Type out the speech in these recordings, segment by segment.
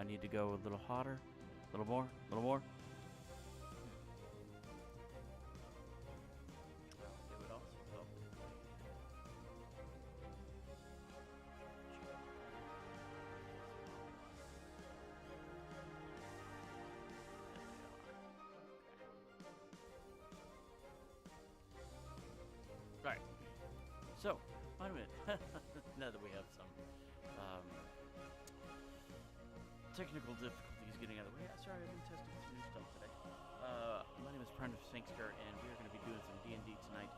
I need to go a little hotter? A little more? A little more? It would also help. Right. So, wait a minute. Now that we have some um, technical difficulties getting out of the way. Sorry, I've been testing some new stuff today. My name is Prentice Sphinxter, and we are going to be doing some D&D tonight.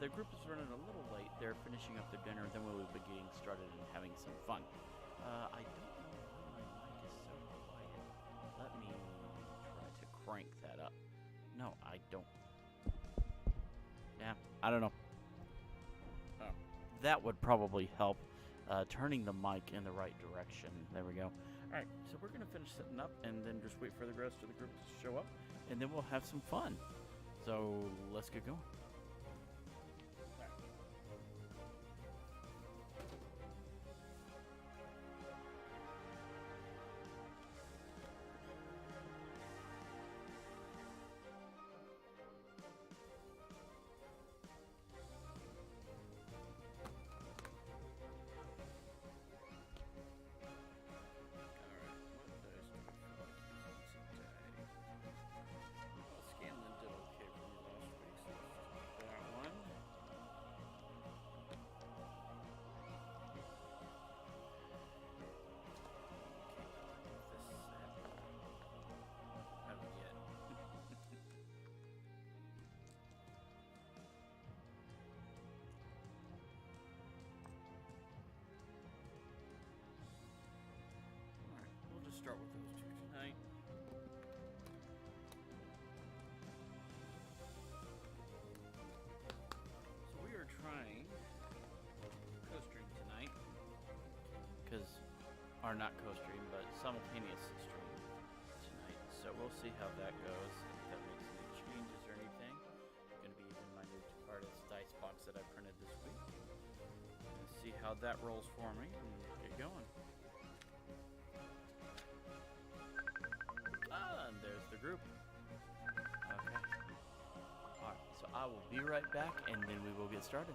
The group is running a little late. They're finishing up their dinner, then we'll be getting started and having some fun. I don't know why my mic is so quiet. Let me try to crank that up. No, I don't. Yeah, I don't know. Oh, that would probably help. Turning the mic in the right direction. There we go. Alright, so we're going to finish setting up and then just wait for the rest of the group to show up, and then we'll have some fun. So, let's get going. Start with those two tonight. So we are trying co-stream tonight, or not co-stream, but simultaneous stream tonight. So we'll see how that goes. If that makes any changes or anything. I'm going to be using my new artist dice box that I printed this week. And see how that rolls for me and get going. And there's the group. Okay. Alright, so I will be right back and then we will get started.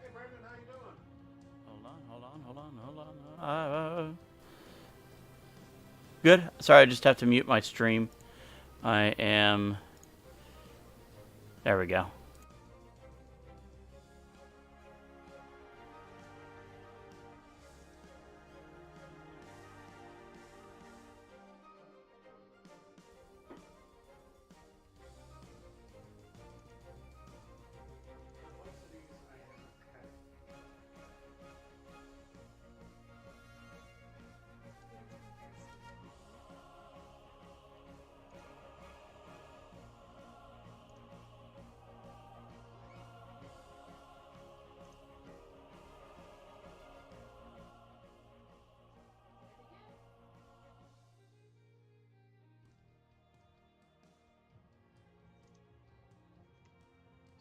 Hey Brandon, how you doing? Hold on. Good. Sorry, I just have to mute my stream. I am... There we go.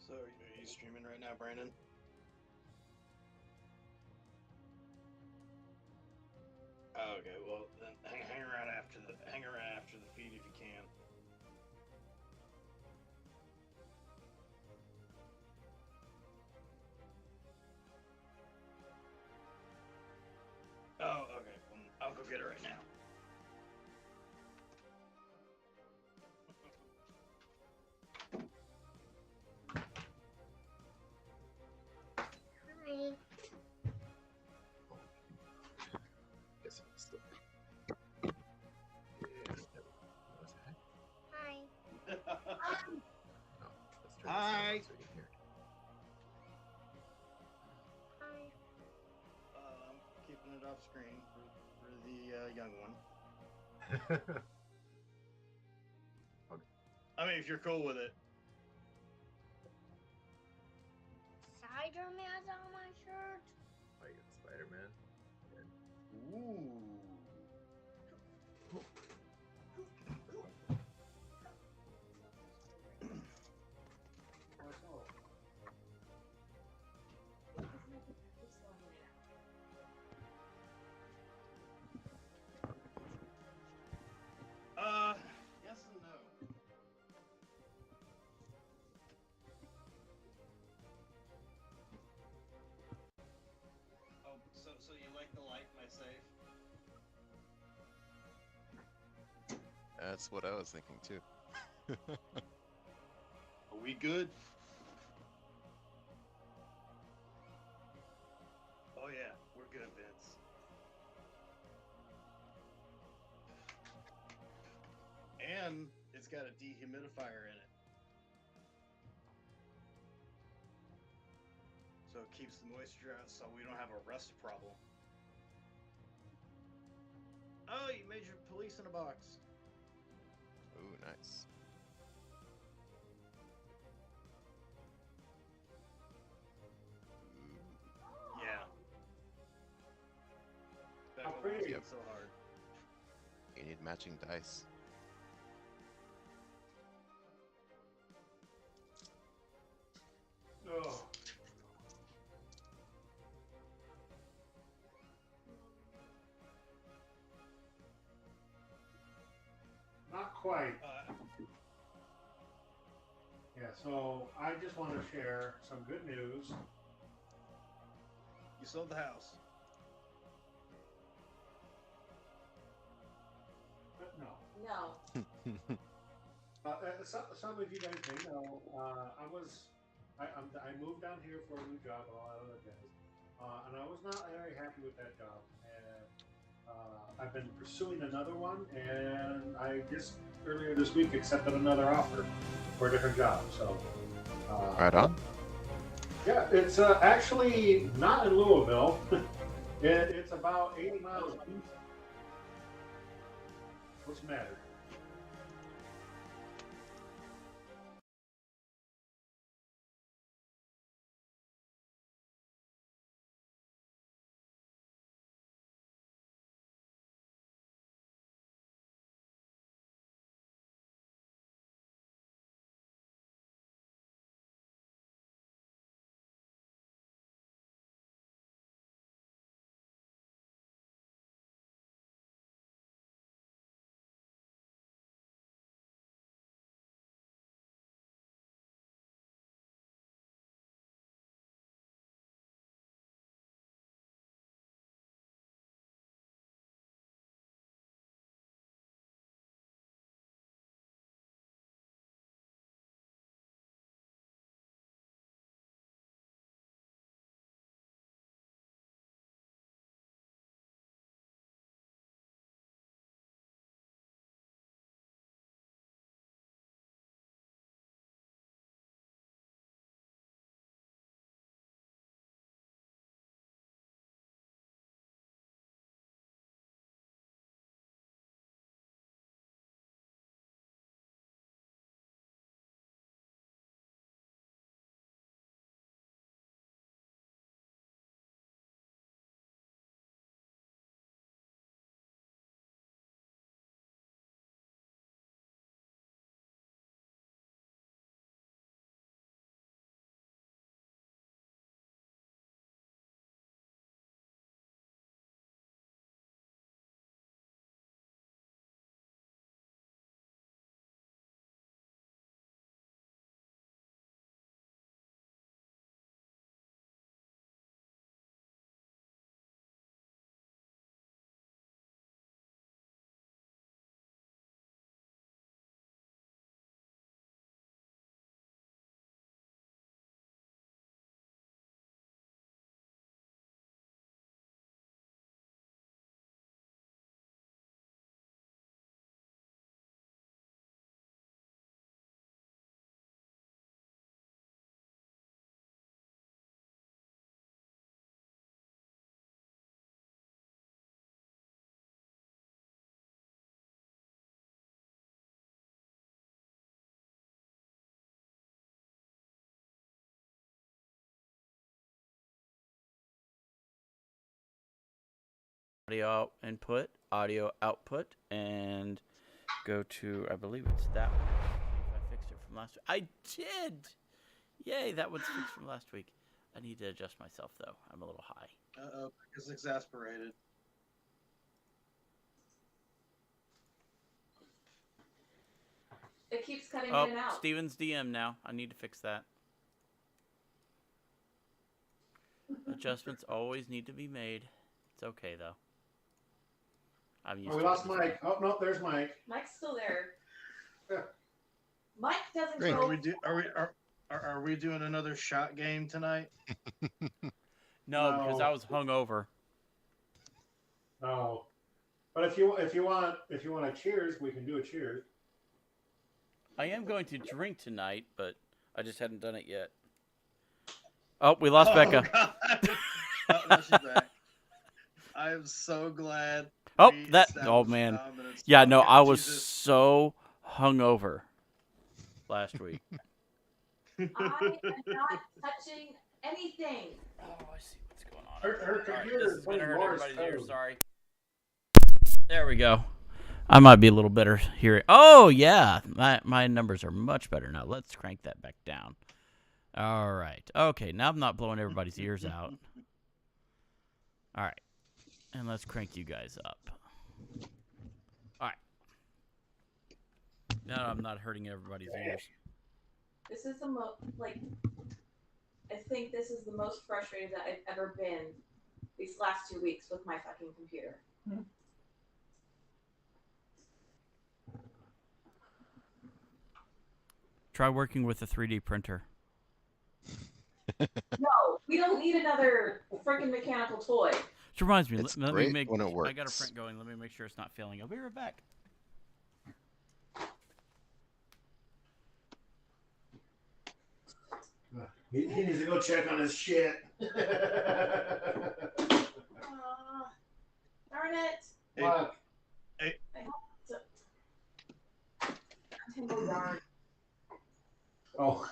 So, are you streaming right now, Brandon? Oh, okay, well then hang around after the feed if you can. Oh, okay. Well, I'll go get it right now. Hi. Guess it's still. Hi. No, let's turn this Hi. down so you can hear. Hi. I'm keeping it off screen for the young one. Okay. I mean, if you're cool with it. Sorry. Spider-Man's on my shirt. Like Spider-Man. Ooh. Yes and no. Oh, so you like the light in my safe? That's what I was thinking too. Are we good? Oh yeah, we're good, Vince. And it's got a dehumidifier in it. So it keeps the moisture out so we don't have a rust problem. Oh, you made your police in a box. Ooh, nice. Ooh. Yeah. That How one pretty. wasn't Yep. so hard. You need matching dice. Oh. Not quite. Yeah, so I just want to share some good news. You sold the house. But no. No. Some of you guys may know, I moved down here for a new job and all that other jazz, and I was not very happy with that job. And I've been pursuing another one, and I just earlier this week accepted another offer for a different job. So, Right on. yeah, it's actually not in Louisville. It's about 80 miles east. What's the matter? audio input, audio output, and go to, I believe it's that one. I fixed it from last week. I did! Yay, that one's fixed from last week. I need to adjust myself, though. I'm a little high. Uh-oh, it's exasperated. It keeps cutting Oh, in and out. Steven's DM now. I need to fix that. Adjustments always need to be made. It's okay, though. I'm used Oh, we to it. lost Mike. Oh, no, there's Mike. Mike's still there. Yeah. Mike doesn't Great. go. Are we doing another shot game tonight? No, because I was hungover. No. But if you want a cheers, we can do a cheers. I am going to drink tonight, but I just hadn't done it yet. Oh, we lost Becca. God. Oh, no, she's back. I am so glad. Oh, we that. established Oh man. dominance. Yeah, no, I was Jesus. so hungover last week. I am not touching anything. Oh, I see what's going on. Her All right, computer this is is gonna playing hurt Morse everybody's ears. code. Sorry. There we go. I might be a little better here. Oh yeah, my numbers are much better now. Let's crank that back down. All right. Okay, now I'm not blowing everybody's ears out. All right, and let's crank you guys up. All right. Now I'm not hurting everybody's ears. This is the most, I think this is the most frustrated that I've ever been these last 2 weeks with my fucking computer. Try working with a 3D printer. No, we don't need another freaking mechanical toy. Which reminds me, It's let me great make. when it I got a works. print going. Let me make sure it's not failing. I'll be right back. He needs to go check on his shit. Darn it. What? Untangle yarn. Oh.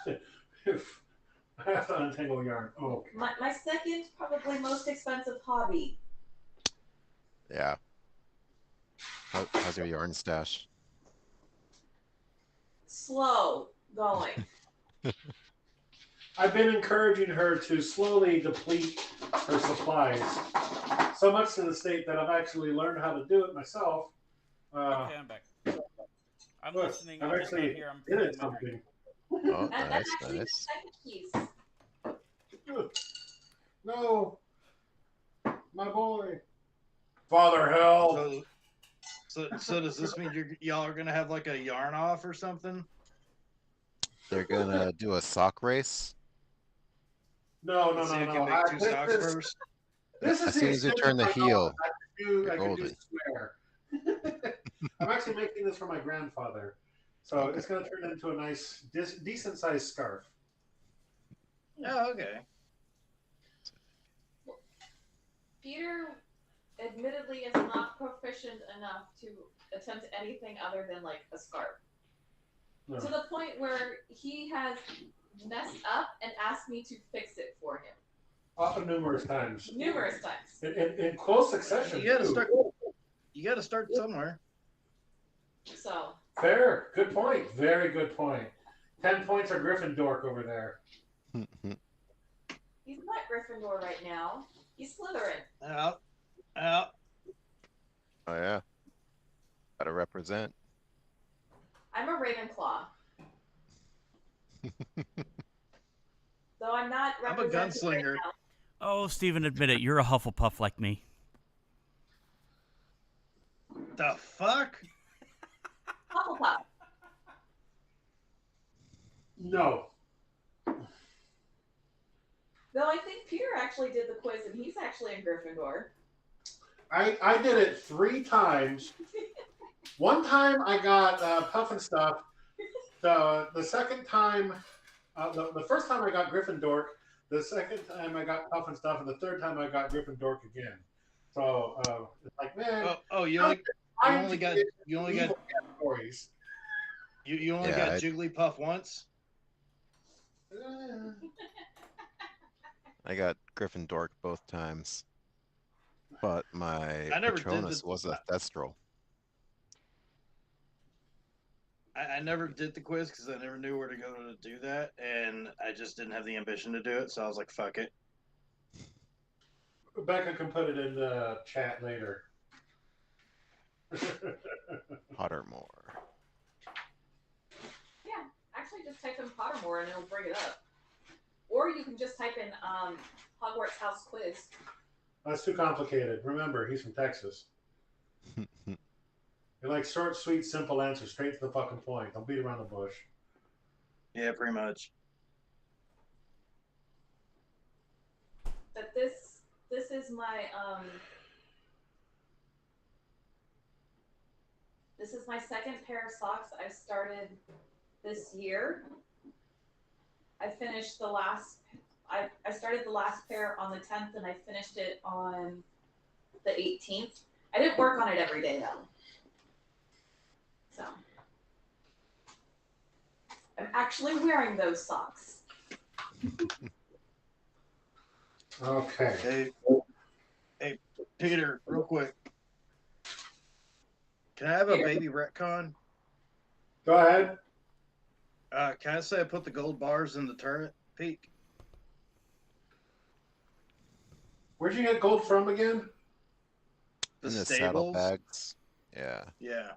I have to untangle yarn. Oh. My second, probably most expensive hobby. Yeah. How's your yarn stash? Slow going. I've been encouraging her to slowly deplete her supplies, so much to the state that I've actually learned how to do it myself. Okay, I'm back. I'm Look, listening. I've I'm just not actually here. I'm did filling it my drink. something. Oh, That's nice, actually nice. the second piece. No, my boy. Father, help! So does this mean y'all are gonna have like a yarn off or something? They're gonna do a sock race. No. Let's see who can make two socks first. This is As soon as you the turn the extent of my heel, knowledge. I can do golden. swear. I'm actually making this for my grandfather, so it's going to turn into a nice, decent sized scarf. Oh, okay. Peter admittedly is not proficient enough to attempt anything other than like a scarf. No. To the point where he has messed up and asked me to fix it for him. Often numerous times. Numerous times. In close succession. You gotta too. start. You gotta start somewhere. So Fair. Good point. Very good point. 10 points for Gryffindor over there. he's not Gryffindor right now. He's Slytherin. Out. Oh yeah. Gotta represent. I'm a Ravenclaw. So I'm not I'm a representing right gunslinger. now. Oh, Steven, admit it. You're a Hufflepuff like me. The fuck? Hufflepuff. No. Though I think Peter actually did the quiz and he's actually in Gryffindor. I did it 3 times. One time I got Puff and Stuff. The second time, the first time I got Gryffindor. The second time I got Puff and Stuff, and the third time I got Gryffindor again. So it's like, man, You only got categories. you only Yeah, got I- Jigglypuff once. I got Gryffindor both times. But my I never did Patronus the- was a Thestral. I never did the quiz because I never knew where to go to do that, and I just didn't have the ambition to do it. So I was like, "Fuck it." Rebecca can put it in the chat later. Pottermore. Yeah, actually, just type in Pottermore and it'll bring it up. Or you can just type in Hogwarts House Quiz. That's too complicated. Remember, he's from Texas. You like short, sweet, simple answers, straight to the fucking point. Don't beat around the bush. Yeah, pretty much. But this is my this is my second pair of socks I've started this year. I finished the last I started the last pair on the 10th and I finished it on the 18th. I didn't work on it every day though. So I'm actually wearing those socks. Okay. Hey, Peter, real quick. Can I have a baby retcon? Go ahead. Can I say I put the gold bars in the turret peak? Where'd you get gold from again? The In the stables? saddlebags. Yeah. Yeah.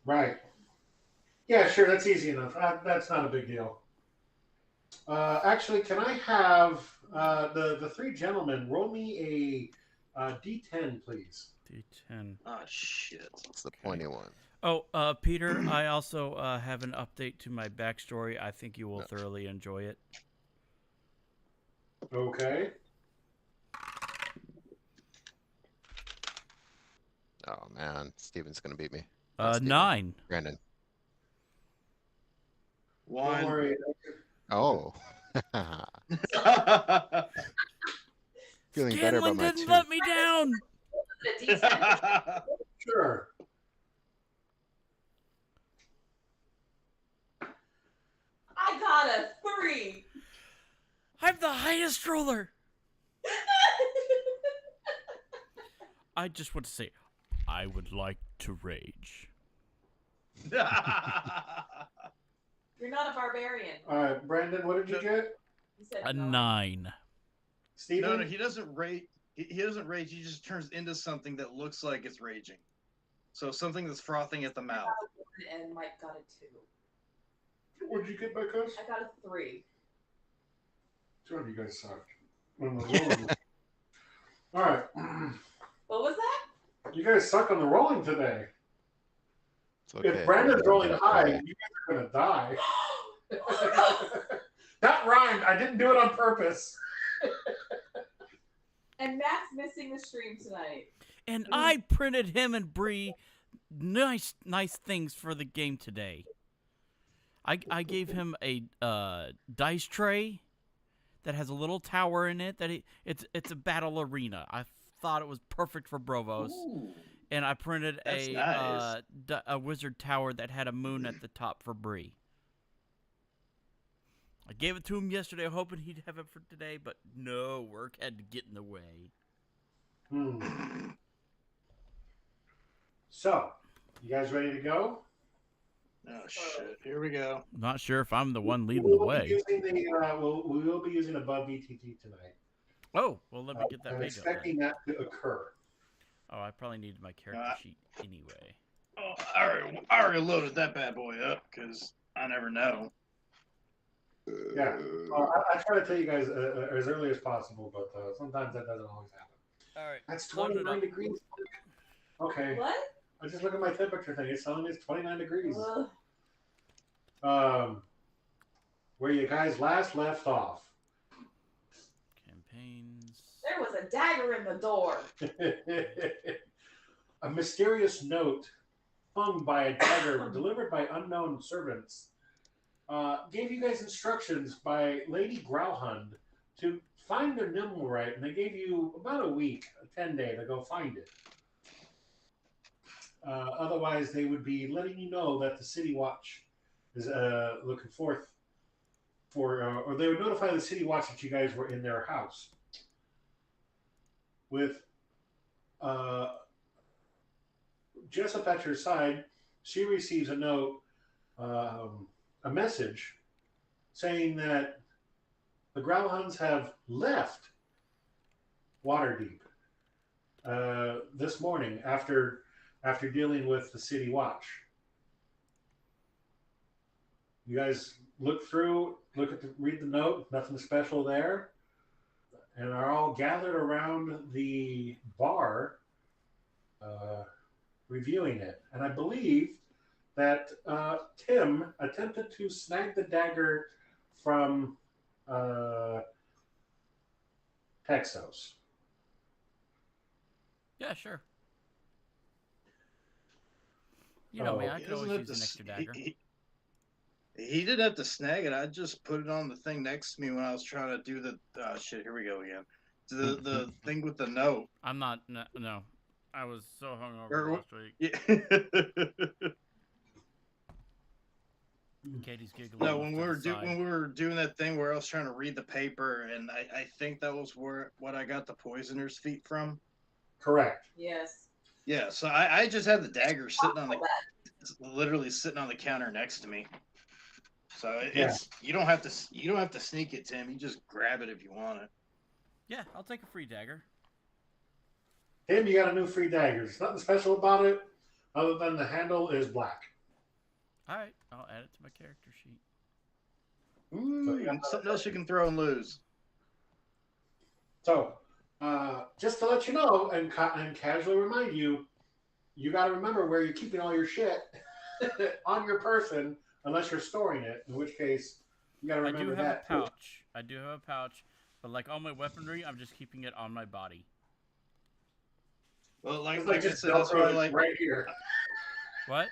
Right. Yeah, sure. That's easy enough. That's not a big deal. Actually, can I have the three gentlemen roll me a D10, please? D10. Oh, shit. It's the pointy one. Oh, Peter, I also have an update to my backstory. I think you will thoroughly enjoy it. Okay. Oh man, Steven's gonna beat me. Not Steven. 9. Brandon. Don't One. worry. Oh. Feeling better about Scanlan my didn't two. let me down. A D10. Sure. I got a 3. I'm the highest roller. I just want to say, I would like to rage. You're not a barbarian. All right, Brandon, what did you get? You said A no. 9. Steven? No, he doesn't rage. He doesn't rage. He just turns into something that looks like it's raging. So something that's frothing at the mouth. And Mike got a 2. What did you get, Becca? I got a 3. Two of you guys sucked. All right. What was that? You guys suck on the rolling today. It's okay. If Brandon's rolling high, Okay. you guys are going to die. That rhymed. I didn't do it on purpose. And Matt's missing the stream tonight. And I printed him and Bree nice things for the game today. I gave him a dice tray that has a little tower in it. It's a battle arena. I thought it was perfect for Brovos. Ooh. And I printed That's a nice. a wizard tower that had a moon at the top for Bree. I gave it to him yesterday, hoping he'd have it for today, but no, work had to get in the way. So, you guys ready to go? Oh shit! Here we go. Not sure if I'm the one leading We the will way. be using we will be using above VTT tonight. Oh, well, let me get that I'm page up then. expecting that to occur. Oh, I probably needed my character sheet anyway. Oh, I already loaded that bad boy up because I never know. Yeah. I try to tell you guys as early as possible, but sometimes that doesn't always happen. All right. That's load it 29 up. degrees. Okay. What? I just look at my temperature thing. It's telling me it's 29 degrees. Ugh. Where you guys last left off. Campaigns. There was a dagger in the door. A mysterious note hung by a dagger delivered by unknown servants gave you guys instructions by Lady Growlhund to find the Nimblewright, and they gave you about a week, a 10-day, to go find it. Otherwise, they would be letting you know that the City Watch is looking forth for, or they would notify the City Watch that you guys were in their house. With Jessup at your side, she receives a note, a message saying that the Growlhounds have left Waterdeep this morning after dealing with the City Watch. You guys read the note, nothing special there, and are all gathered around the bar reviewing it. And I believe that Tim attempted to snag the dagger from Texos. Yeah, sure. You know me, I He could doesn't always have use to an s- extra dagger. He didn't have to snag it. I just put it on the thing next to me when I was trying to do the shit. Here we go again. The thing with the note. I'm not. No. I was so hungover Or- last week. Yeah. Katie's giggling. No, off when to we were the side. when we were doing that thing where I was trying to read the paper, and I think that was what I got the poisoner's feet from. Correct. Yes. Yeah, so I just had the dagger sitting on literally sitting on the counter next to me. So it's you don't have to sneak it, Tim. You just grab it if you want it. Yeah, I'll take a free dagger. Tim, you got a new free dagger. There's nothing special about it other than the handle is black. All right, I'll add it to my character sheet. Ooh, and something else you can throw and lose. So, just to let you know and casually remind you, you got to remember where you're keeping all your shit on your person, unless you're storing it. In which case, you got to I remember do have that. a pouch. I do have a pouch, but like all my weaponry, I'm just keeping it on my body. Well, It's like I just said, that's why right here. What?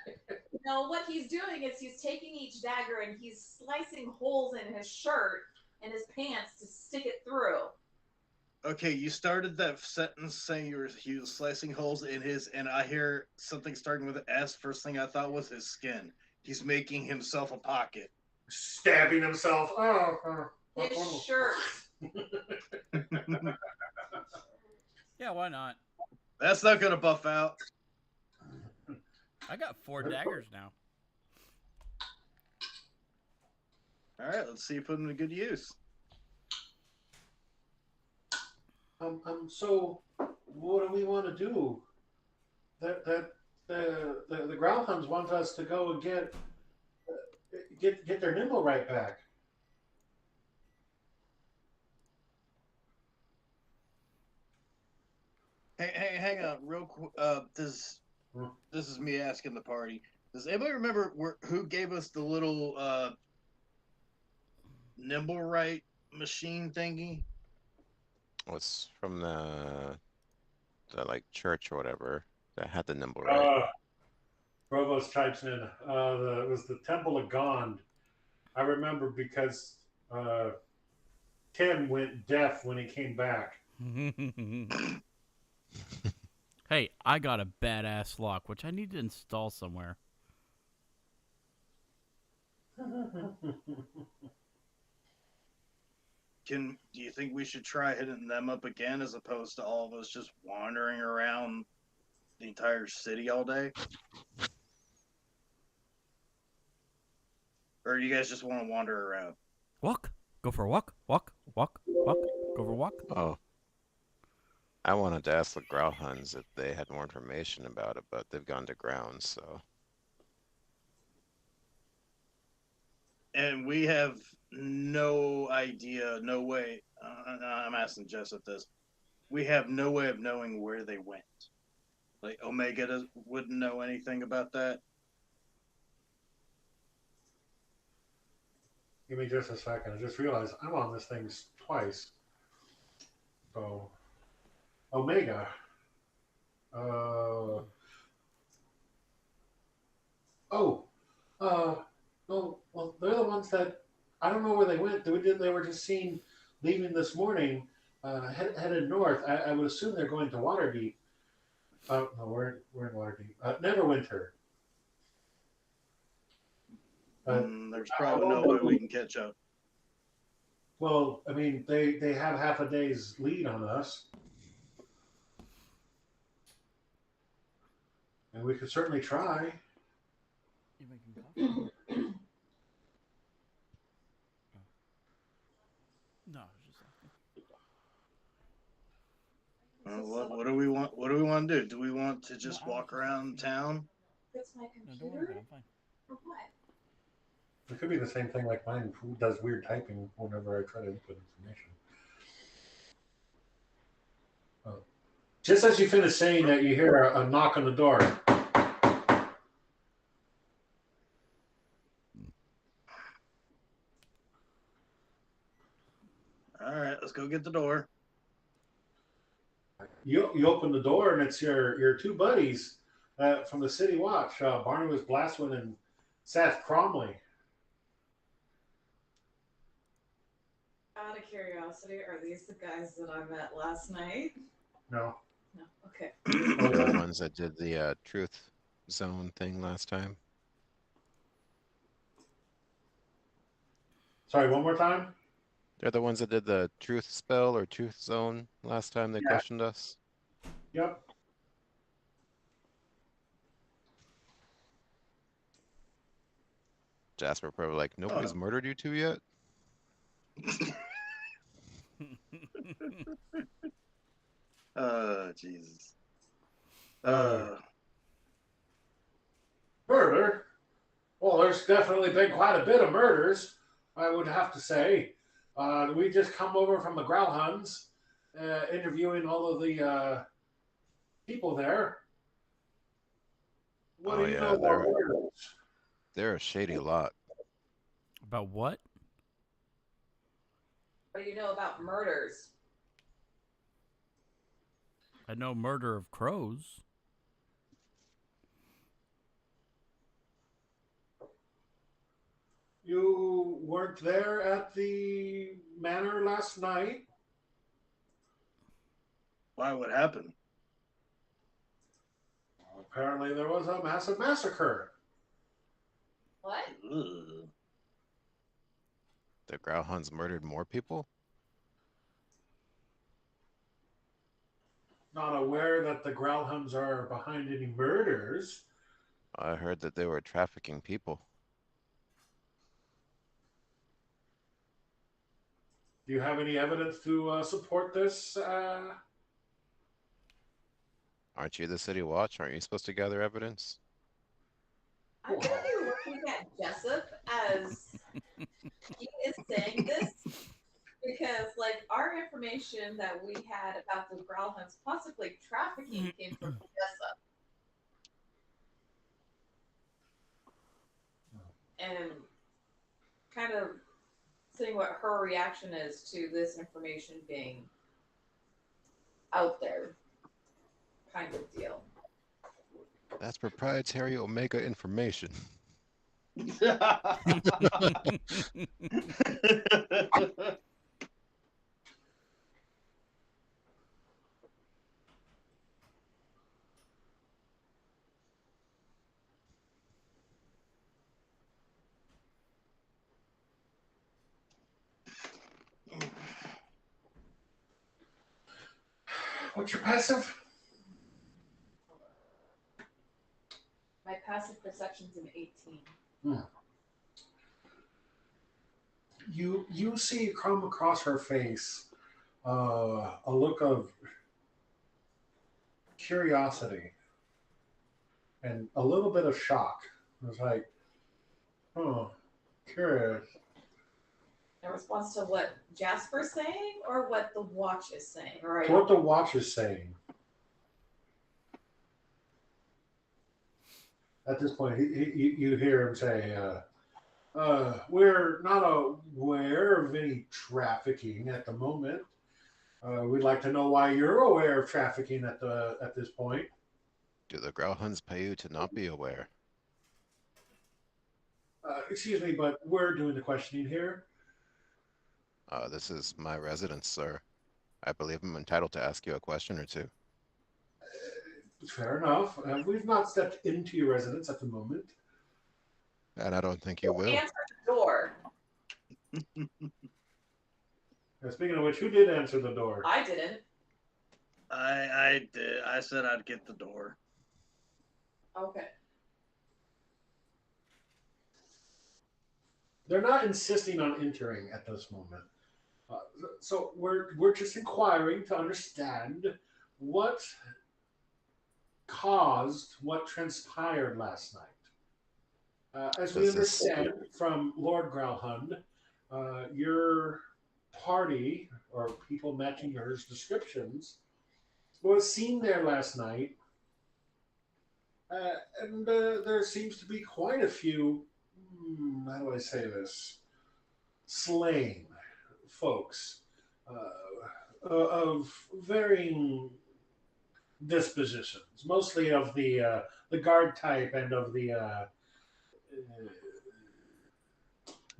No, what he's doing is he's taking each dagger and he's slicing holes in his shirt and his pants to stick it through. Okay, you started that sentence saying he was slicing holes in his, and I hear something starting with an S. First thing I thought was his skin. He's making himself a pocket. Stabbing himself. His shirt. Yeah, why not? That's not gonna buff out. I got 4 daggers now. All right, let's see you put them to good use. So what do we want to do? The Growlhounds want us to go and get their nimble right back. Hey, hang on, real quick. This is me asking the party. Does anybody remember who gave us the little nimble right machine thingy? Was from the like church or whatever that had the nimble right. Provost chimes in. It was the Temple of Gond. I remember because Tim went deaf when he came back. Hey, I got a badass lock, which I need to install somewhere. Do you think we should try hitting them up again as opposed to all of us just wandering around the entire city all day? Or do you guys just want to wander around? Walk. Go for a walk. Walk. Walk. Walk. Go for a walk. Oh. I wanted to ask the Growlhounds if they had more information about it, but they've gone to ground, so. And we have no idea, no way. I'm asking Jessup this. We have no way of knowing where they went. Like Omega wouldn't know anything about that. Give me just a second. I just realized I'm on this thing twice. So, Omega. Well, they're the ones that I don't know where they went. They were just seen leaving this morning, headed north. I would assume they're going to Waterdeep. No, we're in Waterdeep. Neverwinter. There's probably no way we can catch up. Well, I mean, they have half a day's lead on us. And we could certainly try. You making coffee? Oh. No, I was just asking. What do we want? What do we want to do? Do we want to just No, I was walk just around asking. town? It's my No, don't worry computer. about it. I'm fine. Or what? It could be the same thing like mine, who does weird typing whenever I try to input information. Just as you finish saying that, you hear a knock on the door. All right, let's go get the door. You open the door, and it's your two buddies from the City Watch, Barnabas Blaswin and Seth Cromley. Out of curiosity, are these the guys that I met last night? No. No. Okay. They're the ones that did the truth zone thing last time. Sorry, one more time? They're the ones that did the truth spell or truth zone last time they questioned us. Yep. Jasper probably like, nobody's murdered you two yet? Jesus. Murder? Well, there's definitely been quite a bit of murders, I would have to say. We just come over from the Growlhuns, interviewing all of the people there. What Oh, do you yeah, know about murders? They're a shady lot. About what? What do you know about murders? I know murder of crows. You weren't there at the manor last night? Why? What happened? Apparently there was a massive massacre. What? Ugh. The Growlhuns murdered more people? Not aware that the Growlhuns are behind any murders. I heard that they were trafficking people. Do you have any evidence to support this? Aren't you the City Watch? Aren't you supposed to gather evidence? I'm gonna be looking at Jessup as he is saying this because, like, our information that we had about the Growlhuns possibly trafficking came from Jessup, and kind of seeing what her reaction is to this information being out there, kind of deal. That's proprietary Omega information. What's your passive? My passive perception's an 18. You see come across her face a look of curiosity and a little bit of shock. It was like, oh, curious. In response to what Jasper's saying or what the watch is saying? Right. What the watch is saying. At this point, you hear him say, we're not aware of any trafficking at the moment. We'd like to know why you're aware of trafficking at this point. Do the Growlhuns pay you to not be aware? Excuse me, but we're doing the questioning here. This is my residence, sir. I believe I'm entitled to ask you a question or two. Fair enough. We've not stepped into your residence at the moment. And I don't think you will. Answer the door. Speaking of which, who did answer the door? I didn't. I did. I said I'd get the door. Okay. They're not insisting on entering at this moment. So we're just inquiring to understand what caused what transpired last night. As we Does this understand from Lord Growlhund, your party or people matching your descriptions was seen there last night, and there seems to be quite a few. How do I say this? Slain folks of varying dispositions, mostly of the guard type and of the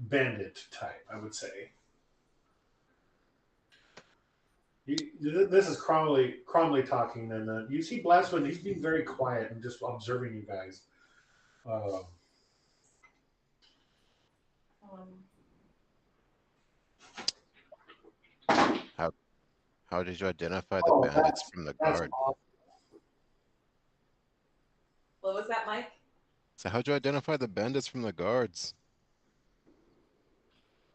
bandit type, I would say. This is Cromley talking, and you see Blastwind. He's being very quiet and just observing you guys. How did you identify the bandits from the guard? Awesome. What was that, Mike? So how'd you identify the bandits from the guards?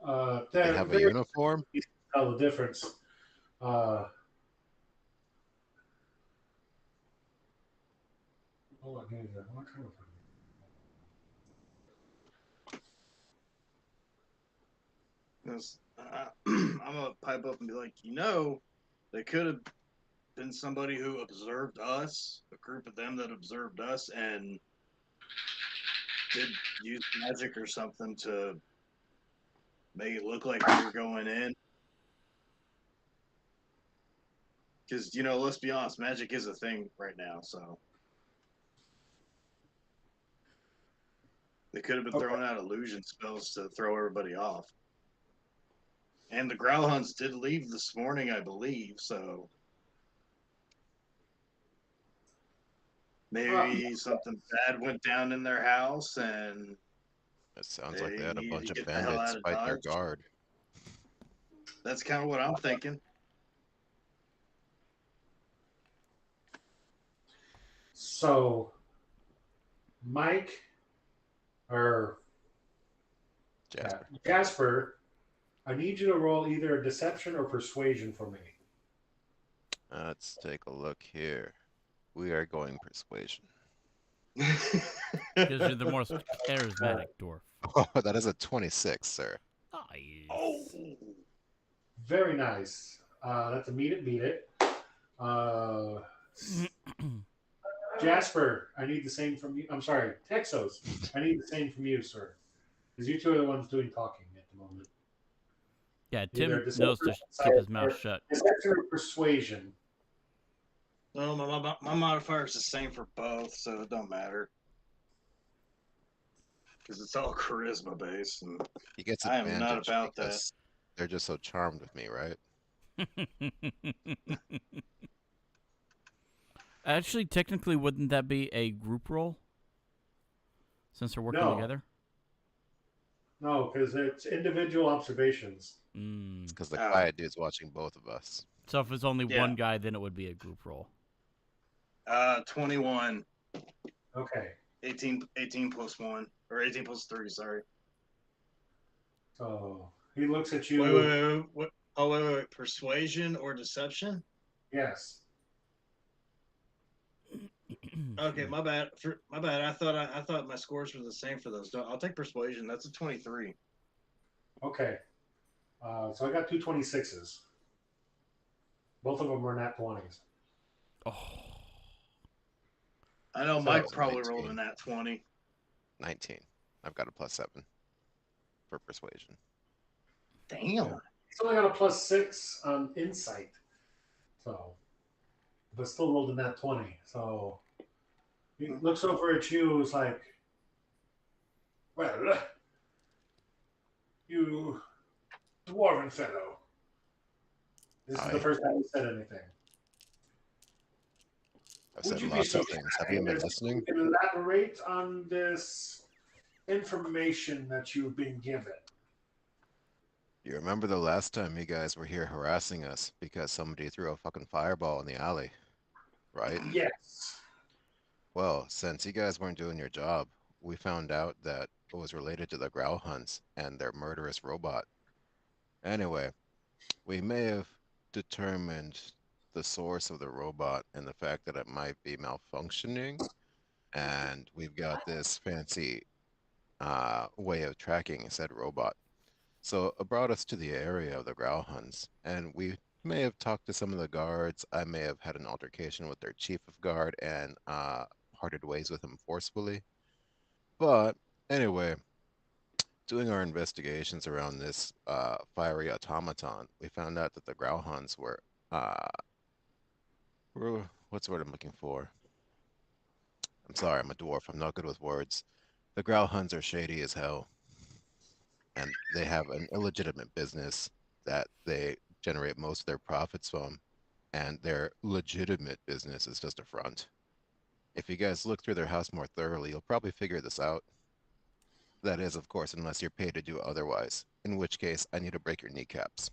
They have a They're uniform? tell the difference. Hold on, here you go. What kind of- I'm gonna pipe up and be like, they could have been somebody who observed us, a group of them that observed us, and did use magic or something to make it look like we were going in. Because let's be honest, magic is a thing right now, so they could have been throwing out illusion spells to throw everybody off. And the Growlhunts did leave this morning, I believe, so maybe something bad went down in their house and It sounds like they had a needed bunch to of get the hell bandits out of fight their Dodge. guard. That's kind of what I'm thinking. So, Mike or Jasper. Jasper, I need you to roll either a deception or persuasion for me. Let's take a look here. We are going persuasion. Because you're the most charismatic dwarf. Oh, that is a 26, sir. Nice. Oh, Very nice. That's a meet it. Jasper, I need the same from you. I'm sorry, Texos, I need the same from you, sir. Because you two are the ones doing talking at the moment. Yeah, Tim Either knows to keep his mouth shut. Deception or persuasion. well, my modifier is the same for both, so it don't matter. Because it's all charisma based, and He gets I am not advantage about that. because they're just so charmed with me, right? Actually, technically, wouldn't that be a group roll? Since they're working No. together? No, because it's individual observations. Mm. Because the quiet dude's watching both of us. So if it's only Yeah. one guy, then it would be a group roll. 21, Okay. 18 plus 1, or 18 plus 3, sorry. So he looks at you. Wait. What? Oh, wait. Persuasion or deception? Yes. Okay, my bad. My bad. I thought my scores were the same for those. I'll take persuasion. That's a 23. Okay. So I got two 26s. Both of them were nat 20s. Oh. I know So Mike that was probably 19. rolled in that 20. 19. I've got a +7 for persuasion. Damn. He's only got a +6 on insight. So, but still rolled in that 20. So he looks over at you. Is like, well, you dwarven fellow. This is the first time he said anything. I've Would said you be lots so of things. Have you been kind listening? to elaborate on this information that you've been given? You remember the last time you guys were here harassing us because somebody threw a fucking fireball in the alley, right? Yes. Well, since you guys weren't doing your job, we found out that it was related to the Growl Hunts and their murderous robot. Anyway, we may have determined the source of the robot and the fact that it might be malfunctioning, and we've got What? this fancy way of tracking said robot. So it brought us to the area of the Growl Hunts, and we may have talked to some of the guards. I may have had an altercation with their chief of guard and parted ways with him forcefully. But anyway, doing our investigations around this fiery automaton, we found out that the Growl Hunts uh, what's the word I'm looking for? I'm sorry, I'm a dwarf. I'm not good with words. The Growl Hunts are shady as hell, and they have an illegitimate business that they generate most of their profits from, and their legitimate business is just a front. If you guys look through their house more thoroughly, you'll probably figure this out. That is, of course, unless you're paid to do otherwise, in which case I need to break your kneecaps.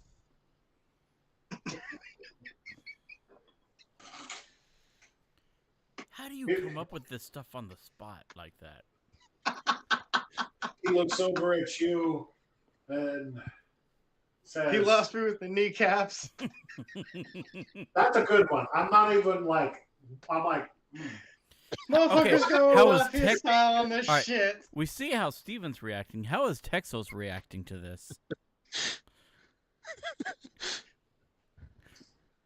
How do you come up with this stuff on the spot like that? He looks over at you and says, He lost me with the kneecaps. "That's a good one." I'm not even like, I'm like, Motherfuckers Okay, go how is left his style on this Alright. shit. We see how Steven's reacting. How is Texos reacting to this?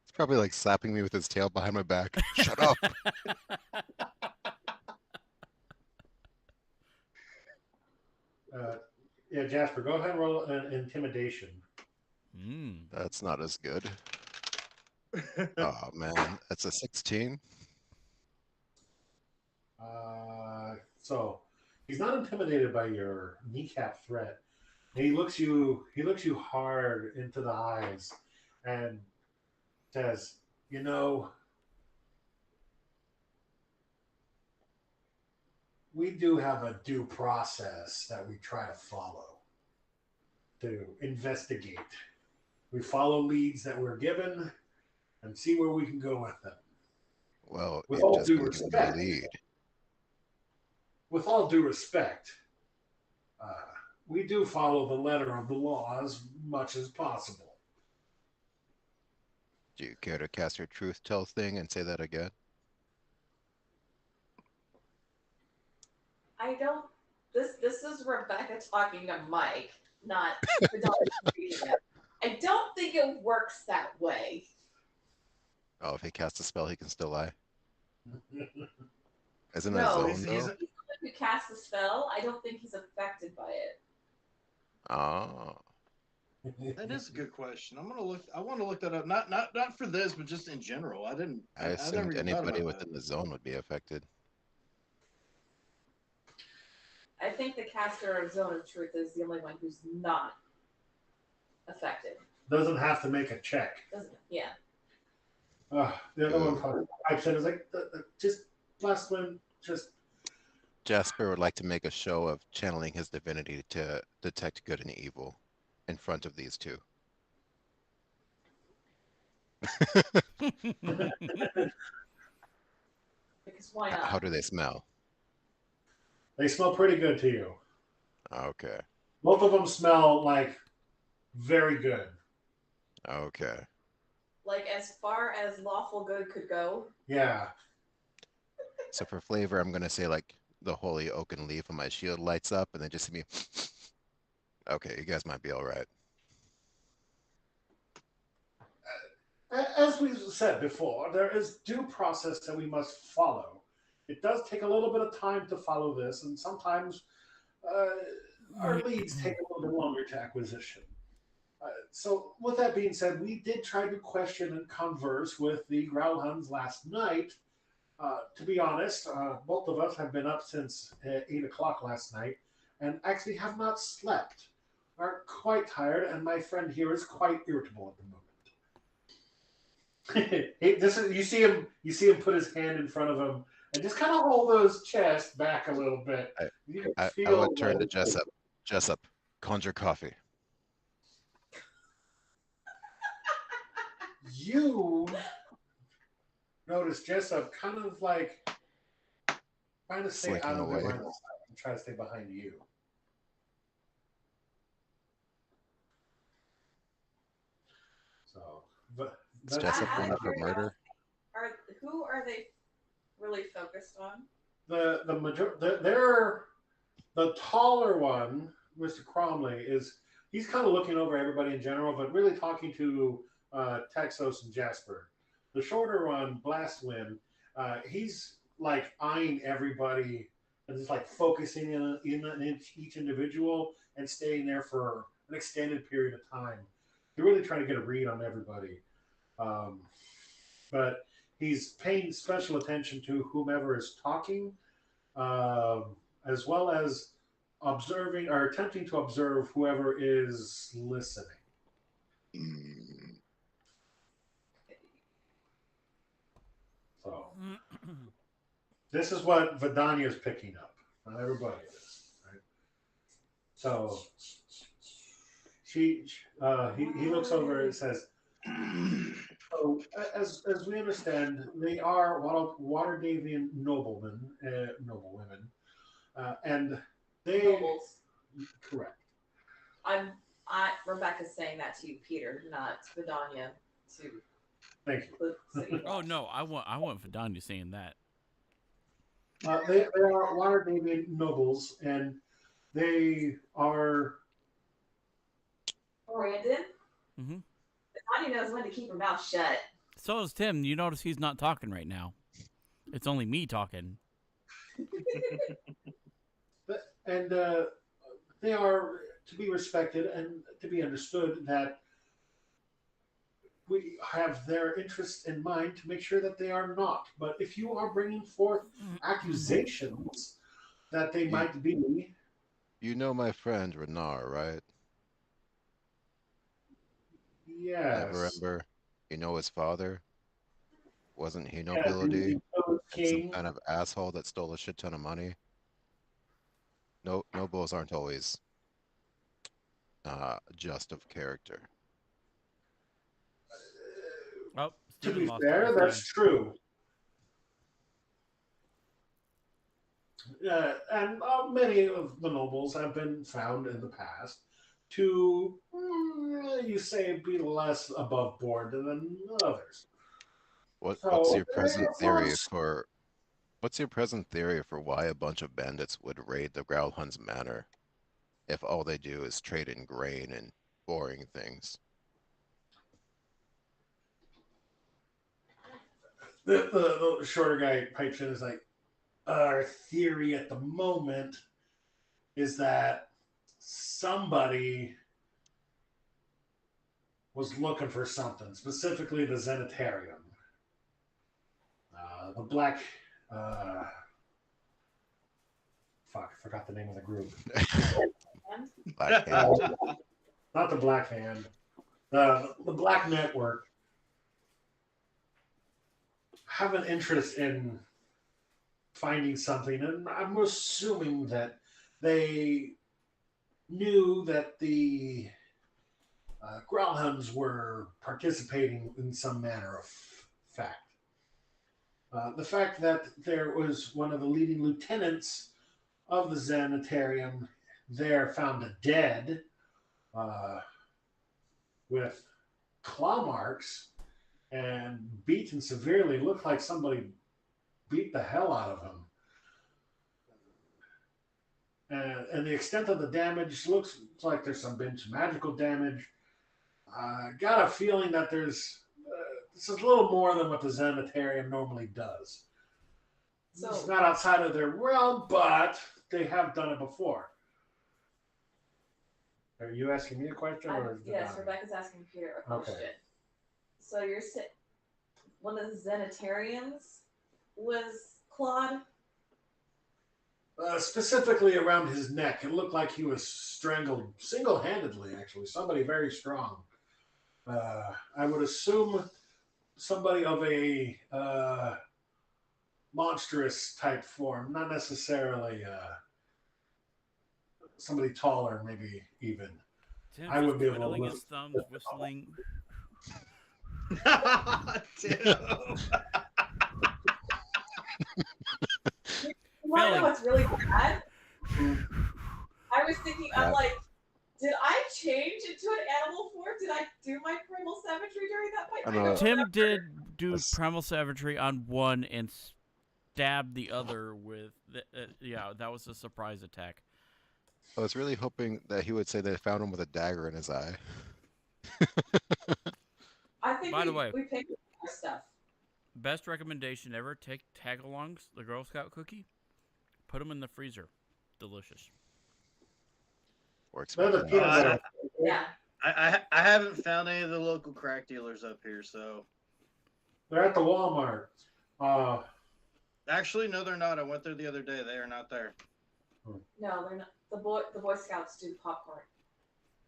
It's probably like slapping me with his tail behind my back. Shut up. yeah, Jasper, go ahead and roll an intimidation. That's not as good. Oh man, that's a 16. So he's not intimidated by your kneecap threat. He looks you hard into the eyes and says, "You know, we do have a due process that we try to follow to investigate. We follow leads that we're given and see where we can go with them. Well, With you've all just due been given a respect, lead. with all due respect, uh, we do follow the letter of the law as much as possible." Do you care to cast your truth tell thing and say that again? I don't. This is Rebecca talking to Mike, not the dog reading it. I don't think it works that way. Oh, if he casts a spell, he can still lie. Isn't that No, zone he's- though? he's- He's the one who casts the spell. I don't think he's affected by it. Oh, That is a good question. I'm gonna look. I want to look that up. Not for this, but just in general. I didn't. I never assumed even thought anybody about within the zone would be affected. I think the caster of Zone of Truth is the only one who's not affected. Doesn't have to make a check. Doesn't? Yeah. The other one probably pipes in. Is like, just last one, just Jasper would like to make a show of channeling his divinity to detect good and evil in front of these two. Because why not? How do they smell? they smell pretty good to you. Okay. Both of them smell like very good. Okay. Like as far as lawful good could go. Yeah. So for flavor, I'm gonna say like the holy oaken leaf on my shield lights up, and then just see me. Okay, you guys might be all right. As we said before, there is due process that we must follow. It does take a little bit of time to follow this, and sometimes our leads take a little bit longer to acquisition. So, with that being said, we did try to question and converse with the Growlhounds last night. To be honest, both of us have been up since 8 o'clock last night and actually have not slept. Are quite tired, and my friend here is quite irritable at the moment. You see him put his hand in front of him and just kind of hold his chest back a little bit. I would turn to Jessup. Jessup, conjure coffee. You notice Jessup kind of like trying to stay Slinking out of away. their line of sight and try to stay behind you. So, but Is Jessup Out going of up for murder? Who are they really focused on? they're the taller one, Mr. Cromley, he's kind of looking over everybody in general, but really talking to Texos and Jasper. The shorter one, Blastwind, he's like eyeing everybody and just like focusing in each individual and staying there for an extended period of time. They're really trying to get a read on everybody. But he's paying special attention to whomever is talking, as well as observing or attempting to observe whoever is listening. So this is what Vidania is picking up. Not everybody is, right? So he looks over and says, "So as we understand, they are Waterdavian noblewomen, and they Nobles. correct. Rebecca's saying that to you, Peter, not Vidania. Thank you. Oh no, I want Vidania saying that. They are Waterdavian nobles, and they are. Brandon? Mm-hmm. Vidania knows when to keep her mouth shut. So does Tim. You notice he's not talking right now. It's only me talking. And they are to be respected and to be understood that we have their interests in mind to make sure that they are not. But if you are bringing forth accusations that they might be... You know my friend Renar, right? Yes. Remember? You know his father? Wasn't he nobility? Some kind of asshole that stole a shit ton of money? No, nobles aren't always just of character. Oh, To Steven be lost fair, his that's line. true. And many of the nobles have been found in the past to, you say, be less above board than others. What's your present theory for why a bunch of bandits would raid the Growlhun's manor if all they do is trade in grain and boring things? The shorter guy pipes in is like, our theory at the moment is that somebody was looking for something, specifically the Zenitarium. The black... fuck, I forgot the name of the group. Black Hand. Not the Black Hand. The Black Network have an interest in finding something, and I'm assuming that they knew that the Growlhounds were participating in some manner of fact. The fact that there was one of the leading lieutenants of the Zenitarium there found dead with claw marks and beaten severely, looked like somebody beat the hell out of him. And the extent of the damage looks like there's some magical damage. Got a feeling that this is a little more than what the Zenitarium normally does. So, it's not outside of their realm, but they have done it before. Are you asking me a question? Yes, Rebecca's asking Peter a question. Okay. So you're saying one of the Zenitarians was Claude? Specifically around his neck. It looked like he was strangled single-handedly, actually. Somebody very strong. I would assume somebody of a monstrous type form, not necessarily somebody taller, maybe even. Tim I would be able to twiddling look. his thumbs, whistling. know yelling. what's really bad? I was thinking, I'm like, did I change into an animal form? Did I do my primal savagery during that fight? I I know. don't Tim remember. did do That's- primal savagery on one and stabbed the other with. Yeah, that was a surprise attack. I was really hoping that he would say they found him with a dagger in his eye. I think By the way- we picked our stuff. Best recommendation ever: take tagalongs, the Girl Scout cookie, put them in the freezer. Delicious. Works. They're the with peanut that. butter. Yeah. I haven't found any of the local crack dealers up here, so They're at the Walmart. actually no, they're not. I went there the other day. They are not there. No, they're not. The Boy Scouts do popcorn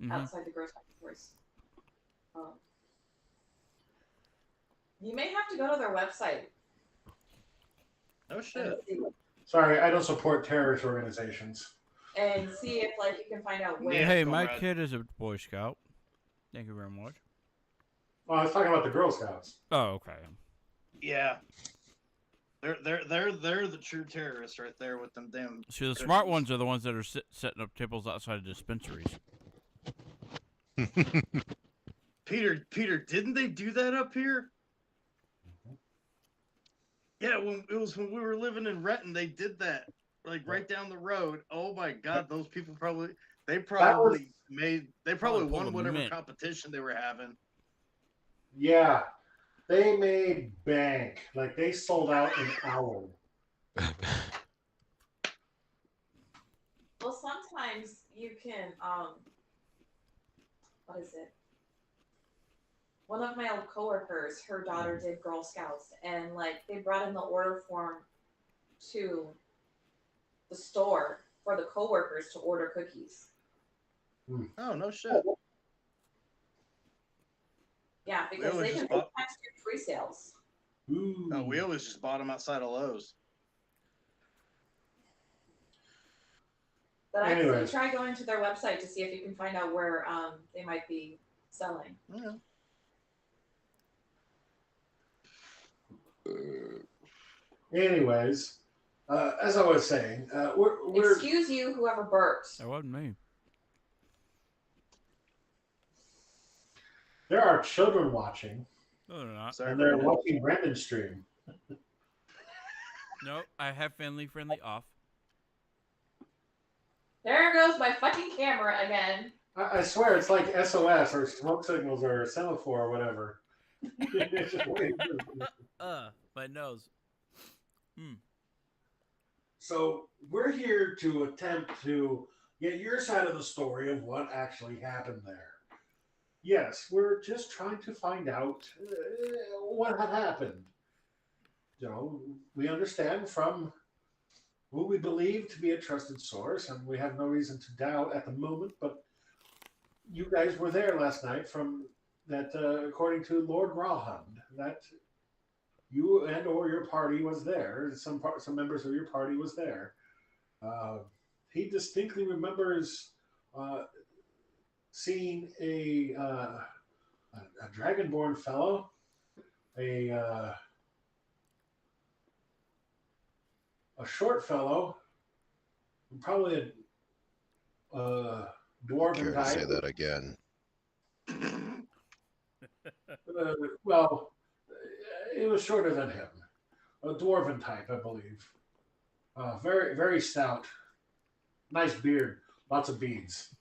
Mhm. outside the Girl Scout stores. You may have to go to their website. No shit. Sorry, I don't support terrorist organizations. And see if like you can find out where. Yeah. Hey, my comrade. kid is a Boy Scout. Thank you very much. Well, I was talking about the Girl Scouts. Oh, okay. Yeah. They're the true terrorists right there with them damn. See, the smart cookies. ones are the ones that are setting up tables outside of dispensaries. Peter, didn't they do that up here? Yeah, when we were living in Renton, they did that. Like right down the road. Oh my god, those people probably Probably pulled won a whatever mint. competition they were having. Yeah, they made bank. Like they sold out in an hour. Well, sometimes you can what is it? One of my old coworkers, her daughter did Girl Scouts, and like they brought in the order form to the store for the coworkers to order cookies. Oh no shit. Yeah, because always they can just sometimes do pre-sales. Ooh. No, we always just bought them outside of Lowe's. But I'd say Anyways. try going to their website to see if you can find out where they might be selling. Yeah. Anyways, as I was saying, we're Excuse you, whoever burped. That wasn't me. there are children watching, No, they're not. Sorry, and they're Brandon. watching Brendan's stream. No, I have family friendly off. There goes my fucking camera again. I swear it's like SOS or smoke signals or semaphore or whatever. It's just waiting for- My nose. So we're here to attempt to get your side of the story of what actually happened there. Yes, we're just trying to find out what had happened. You know, we understand from who we believe to be a trusted source, and we have no reason to doubt at the moment, but you guys were there last night from that, according to Lord Rawhund, that you and or your party was there. Some members of your party was there. He distinctly remembers seeing a dragonborn fellow, a short fellow, probably a dwarven Care to type. say that again? Well, it was shorter than him. A dwarven type, I believe. Very, very stout. Nice beard. Lots of beads.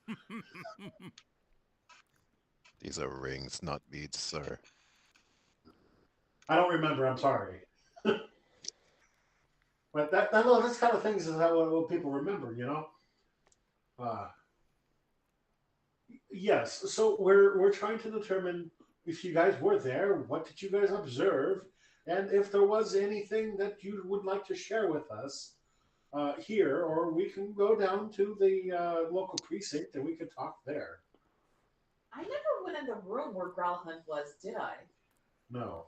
These are rings, not beads, sir. I don't remember. I'm sorry. But that's kind of things is that what people remember, you know. Yes. So we're trying to determine if you guys were there, what did you guys observe, and if there was anything that you would like to share with us here, or we can go down to the local precinct and we could talk there. I never went in the room where Growlhund was, did I? No.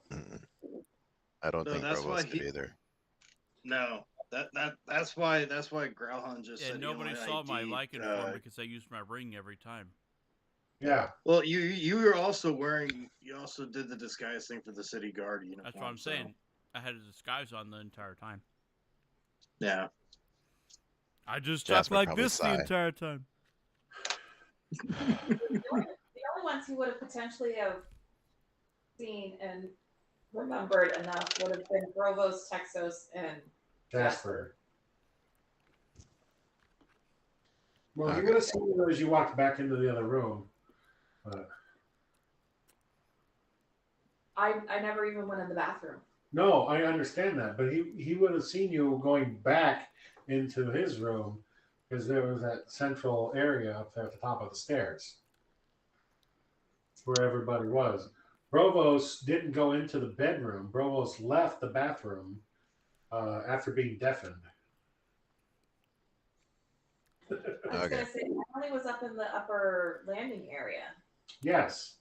I don't No, think that's Provost why did he- either. No, that's why Growlhund just And said nobody he only saw my ID'd, liking form because I used my ring every time. Yeah. Well, you were also wearing. You also did the disguise thing for the city guard uniform. That's what I'm so, saying. I had a disguise on the entire time. Yeah. I just Jasper talked like probably this the sigh. entire time. The only ones he would have potentially have seen and remembered enough would have been Brovos, Texos, and Jasper. Well, you Okay. would have seen it as you walked back into the other room. But I never even went in the bathroom. no, I understand that, but he would have seen you going back into his room because there was that central area up there at the top of the stairs where everybody was. Brovos didn't go into the bedroom. Brovos left the bathroom after being deafened. I was Okay. gonna say Emily was up in the upper landing area. Yes.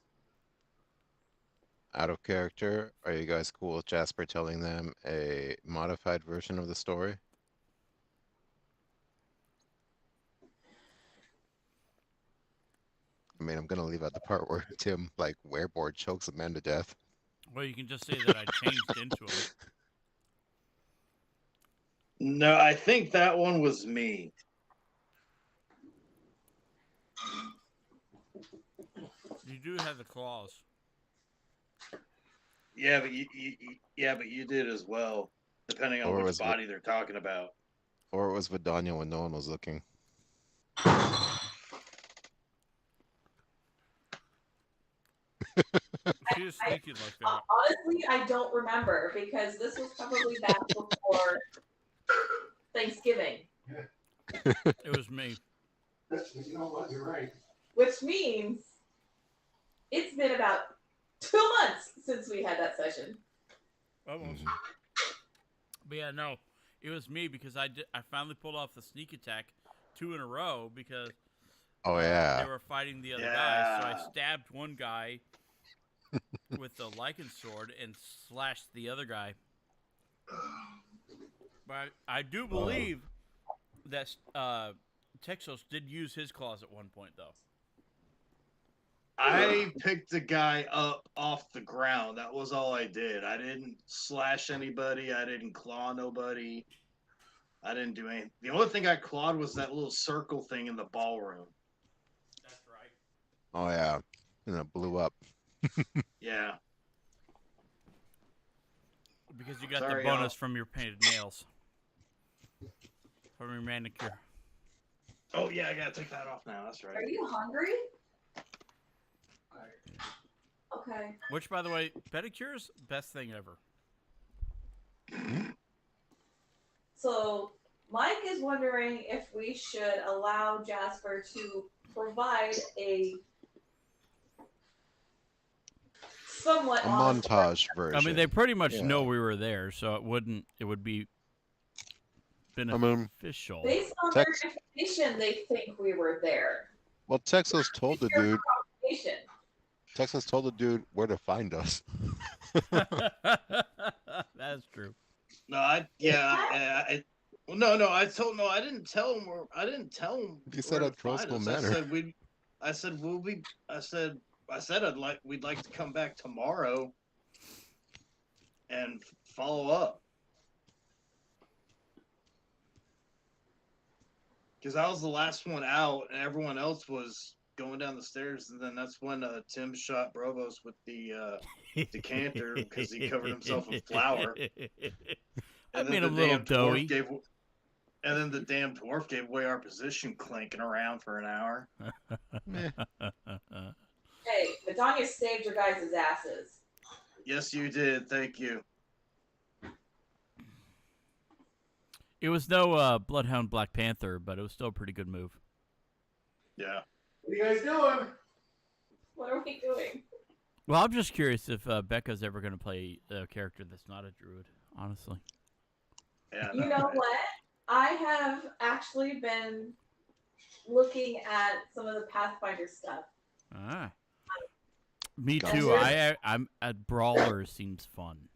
Out of character, are you guys cool with Jasper telling them a modified version of the story? I mean, I'm gonna leave out the part where Tim, like, wearboard chokes a man to death. Well, you can just say that I changed into him. No, I think that one was me. You do have the claws. Yeah, but you did as well, depending on Or which was it- body they're talking about. Or it was Vidania when no one was looking. She is sneaky like that. Honestly, I don't remember because this was probably back before Thanksgiving, It was me. You know what? You're right. which means it's been about 2 months since we had that session. Almost. Mhm. But yeah, no, it was me because I finally pulled off the sneak attack 2 in a row because Oh yeah. they were fighting the other guy. So I Yeah. stabbed one guy with the lichen sword and slashed the other guy. But I do believe that Texos did use his claws at one point, though. I picked a guy up off the ground. That was all I did. I didn't slash anybody. I didn't claw nobody. I didn't do anything. The only thing I clawed was that little circle thing in the ballroom. That's right. Oh yeah. And it blew up. Yeah. Because you got Sorry, the bonus y'all. from your painted nails. From your manicure. Oh yeah, I gotta take that off now. That's Are right. you hungry? Okay. Which, by the way, pedicure's best thing ever. So Mike is wondering if we should allow Jasper to provide a somewhat A honest montage version. I mean, they pretty much Yeah. know we were there, so it would be mean, beneficial. based on their Tex- information, they think we were there. Well, Texas told the Here's dude. the information. Texas told the dude where to find us. That's true. No, I I didn't tell him where I didn't tell him. You said where at to find Trollskull us. Manor. I said we'd like to come back tomorrow and follow up. Because I was the last one out, and everyone else was going down the stairs. And then that's when Tim shot Brovos with the decanter because he covered himself in flour. I And made then him the a little damn doughy. And then the damn dwarf gave away our position, clanking around for an hour. Meh. Hey, Vidania saved your guys' asses. Yes, you did. Thank you. It was no Bloodhound Black Panther, but it was still a pretty good move. Yeah. What are you guys doing? What are we doing? Well, I'm just curious if Becca's ever going to play a character that's not a druid, honestly. Yeah. You know what? I have actually been looking at some of the Pathfinder stuff. Ah. Me Got too. it. I'm at Brawler seems fun.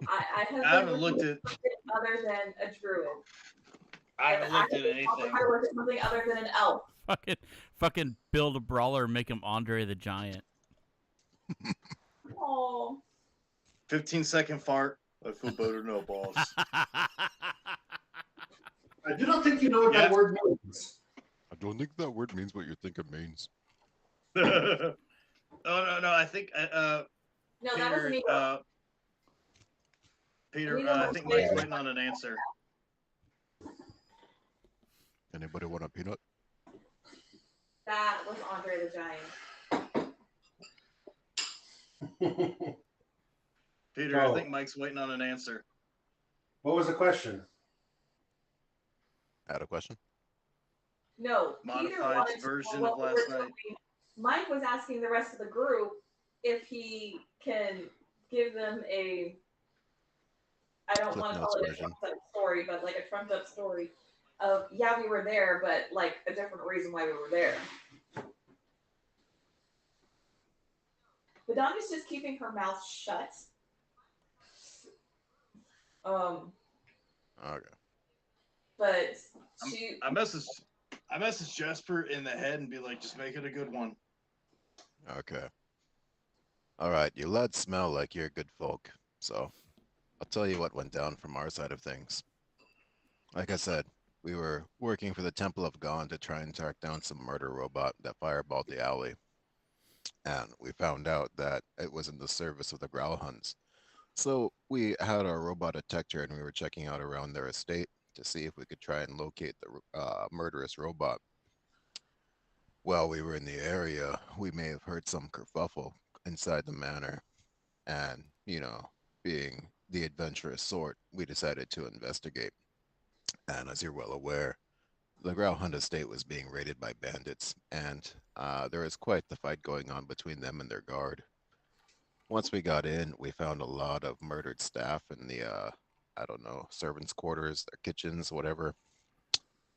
I have I haven't been looked looking at. at something other than a druid. I haven't looked at I anything. look at something other than an elf. Fucking build a Brawler and make him Andre the Giant. Oh, 15-second fart. I feel better, no balls. I do not think you know what that Yeah. word means. I don't think that word means what you think it means. Oh no, I think No, that was Peter. me. Peter, We know I what think flavor. Mike's waiting on an answer. Anybody want a peanut? That was Andre the Giant. Peter, Oh. I think Mike's waiting on an answer. What was the question? I had a question. No, Peter Modified wanted to version know of what we last were night. doing. Mike was asking the rest of the group if he can give them a, I don't Cliff want to Notes call it a version. trumped up story, but like a trumped up story of, yeah, we were there, but like a different reason why we were there. Madonna's just keeping her mouth shut. Okay. But she, I messaged Jesper in the head and be like, just make it a good one. Okay. All right. You lads smell like you're good folk. So I'll tell you what went down from our side of things. Like I said, we were working for the Temple of God to try and track down some murder robot that fireballed the alley. And we found out that it was in the service of the Growlhuns. So we had our robot detector and we were checking out around their estate to see if we could try and locate the murderous robot. While we were in the area, we may have heard some kerfuffle inside the manor. And, being the adventurous sort, we decided to investigate. And as you're well aware, the Growlhund estate was being raided by bandits, and there was quite the fight going on between them and their guard. Once we got in, we found a lot of murdered staff in the, servants' quarters, their kitchens, whatever.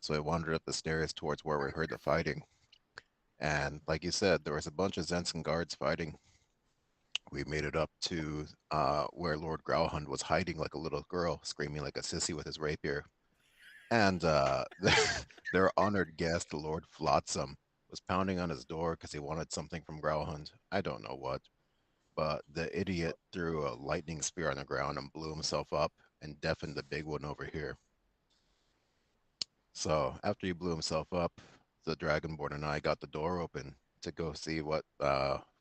So I wandered up the stairs towards where we heard the fighting. And like you said, there was a bunch of Zenson guards fighting. We made it up to where Lord Growlhund was hiding like a little girl, screaming like a sissy with his rapier. And their honored guest, Lord Flotsam, was pounding on his door because he wanted something from Growlhund. I don't know what. But the idiot threw a lightning spear on the ground and blew himself up and deafened the big one over here. So after he blew himself up, the Dragonborn and I got the door open to go see what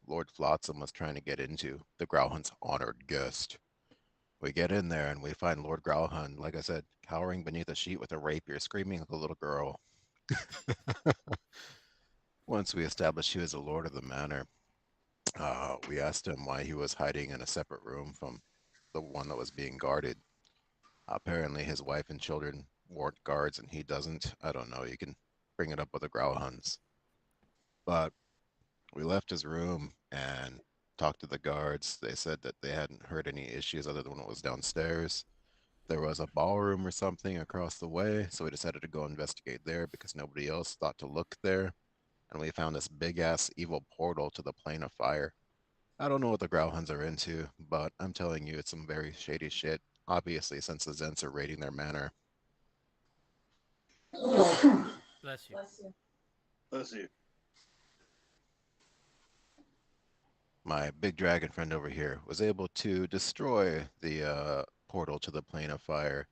Lord Flotsam was trying to get into, the Growlhund's honored guest. We get in there and we find Lord Growlhund, like I said, cowering beneath a sheet with a rapier, screaming like a little girl. Once we established he was the lord of the manor, we asked him why he was hiding in a separate room from the one that was being guarded. Apparently his wife and children weren't guards and he doesn't. I don't know, you can bring it up with the Growlhunds. But we left his room and talked to the guards. They said that they hadn't heard any issues other than what was downstairs. There was a ballroom or something across the way, so we decided to go investigate there because nobody else thought to look there. And we found this big-ass evil portal to the plane of fire. I don't know what the Growlhuns are into, but I'm telling you, it's some very shady shit, obviously, since the Zents are raiding their manor. Bless you. bless you. Bless you. My big dragon friend over here was able to destroy the portal to the plane of fire.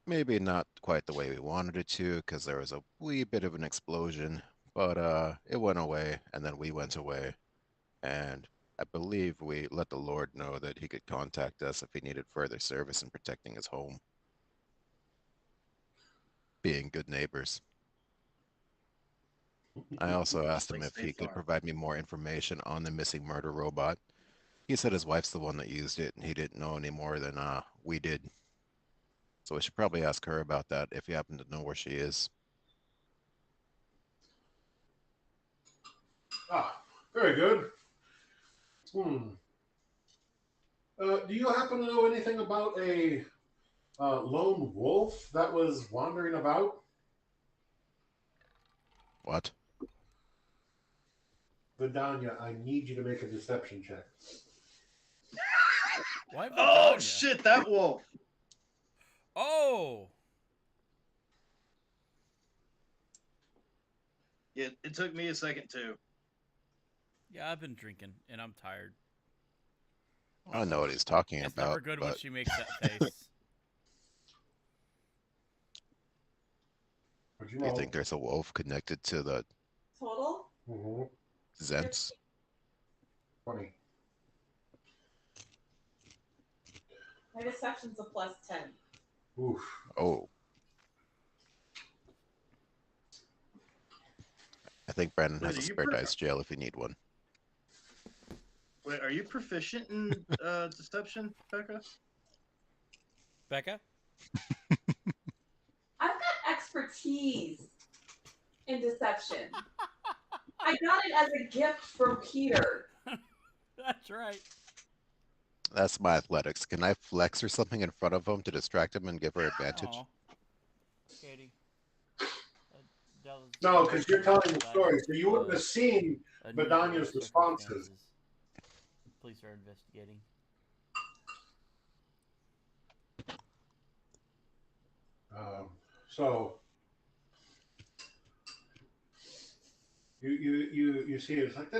Maybe not quite the way we wanted it to, because there was a wee bit of an explosion, but it went away, and then we went away. And I believe we let the Lord know that he could contact us if he needed further service in protecting his home. Being good neighbors. I also asked him like if he State could Farm. provide me more information on the missing murder robot. He said his wife's the one that used it, and he didn't know any more than we did. So we should probably ask her about that if you happen to know where she is. Ah, very good. Do you happen to know anything about a lone wolf that was wandering about? What? Vidania, I need you to make a deception check. Why Oh Vidania? shit, that wolf. Oh! Yeah, it took me a second too. Yeah, I've been drinking, and I'm tired. I don't know what he's talking It's about. never good when but she makes that face. What'd you Do you roll? think there's a wolf connected to the Total? Mm-hmm. Zents? 20. My deception's a +10. Oof. Oh. I think Brandon Wait, has a spare dice jail if you need one. Wait, are you proficient in deception, Becca? Becca? I've got expertise in deception. I got it as a gift from Peter. That's right. That's my athletics. Can I flex or something in front of him to distract him and give her advantage? Aw. Katie. No, because you're telling the story, so you wouldn't have seen Bedanya's responses. Police are investigating. So you see it's like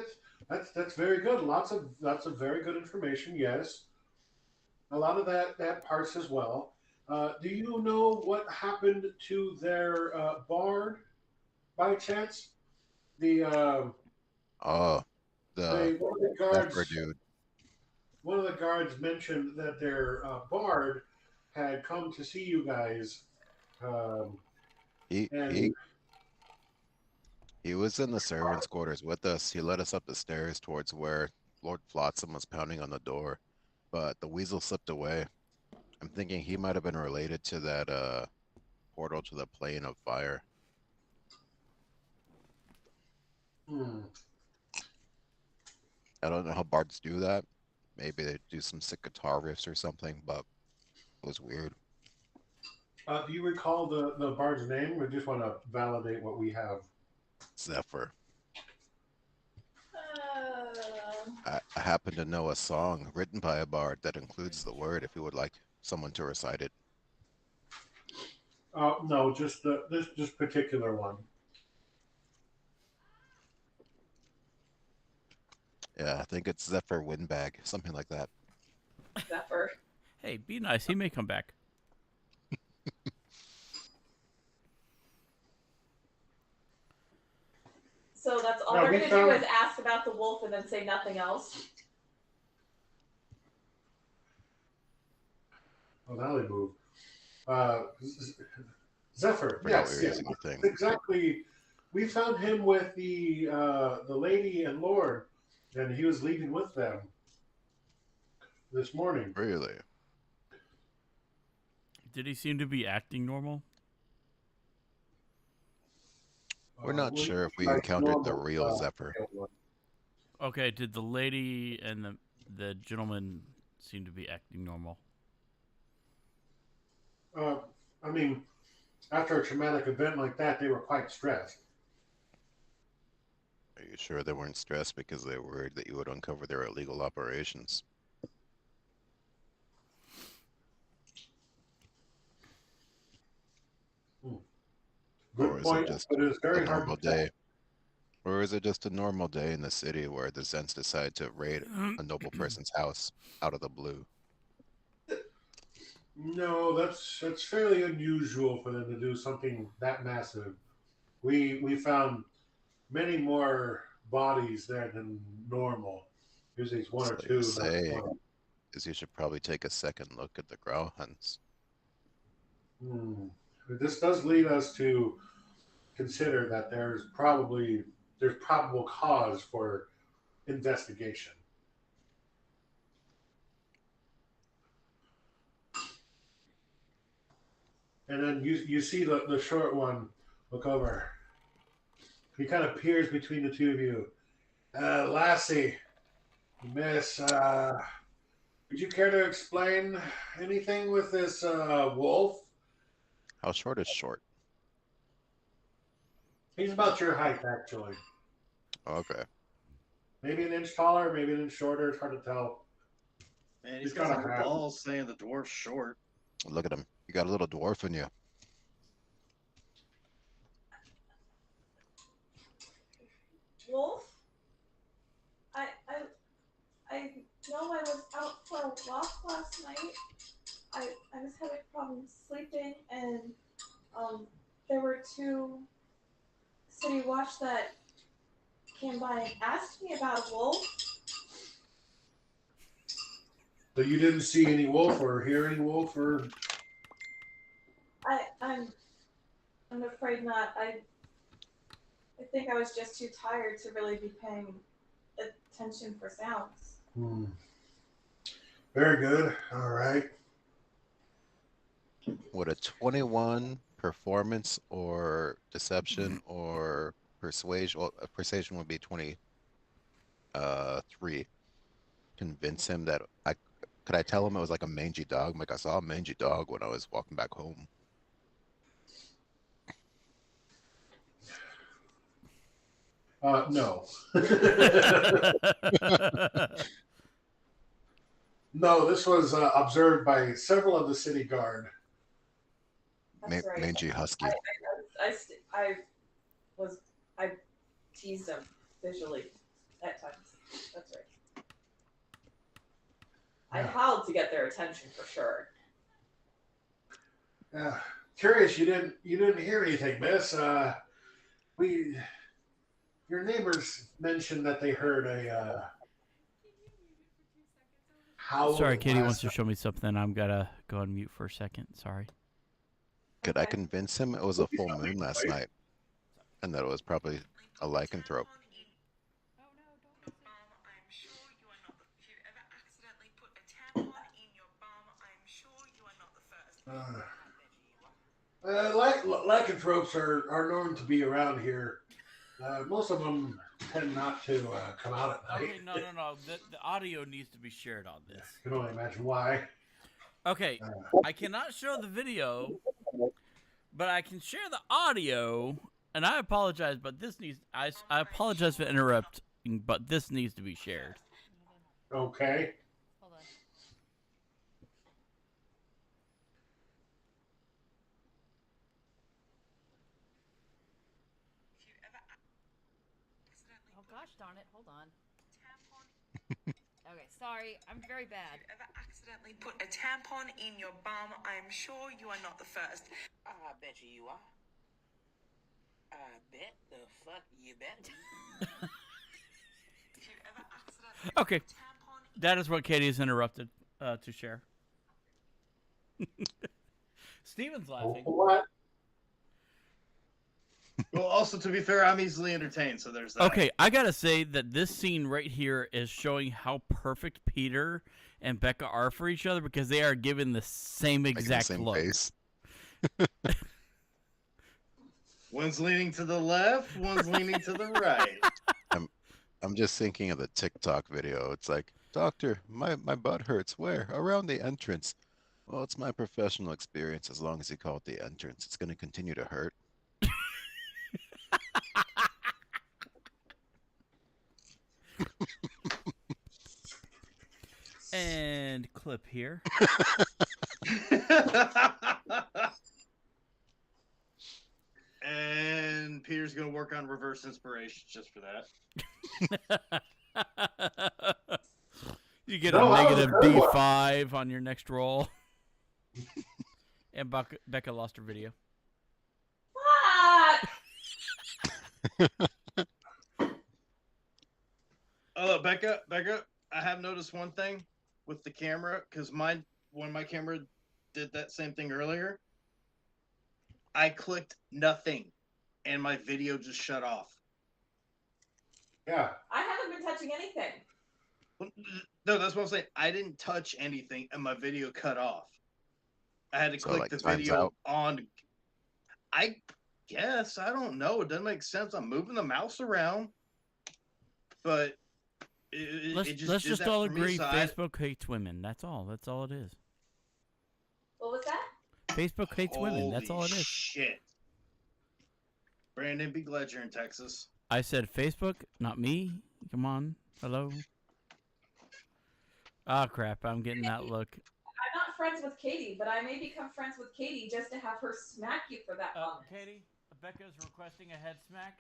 that's very good. Lots of very good information. Yes, a lot of that parts as well. Do you know what happened to their bard by chance? The Oh, the one of the Zephyr guards. dude. One of the guards mentioned that their bard had come to see you guys. He was in the servants' quarters with us. He led us up the stairs towards where Lord Flotsam was pounding on the door, but the weasel slipped away. I'm thinking he might have been related to that portal to the plane of fire. I don't know how bards do that. Maybe they do some sick guitar riffs or something, but it was weird. Do you recall the bard's name? We just want to validate what we have. Zephyr. I happen to know a song written by a bard that includes the word if you would like someone to recite it. No, just this particular one. Yeah, I think it's Zephyr Windbag, something like that. Zephyr. Hey, be nice. He may come back. So that's all we're gonna do is ask about the wolf and then say nothing else. Oh, now they move. Zephyr. Yes, Yes. Exactly. We found him with the lady and Lord, and he was leaving with them this morning. Really? Did he seem to be acting normal? We're not sure if we encountered the real Zephyr. Okay, did the lady and the gentleman seem to be acting normal? I mean, after a traumatic event like that, they were quite stressed. Are you sure they weren't stressed because they were worried that you would uncover their illegal operations? Good point, but it's very hard to tell. Or is it just a normal day in the city where the Zents decide to raid a noble person's house out of the blue? No, that's fairly unusual for them to do something that massive. We found many more bodies there than normal. Usually it's one or two. Is you should probably take a second look at the growl hunts. This does lead us to consider that there's probable cause for investigation. And then you see the short one look over. He kind of peers between the two of you. Lassie, Miss, would you care to explain anything with this wolf? How short is short? He's about your height, actually. Okay. Maybe an inch taller, maybe an inch shorter. It's hard to tell. Man, he's got some balls saying the dwarf's short. Look at him. You got a little dwarf in you. Wolf? I know I was out for a walk last night. I was having problems sleeping, and there there were two City Watch that came by and asked me about a wolf. So you didn't see any wolf or hear any wolf or? I'm afraid not. I think I was just too tired to really be paying attention for sounds. Very good. All right. Would a 21 performance or deception or persuasion? Well, persuasion would be 23. Convince him that could I tell him it was like a mangy dog? Like I saw a mangy dog when I was walking back home. No. No, this was observed by several of the city guard. That's right. Mangy husky. I teased him visually at times. That's right. I howled to get their attention for sure. Curious, you didn't hear anything, Miss. Your neighbors mentioned that they heard a howl. Sorry, Katie wants to show me something. I'm gotta go on mute for a second. Sorry. Could I convince him it was a full moon last night, and that it was probably a lycanthrope? Lycanthropes are known to be around here. Most of them tend not to come out at night. Okay, no. The audio needs to be shared on this. I can only imagine why. Okay, I cannot show the video, but I can share the audio. And I apologize, but this needs. I apologize for interrupting, but this needs to be shared. Okay. Hold on. Oh gosh darn it, hold on. Okay, sorry, I'm very bad. If you ever accidentally put a tampon in your bum, I'm sure you are not the first. I bet you are. I bet the fuck you bet. If you ever accidentally Okay, put a tampon in that is what Katie has interrupted to share. Steven's laughing. What? Well, also to be fair, I'm easily entertained, so there's that. Okay, I gotta say that this scene right here is showing how perfect Peter and Becca are for each other because they are given the same exact Same look. face. One's leaning to the left, one's leaning to the right. I'm just thinking of the TikTok video. It's like, doctor, my butt hurts. Where? Around the entrance. Well, it's my professional experience. As long as you call it the entrance, it's going to continue to hurt. And clip here. And Peter's gonna work on reverse inspiration just for that. You get No, a that was a negative good one. D5 on your next roll. And Becca lost her video. Fuck! Oh, Becca, I have noticed one thing with the camera, because when my camera did that same thing earlier, I clicked nothing, and my video just shut off. Yeah. I haven't been touching anything. No, that's what I'm saying. I didn't touch anything, and my video cut off. I had to So, click like, the time's video out? on. I guess, I don't know. It doesn't make sense. I'm moving the mouse around, but Let's it let's did just that all for me, agree so Facebook hates women. That's all. That's all it is. What was that? Facebook hates women. That's all it is. Shit. Brandon, be glad you're in Texas. I said Facebook, not me. Come on. Hello. Oh, crap. I'm getting that look. I'm not friends with Katie, but I may become friends with Katie just to have her smack you for that comment. Katie, Becca's requesting a head smack.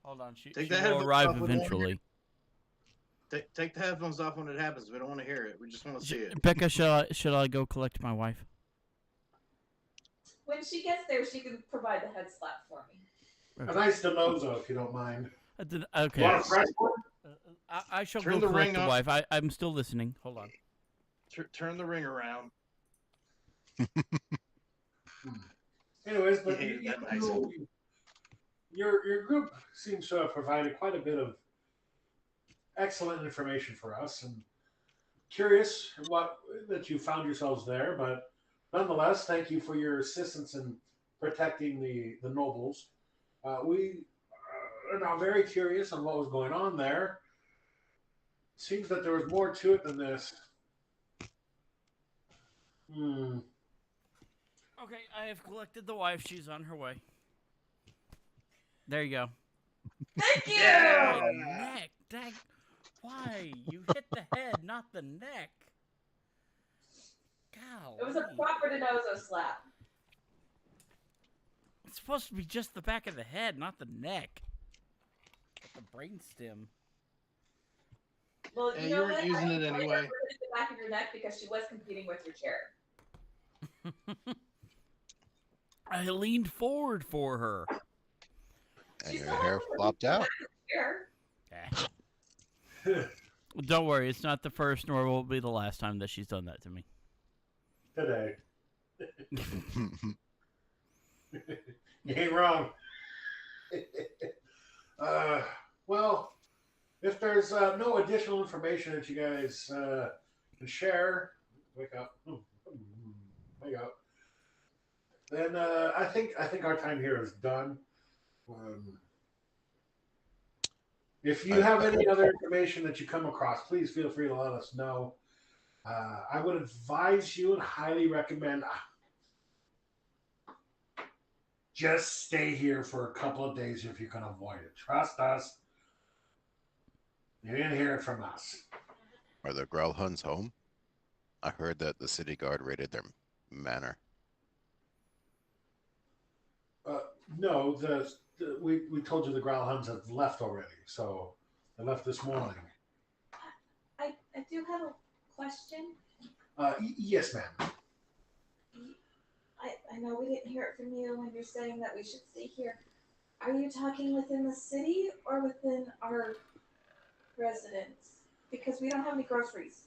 Hold on. She Take the will headphones arrive off when they- eventually. Take the headphones off when it happens. We don't want to hear it. We just want to see it. Becca, should I go collect my wife? When she gets there, she can provide the head slap for me. A nice Denozo, if you don't mind. Okay. Want a fresh one? I shall Turn go the collect ring the on. wife. I'm still listening. Hold on. Turn the ring around. Anyways, but Yeah, nice. your group seems to have provided quite a bit of excellent information for us, and curious that you found yourselves there. But nonetheless, thank you for your assistance in protecting the nobles. We are now very curious on what was going on there. Seems that there was more to it than this. Okay, I have collected the wife. She's on her way. There you go. Thank you! Yeah! My neck. Dag. Why? You hit the head, not the neck. It was a Golly. proper Denozo slap. It's supposed to be just the back of the head, not the neck. The brainstem. Well, Hey, you you know weren't what? using I it enjoyed anyway. her hitting the back of your neck because she was competing with your chair. I leaned forward for her. And She's your not hair having flopped the out. chair. Don't worry, it's not the first nor will it be the last time that she's done that to me. Today. You ain't wrong. Well, if there's no additional information that you guys can share, wake up, then I think our time here is done. If you have any other information that you come across, please feel free to let us know. I would advise you and highly recommend just stay here for a couple of days if you can avoid it. Trust us. You didn't hear it from us. Are the Growlhuns home? I heard that the city guard raided their manor. No, we told you the Growlhuns have left already, so they left this morning. I do have a question. Yes, ma'am. I know we didn't hear it from you when you're saying that we should stay here. Are you talking within the city or within our residence? Because we don't have any groceries.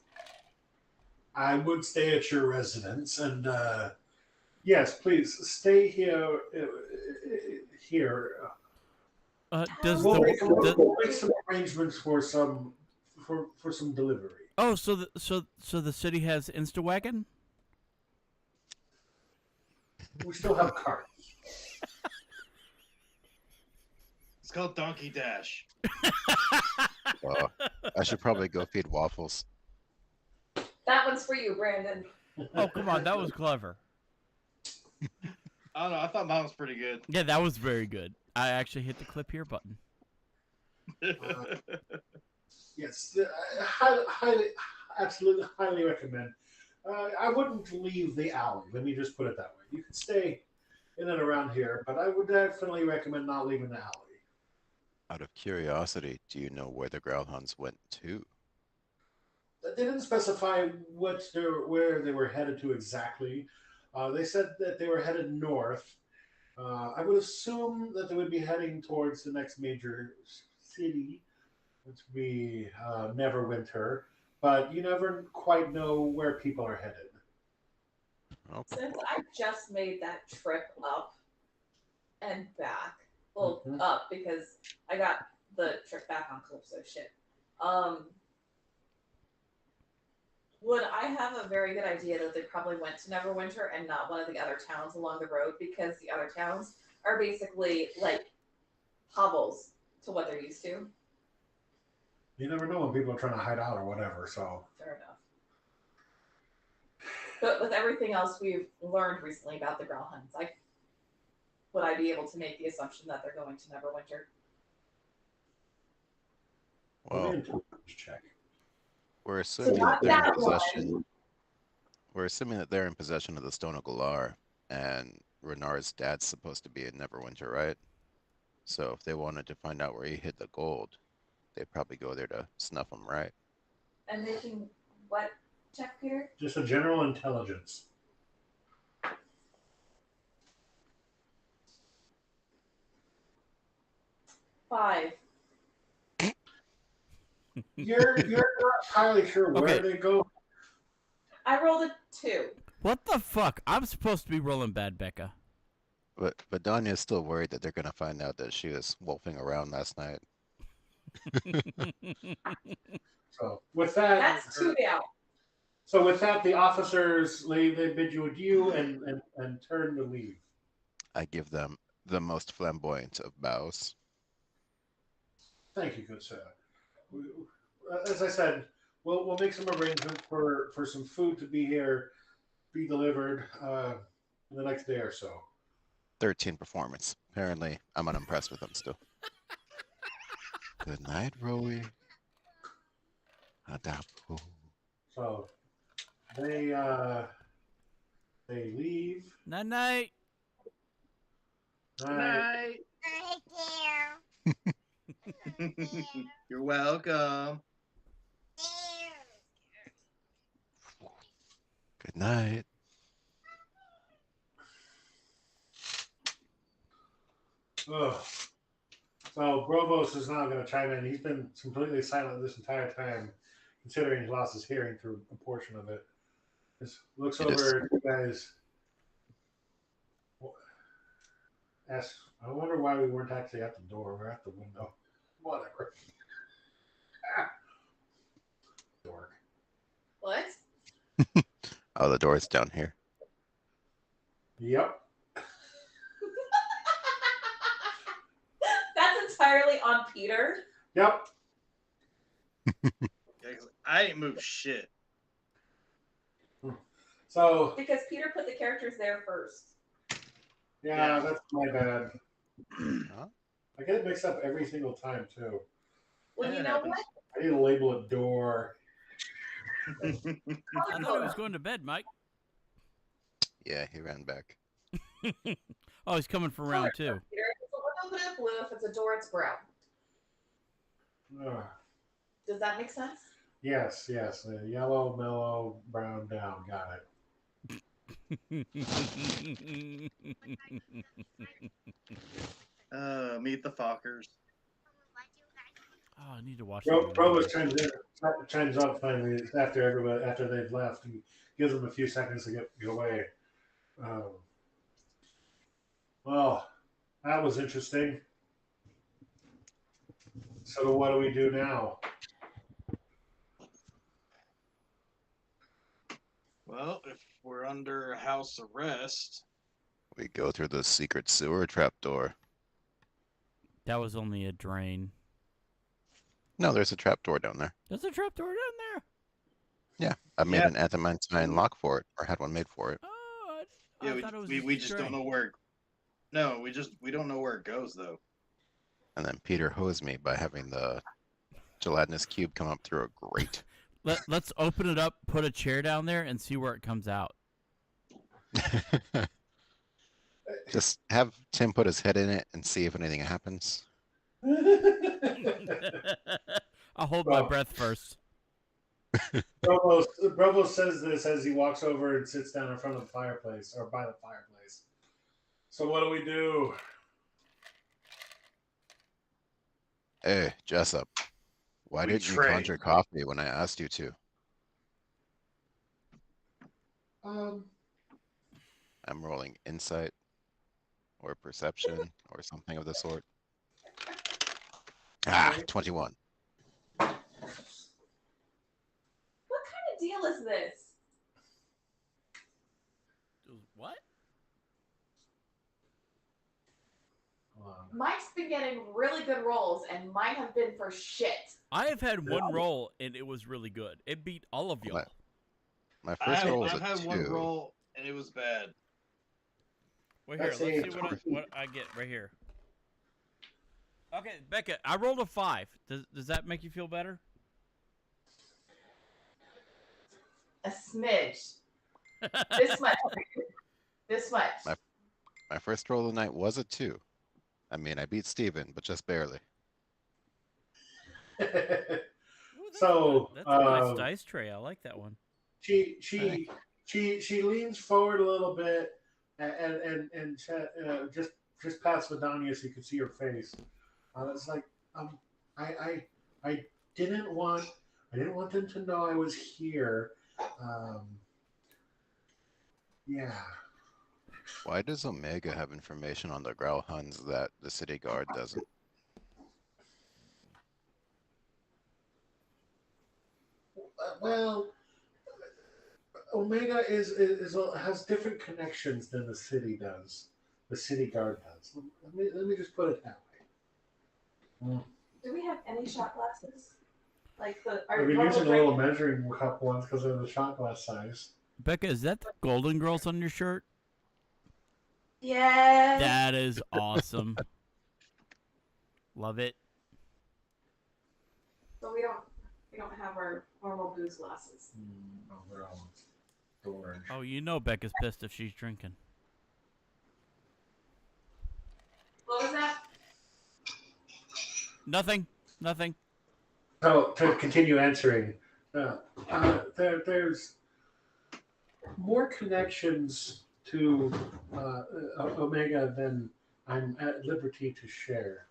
I would stay at your residence, and yes, please stay here. Does We'll make the some arrangements for some delivery. oh so the city has Instawagon? We still have carts. It's called Donkey Dash. I should probably go feed Waffles. That one's for you, Brandon. Oh come on, that was clever. I don't know. I thought mine was pretty good. Yeah, that was very good. I actually hit the clip here button. Yes, absolutely highly recommend. I wouldn't leave the alley. Let me just put it that way. You can stay in and around here, but I would definitely recommend not leaving the alley. Out of curiosity, do you know where the Growlhuns went to? They didn't specify where they were headed to exactly. They said that they were headed north. I would assume that they would be heading towards the next major city, which would be Neverwinter. But you never quite know where people are headed. Okay. Since I just made that trip up and back, well, Mhm. up because I got the trip back on Calypso ship. Would I have a very good idea that they probably went to Neverwinter and not one of the other towns along the road because the other towns are basically like hovels to what they're used to? You never know when people are trying to hide out or whatever. So Fair enough. But with everything else we've learned recently about the Growlhuns, would I be able to make the assumption that they're going to Neverwinter? Well, check. we're assuming not that they're in that one. possession. We're assuming that they're in possession of the Stone of Galar, and Renard's dad's supposed to be in Neverwinter, right? So if they wanted to find out where he hid the gold, they'd probably go there to snuff him, right? And making what check, Peter? Just a general intelligence. 5. You're not entirely sure where Okay. they go. I rolled a 2. What the fuck? I'm supposed to be rolling bad, Becca. But Danya's still worried that they're gonna find out that she was wolfing around last night. So with that, That's 2 down. So with that, the officers leave. They bid you adieu and turn to leave. I give them the most flamboyant of bows. Thank you, good sir. As I said, we'll make some arrangements for some food to be delivered in the next day or so. 13 performance. Apparently, I'm unimpressed with them still. Good night, Rowie. Adapu. So they leave. Night night. Night. You're welcome. Good night. Ugh. So Brovos is now going to chime in. He's been completely silent this entire time, considering he lost his hearing through a portion of it. Just looks over at you guys. Asks, I wonder why we weren't actually at the door. We're at the window. Whatever. Dork. What? Oh, the door's down here. Yep. That's entirely on Peter. Yep. I didn't move shit. So Because Peter put the characters there first. yeah, that's my bad. Huh? I get it mixed up every single time too. Well, Yeah, you it know happens. what? I need to label a door. I thought he was going to bed, Mike. Yeah, he ran back. Oh, he's coming for round 2. Peter, if it's a window, put it blue. If it's a door, it's brown. Ugh. Does that make sense? Yes. Yellow, mellow, brown, down. Got it. Meet the Fockers. Oh, I need to watch Provost chimes up finally after they've left. He gives them a few seconds to get away. Well, that was interesting. So what do we do now? Well, if we're under house arrest, We go through the secret sewer trapdoor. That was only a drain. No, there's a trapdoor down there. There's a trapdoor down there. Yeah, I made Yeah. an adamantine lock for it, or had one made for it. Oh, I yeah, thought it was we just don't know where. No, we don't know where it goes though. And then Peter hosed me by having the gelatinous cube come up through a grate. Let's open it up, put a chair down there, and see where it comes out. Just have Tim put his head in it and see if anything happens. I'll hold my Well. breath first. Provo says this as he walks over and sits down in front of the fireplace, or by the fireplace. So what do we do? Hey, Jessup, why We didn't you trade. conjure coffee when I asked you to? Um, I'm rolling insight or perception or something of the sort. Ah, 21. What kind of deal is this? What? Mike's been getting really good rolls, and mine have been for shit. I have had one roll, and it was really good. It beat all of y'all. What? My first roll was I've a had 2. one roll and it was bad. Well, here, Let's let's see. see what I get right here. Okay, Becca, I rolled a 5. Does that make you feel better? A smidge. This much. This much. My first roll of the night was a 2. I mean, I beat Steven, but just barely. Ooh, that's So, a nice dice tray. I like that one. she leans forward a little bit and just past Vidania so you can see her face. It's like I didn't want them to know I was here. Um, yeah. Why does Omega have information on the Growl Huns that the city guard doesn't? Well, Omega has different connections than the city does. The city guard does. Let me just put it that way. Do we have any shot glasses? Like I've been using a little measuring cup ones because they're the shot glass size. Becca, is that the Golden Girls on your shirt? Yes. That is awesome. Love it. So we don't have our normal booze glasses. Oh, they're all orange. Oh, you know Becca's pissed if she's drinking. What was that? Nothing. So to continue answering, there's more connections to Omega than I'm at liberty to share.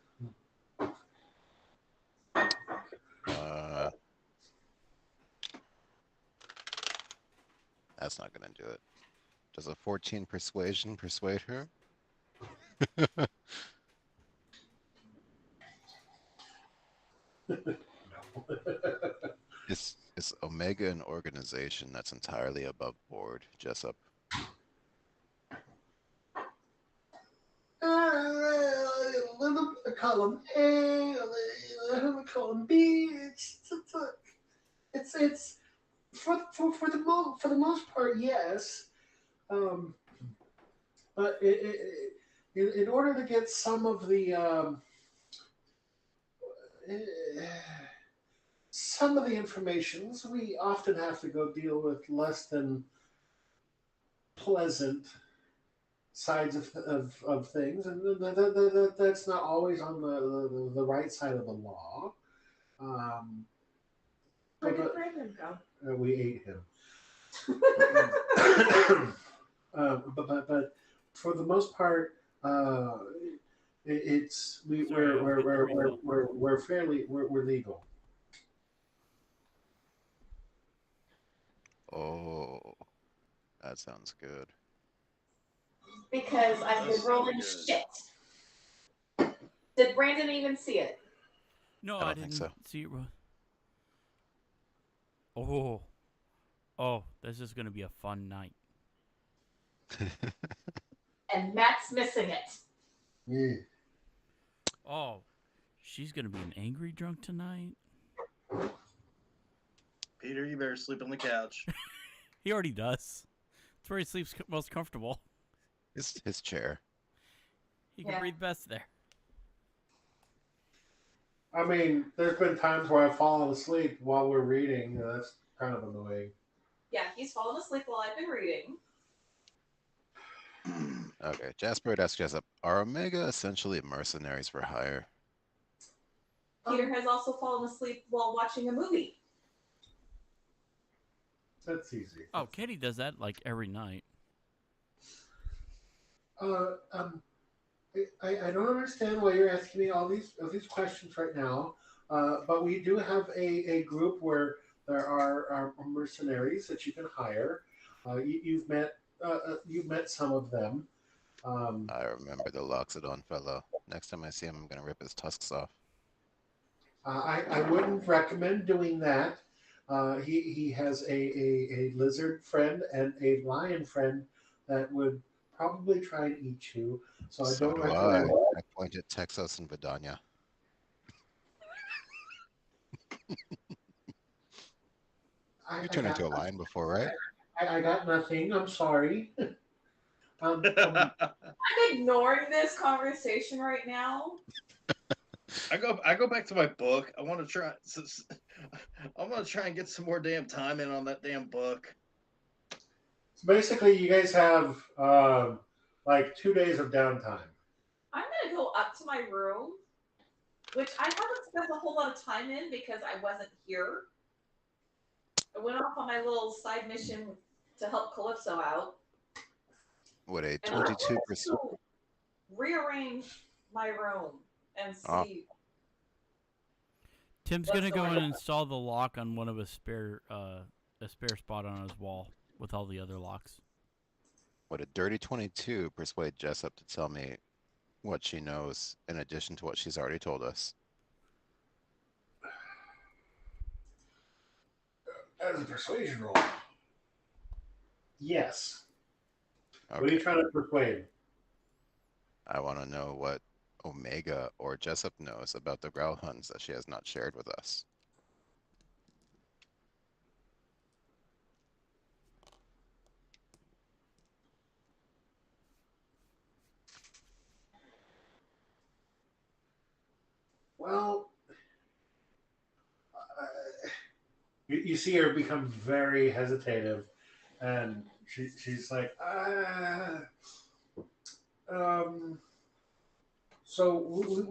That's not gonna do it. Does a 14 persuasion persuade her? Is Omega an organization that's entirely above board, Jessup? Column A, column B. It's for the most part, yes. But in order to get some of the informations, we often have to go deal with less than pleasant sides of things, and that's not always on the right side of the law. Where did Brandon go? We ate him. But for the most part, we're legal. Oh, that sounds good. Because I've been rolling shit. Did Brandon even see it? No, I I don't didn't think so. see it. Oh, this is gonna be a fun night. And Matt's missing it. Yeah. Oh, she's gonna be an angry drunk tonight. Peter, you better sleep on the couch. He already does. It's where he sleeps most comfortable. His chair. He can breathe best there. I mean, there's been times where I've fallen asleep while we're reading. That's kind of annoying. Yeah, he's fallen asleep while I've been reading. Okay, Jasper would ask Jessup, are Omega essentially mercenaries for hire? Peter has also fallen asleep while watching a movie. That's easy. Oh, Katie does that like every night. I don't understand why you're asking me all these questions right now. But we do have a group where there are mercenaries that you can hire. You've met some of them. I remember the Loxodon fellow. Next time I see him, I'm gonna rip his tusks off. I wouldn't recommend doing that. He has a lizard friend and a lion friend that would probably try and eat you. So I don't recommend it. I point at Texas and Vidania. You turned into a lion before, right? I got nothing. I'm sorry. I'm ignoring this conversation right now. I go back to my book. I want to try and get some more damn time in on that damn book. So basically, you guys have like 2 days of downtime. I'm gonna go up to my room, which I haven't spent a whole lot of time in because I wasn't here. I went off on my little side mission to help Calypso out. What, a 22%? Rearrange my room. and Oh. see. Tim's What's gonna go going and on? install the lock on one of his a spare spot on his wall with all the other locks. Would a dirty 22 persuade Jessup to tell me what she knows in addition to what she's already told us? As a persuasion roll. Yes. Okay. What are you trying to persuade? I want to know what Omega or Jessup knows about the Growl Huns that she has not shared with us. Well, you see her become very hesitative, and she's like, so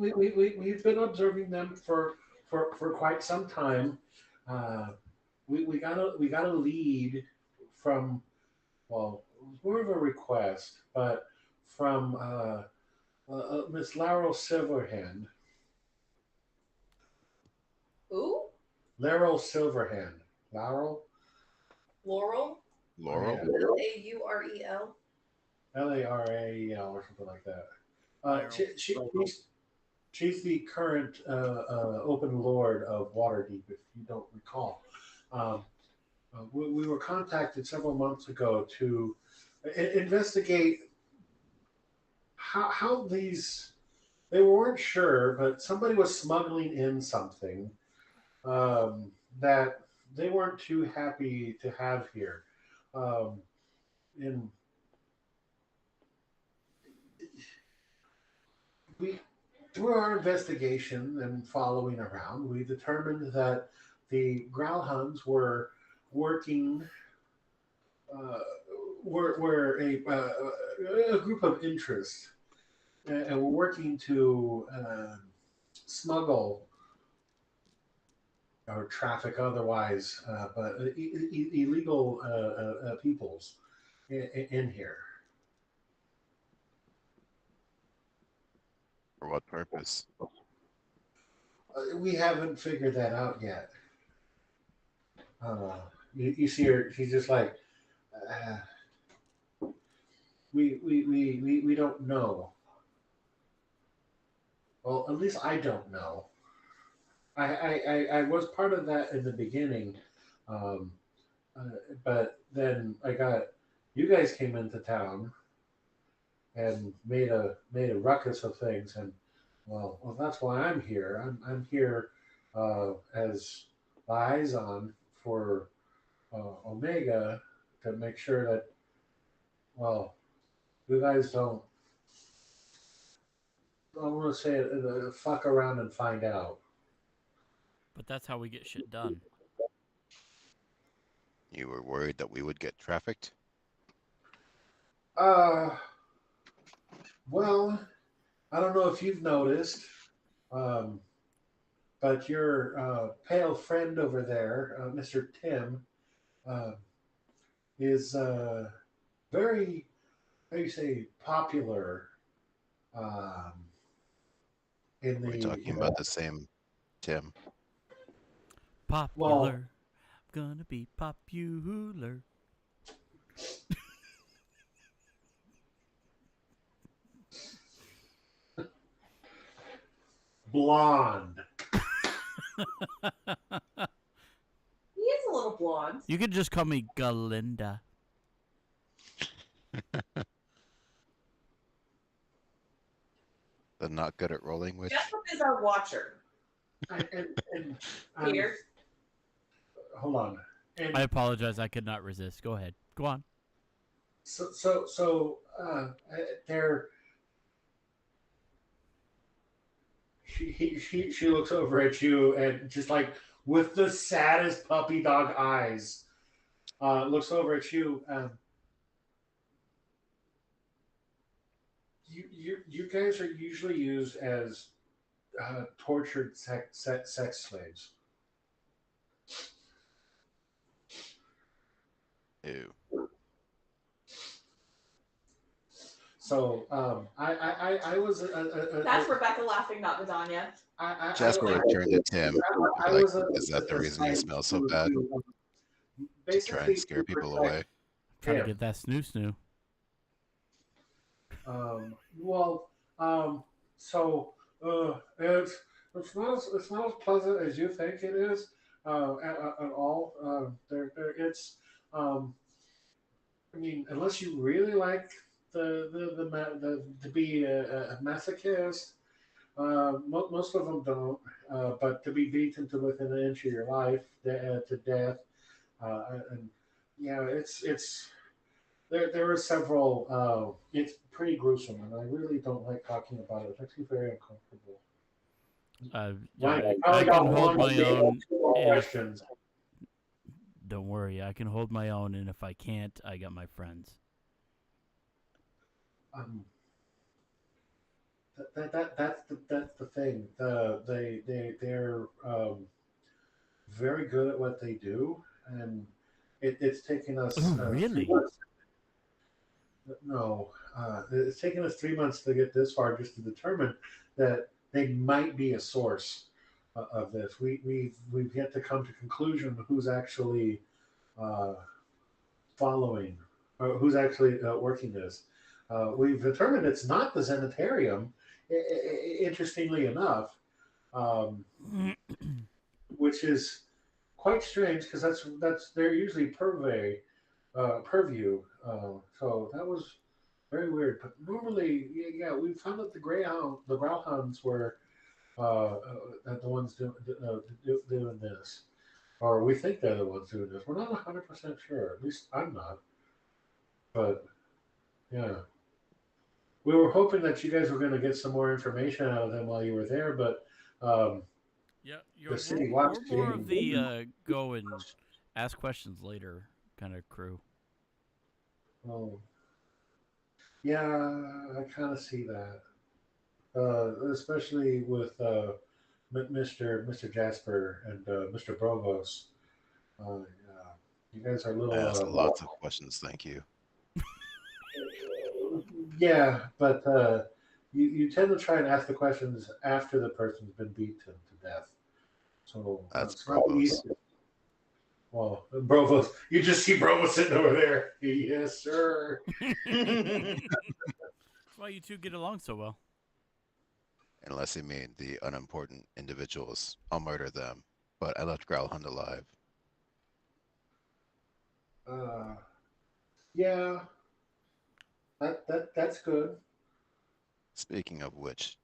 we've been observing them for quite some time. We got a lead from, well, it was more of a request, but from Miss Laurel Silverhand. Who? Laurel Silverhand. Laurel? Laurel? Laurel? Yeah. Laurel. Laral or something like that. Laurel. She's the current open lord of Waterdeep, if you don't recall. We were contacted several months ago to investigate how these. They weren't sure, but somebody was smuggling in something that they weren't too happy to have here. In we Through our investigation and following around, we determined that the Growlhounds were working. Were a group of interest, and we're working to smuggle or traffic otherwise, but illegal peoples in here. For what purpose? We haven't figured that out yet. You see her; she's just like, we don't know. Well, at least I don't know. I was part of that in the beginning, um, but then you guys came into town and made a ruckus of things, and well that's why I'm here. I'm here as liaison for Omega to make sure that, well, you guys don't. I want to say it, fuck around and find out. But that's how we get shit done. You were worried that we would get trafficked? Well, I don't know if you've noticed, but your pale friend over there, Mr. Tim, is very, how do you say, popular in We're the. talking about the same Tim. Popular. Well, Gonna be popular. blonde. He is a little blonde. You could just call me Galinda. The not good at rolling witch? Jessup is our watcher. And Peter. hold on. And I apologize. I could not resist. Go ahead. Go on. So they're. She looks over at you and just like with the saddest puppy dog eyes, looks over at you. You guys are usually used as tortured sex slaves. Ew. So I was That's Rebecca laughing, not Vidania. Jasper returned to Tim. I Like, was is that the reason you smell so bad? To try basically and scare people away? Trying to him. get that snoo. Well, so it's not as pleasant as you think it is at all. It's I mean, unless you really like the to be a masochist, most of them don't. But to be beaten to within an inch of your life to death, and yeah, it's there are several. It's pretty gruesome, and I really don't like talking about it. It's actually very uncomfortable. Yeah, Probably I got can hold one, my two own. more If, questions. don't worry, I can hold my own, and if I can't, I got my friends. That's the thing. They're very good at what they do, and it's taken us Oh, 3 really? months. No, it's taken us 3 months to get this far just to determine that they might be a source of this. We've yet to come to conclusion who's actually uh, following, or who's actually working this. We've determined it's not the Zenitarium. Interestingly enough, um, which is quite strange because that's they're usually purview. So that was very weird. But normally, yeah, we found that the greyhounds were the ones doing this, or we think they're the ones doing this. We're not 100% sure. At least I'm not. But yeah, we were hoping that you guys were going to get some more information out of them while you were there, but Yeah, the city we're watch more of team. the go and ask questions later kind of crew. Oh, yeah, I kind of see that, especially with Mr. Jasper and Mr. Brovos. Yeah, you guys are a I asked little. lots of questions, thank you. Yeah, but you tend to try and ask the questions after the person's been beaten to death. So That's it's not Brovos. easy. Well, Brovos, you just see Brovos sitting over there. Yes, sir. That's why you two get along so well. Unless you mean the unimportant individuals, I'll murder them. But I left Growlhund alive. Yeah, that's good. Speaking of which,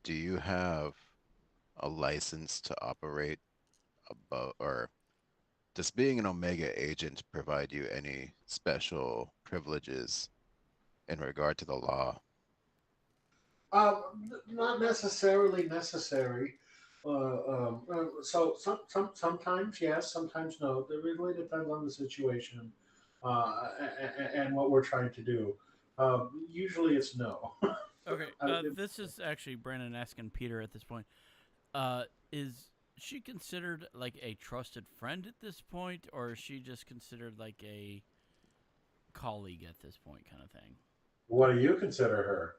do you have a license to operate above, or does being an Omega agent provide you any special privileges in regard to the law? Not necessarily necessary. So sometimes yes, sometimes no. It really depends on the situation and what we're trying to do. Usually it's no. Okay, this is actually Brandon asking Peter at this point. Is she considered like a trusted friend at this point, or is she just considered like a colleague at this point, kind of thing? What do you consider her?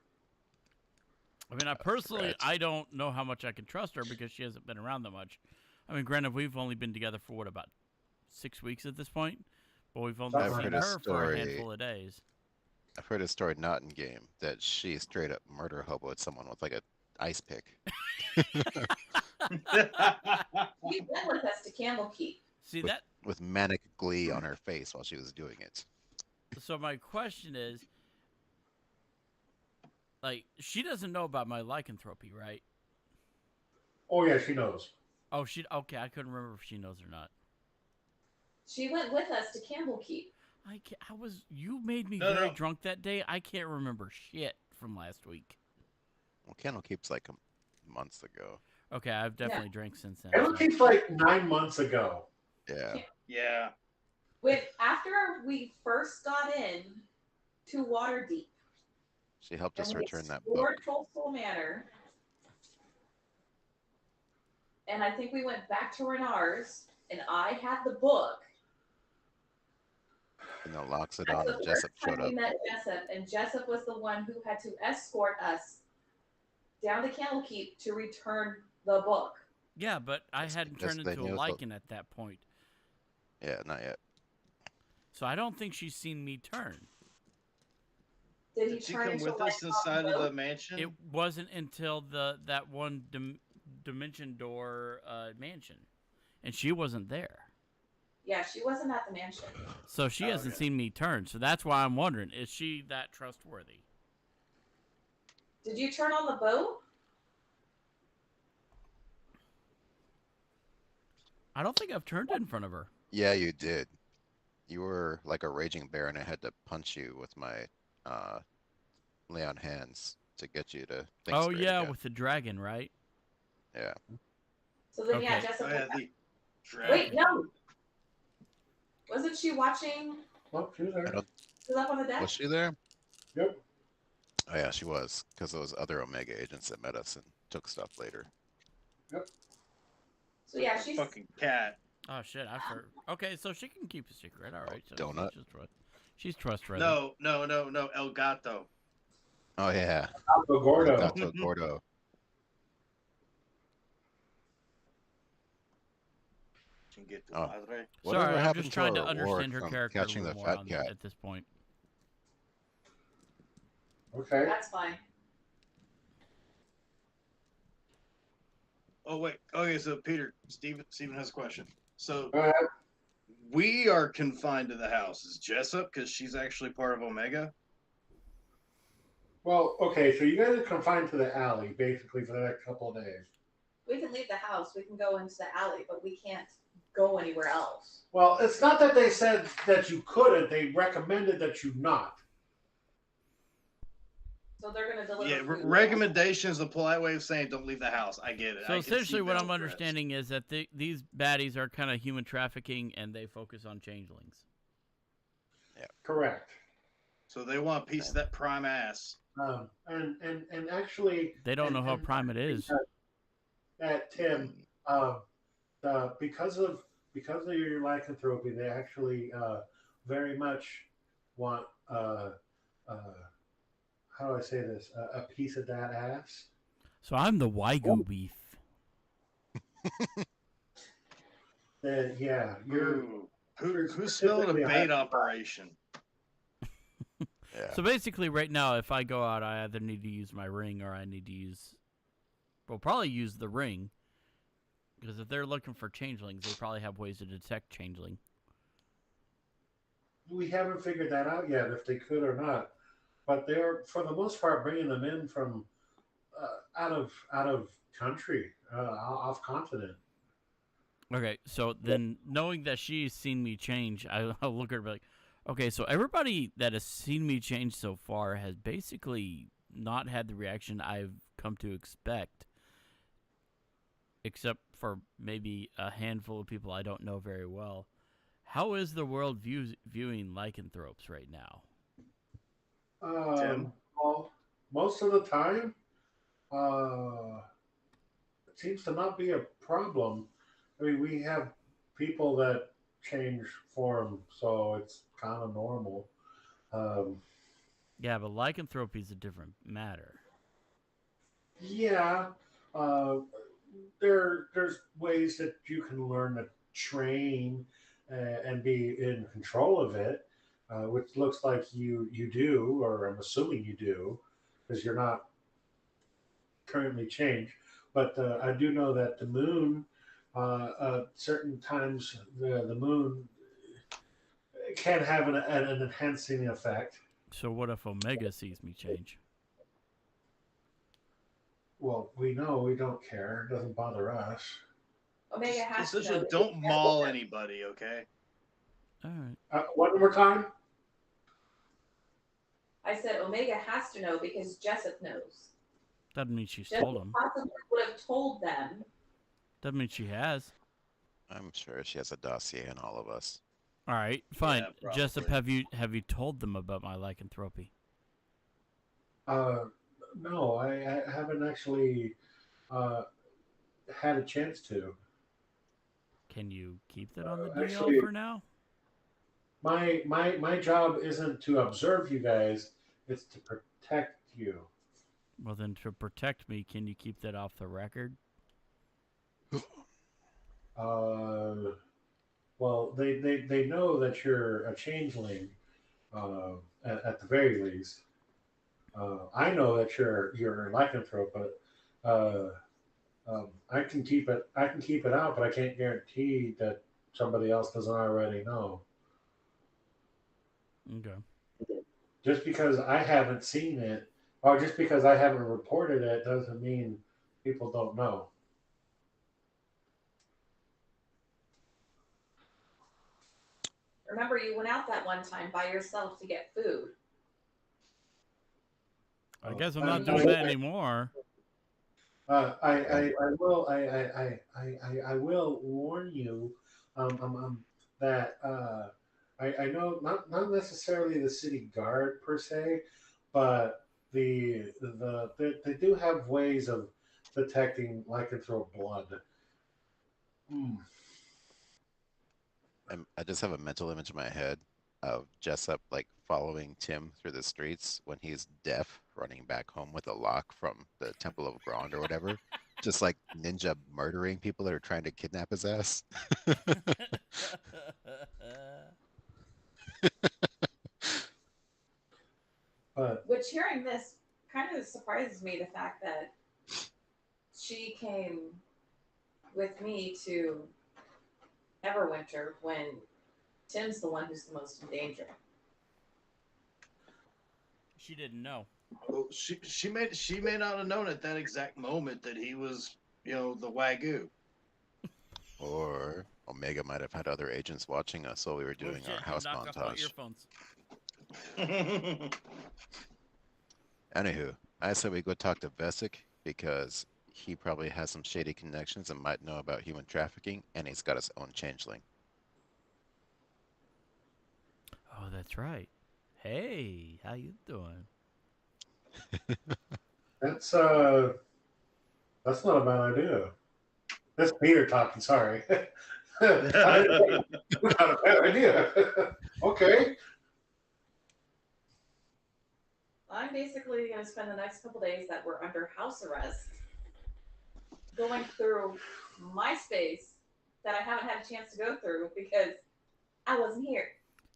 I mean, I personally, Right. I don't know how much I can trust her because she hasn't been around that much. I mean, granted, we've only been together for what, about 6 weeks at this point, but we've only I've seen heard a her for a story. handful of days. I've heard a story not in game that she straight up murder hoboed someone with like a ice pick. You've been with us to Camel Keep. See with, that? with manic glee on her face while she was doing it. So my question is, like, she doesn't know about my lycanthropy, right? Oh yeah, she knows. Oh, she okay. I couldn't remember if she knows or not. She went with us to Camel Keep. You made me No, very no. drunk that day. I can't remember shit from last week. Well, Kennel Keep's like months ago. Okay, I've definitely drank since then. It so- keeps like 9 months ago. Yeah. Yeah. After we first got in to Waterdeep, She helped us and we return that book. explored Trollskull Manor, and I think we went back to Renar's, and I had the book. locks it That's on, the and first Jessup time showed we up. met Jessup, and Jessup was the one who had to escort us down to Candlekeep to return the book. Yeah, but I That's hadn't because turned they into a knew lichen at that point. Yeah, not yet. So I don't think she's seen me turn. Did he Did she turn come into with a us lichen inside on of the the boat? mansion? It wasn't until that one dimension door mansion, and she wasn't there. Yeah, she wasn't at the mansion. So she hasn't seen me turn. So that's why I'm wondering, is she that trustworthy? Did you turn on the boat? I don't think I've turned in front of her. Yeah, you did. You were like a raging bear, and I had to punch you with my lay on hands to get you to think Oh straight yeah, again. with the dragon, right? Yeah. So then, yeah, Okay. Jessup. Oh, yeah, the Wait, dragon. no. Wasn't she watching? Oh, she was there. She was up on the deck. Was she there? Yep. Oh yeah, she was, because there was other Omega agents that met us and took stuff later. So yeah, she's Fucking cat. Oh shit, Okay, so she can keep a secret. All right. So Donut. She's trustworthy. No, El Gato. Oh yeah. Aldo Gordo. Gato Gordo. Oh. Madre. Whatever Sorry, I'm happened just trying to our understand her from character catching a the little more fat on cat? at this point. Okay. that's fine. Oh wait. Okay, so Peter, Steven has a question. So Go ahead. we are confined to the house. Is Jessup because she's actually part of Omega? Well, okay, so you guys are confined to the alley basically for the next couple of days. We can leave the house. We can go into the alley, but we can't go anywhere else. Well, it's not that they said that you couldn't; they recommended that you not. So they're going to deliver. Yeah, food. recommendation is a polite way of saying don't leave the house. I get it. So I can see essentially, what Bell I'm threats. understanding is that these baddies are kind of human trafficking, and they focus on changelings. Correct. So they want a piece of that prime ass. And actually, They don't and- know how and prime it is. That Tim, because of your lycanthropy, they actually very much want how do I say this? A piece of that ass. So I'm the Wagyu beef. Yeah, you're. Ooh. Who's smelling a bait operation? Yeah. So basically, right now, if I go out, I either need to use my ring or I need to use. Well, probably use the ring. Because if they're looking for changelings, they probably have ways to detect changeling. We haven't figured that out yet, if they could or not. But they're, for the most part, bringing them in from out of country, off continent. Okay, so then knowing that she's seen me change, I'll look at her and be like, okay, so everybody that has seen me change so far has basically not had the reaction I've come to expect, except for maybe a handful of people I don't know very well. How is the world viewing lycanthropes right now? Tim? Well, most of the time, it seems to not be a problem. I mean, we have people that change form, so it's kind of normal. Yeah, but lycanthropy is a different matter. Yeah, there's ways that you can learn to train and be in control of it, which looks like you do, or I'm assuming you do, because you're not currently changed. But I do know that the moon, certain times the moon can have an enhancing effect. So what if Omega sees me change? Well, we know we don't care. It doesn't bother us. Omega has to know. Essentially, don't maul anybody, okay? All right. One more time. I said Omega has to know because Jessup knows. Doesn't mean she's Jessup told him. possibly would have told them. Doesn't mean she has. I'm sure she has a dossier on all of us. All right, fine. Yeah, Jessup, probably. have you told them about my lycanthropy? No, I haven't actually had a chance to. Can you keep that on the DL Actually- for now? my job isn't to observe you guys; it's to protect you. Well, then to protect me, can you keep that off the record? Uh, well, they know that you're a changeling, at the very least. I know that you're a lycanthrope, but I can keep it out, but I can't guarantee that somebody else doesn't already know. Okay. Just because I haven't seen it, or just because I haven't reported it, doesn't mean people don't know. Remember, you went out that one time by yourself to get food. I guess I'm I, not doing that anymore. I will warn you, that I know not necessarily the city guard per se, but they do have ways of detecting lycanthrope blood. Hmm. I just have a mental image in my head of Jessup like following Tim through the streets when he's deaf, running back home with a lock from the Temple of Grond or whatever, just like ninja murdering people that are trying to kidnap his ass. But Which, hearing this, kind of surprises me, the fact that she came with me to Everwinter when Tim's the one who's the most in danger. She didn't know. Well, she may not have known at that exact moment that he was, the Wagyu. Or Omega might have had other agents watching us while we were doing our house knock off my montage. earphones. Anywho, I said we go talk to Vesic because he probably has some shady connections and might know about human trafficking, and he's got his own changeling. Oh, that's right. Hey, how you doing? that's uh that's not a bad idea. That's Peter talking. Sorry. Not a bad idea. Okay. I'm basically going to spend the next couple days that we're under house arrest going through my space that I haven't had a chance to go through because I wasn't here.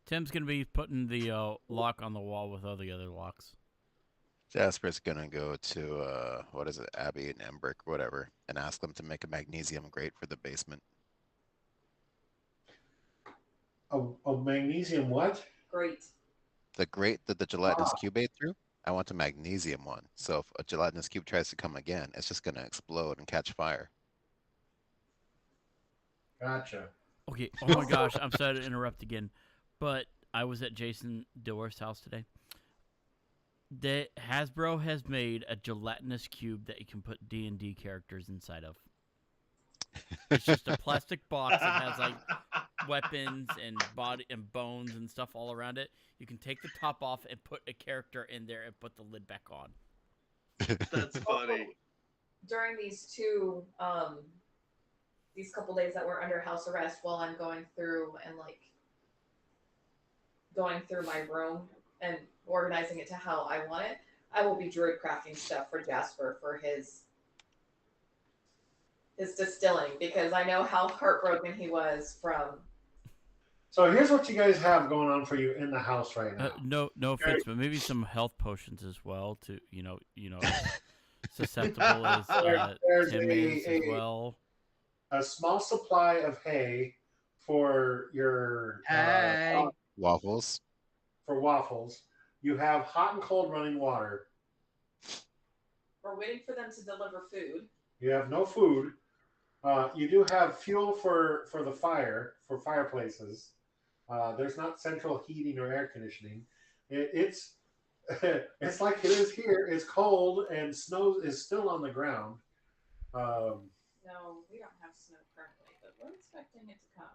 Tim's gonna be putting the lock on the wall with all the other locks. Jasper's gonna go to what is it, Abby and Embrick, whatever, and ask them to make a magnesium grate for the basement. A magnesium what? Great. The grate that the gelatinous cube ate through, I want a magnesium one. So if a gelatinous cube tries to come again, it's just gonna explode and catch fire. Gotcha. Okay. Oh my gosh, I'm sorry to interrupt again, but I was at Jason Dilworth's house today. Hasbro has made a gelatinous cube that you can put D&D characters inside of. It's just a plastic box that has like weapons and body and bones and stuff all around it. You can take the top off and put a character in there and put the lid back on. That's funny. During these couple days that we're under house arrest, while I'm going through my room and organizing it to how I want it, I will be druid crafting stuff for Jasper for his distilling, because I know how heartbroken he was from. So here's what you guys have going on for you in the house right now. No offense, but maybe some health potions as well to susceptible as There's Tim is as well. A small supply of hay for your Waffles. For waffles. You have hot and cold running water. We're waiting for them to deliver food. You have no food. You do have fuel for the fire, for fireplaces. There's not central heating or air conditioning. It's it's like it is here. It's cold and snow is still on the ground. No, we don't have snow currently, but we're expecting it to come.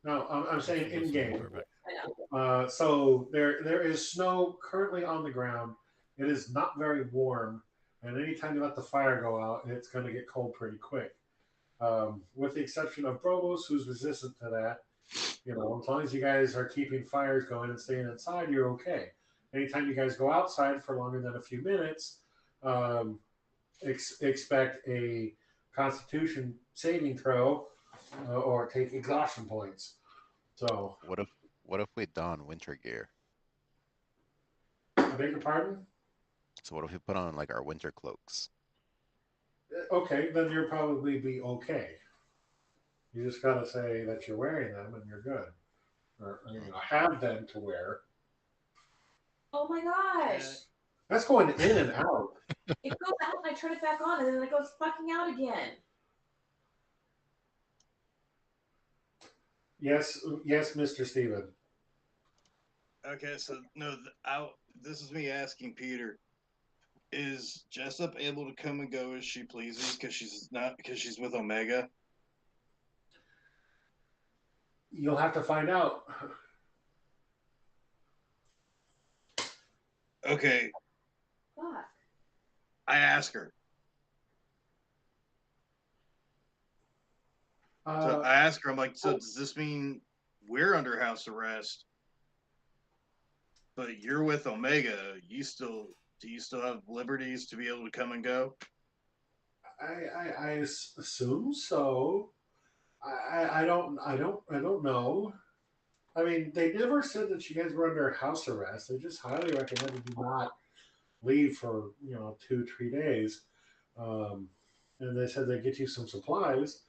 No, I'm saying in game. I know. So there is snow currently on the ground. It is not very warm, and anytime you let the fire go out, it's going to get cold pretty quick. With the exception of Brobos, who's resistant to that, You know, as long as you guys are keeping fires going and staying inside, you're okay. Anytime you guys go outside for longer than a few minutes, um, expect a Constitution saving throw or take exhaustion points. So, What if we don winter gear? I beg your pardon? So what if we put on like our winter cloaks? Okay, then you'll probably be okay. You just gotta say that you're wearing them and you're good, or you know, have them to wear. Oh my gosh. That's going in and out. It goes out and I turn it back on and then it goes fucking out again. Yes, yes, Mr. Steven. Okay, so no, this is me asking Peter. Is Jessup able to come and go as she pleases because she's with Omega? You'll have to find out. Okay, Fuck. I ask her. So I ask her, I'm like, so does this mean we're under house arrest, but you're with Omega? Do you still have liberties to be able to come and go? I assume so. I don't know. I mean, they never said that you guys were under house arrest. They just highly recommended you not leave for 2-3 days. And they said they'd get you some supplies,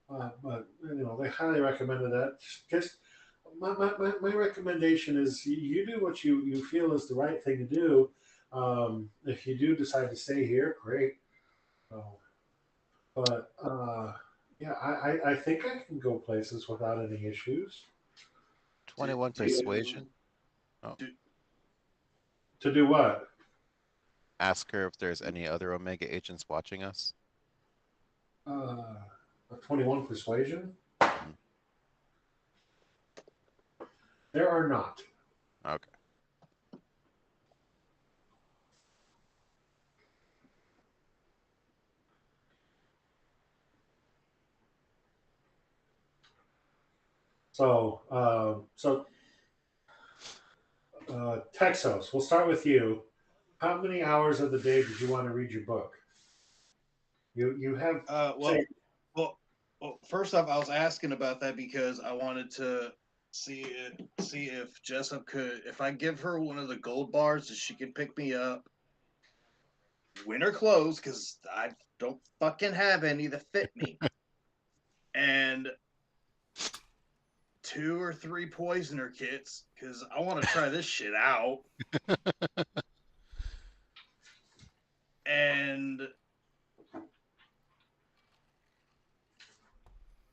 but they highly recommended that. Just my recommendation is you do what you feel is the right thing to do. If you do decide to stay here, great. But yeah, I think I can go places without any issues. 21 persuasion. Oh. To do what? Ask her if there's any other Omega agents watching us. A 21 persuasion? Mhm. There are not. Okay. So, Texos, we'll start with you. How many hours of the day did you want to read your book? You have Well, first off, I was asking about that because I wanted to see if Jessup could, if I give her one of the gold bars, that she can pick me up, winter clothes, because I don't fucking have any that fit me, and 2 or 3 poisoner kits, because I want to try this shit out, and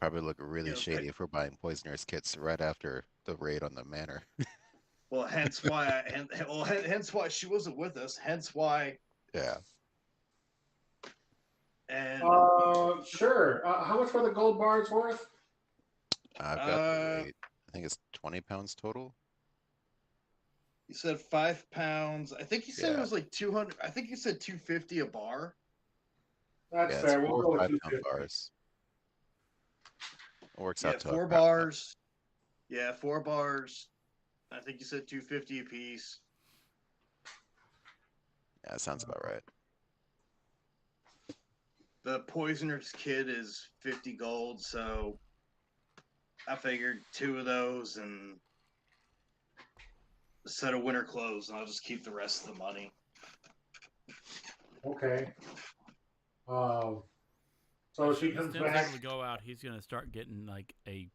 Probably look really shady if we're buying poisoners kits right after the raid on the manor. well, hence why she wasn't with us. Hence why. Yeah. And sure. How much were the gold bars worth? I've got the weight. I think it's 20 pounds total. You said 5 pounds. I think you said it was like 200. I think you said 250 a bar. That's fair. We'll go with 5-pound bars. It works out to 4 bars. Yeah, 4 bars. I think you said 250 a piece. Yeah, that sounds about right. The poisoner's kit is 50 gold, so I figured 2 of those and a set of winter clothes, and I'll just keep the rest of the money. Okay. So she comes He's back. able to go out. He's gonna start getting like a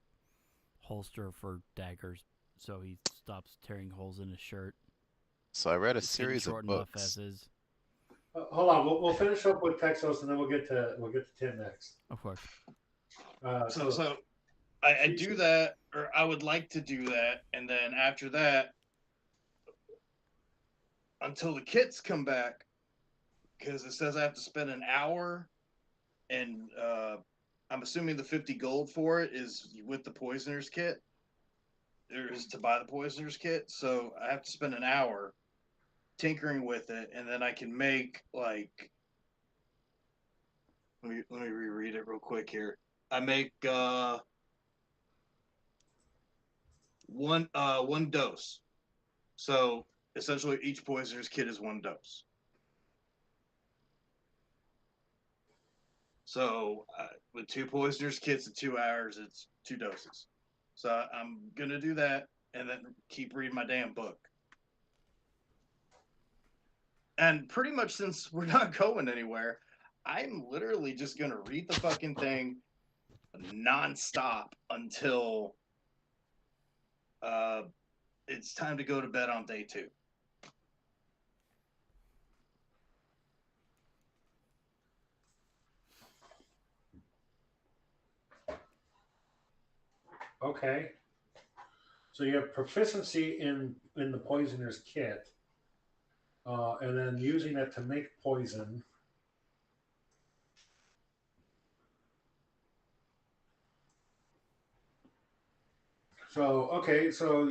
holster for daggers, so he stops tearing holes in his shirt. So I read a It's getting series of short enough books. as is. Hold on, we'll finish up with Texas, and then we'll get to Tim next. Of course. So I do that, or I would like to do that, and then after that, until the kits come back, because it says I have to spend an hour, and I'm assuming the 50 gold for it is with the poisoner's kit. There is to buy the poisoner's kit, so I have to spend an hour tinkering with it, and then I can make like. Let me reread it real quick here. I make one dose. So essentially, each poisoner's kit is one dose. So with 2 poisoners kits in 2 hours, it's 2 doses. So I'm gonna do that and then keep reading my damn book. And pretty much since we're not going anywhere, I'm literally just gonna read the fucking thing nonstop until it's time to go to bed on day 2. Okay. So you have proficiency in the poisoner's kit, and then using it to make poison. So okay, so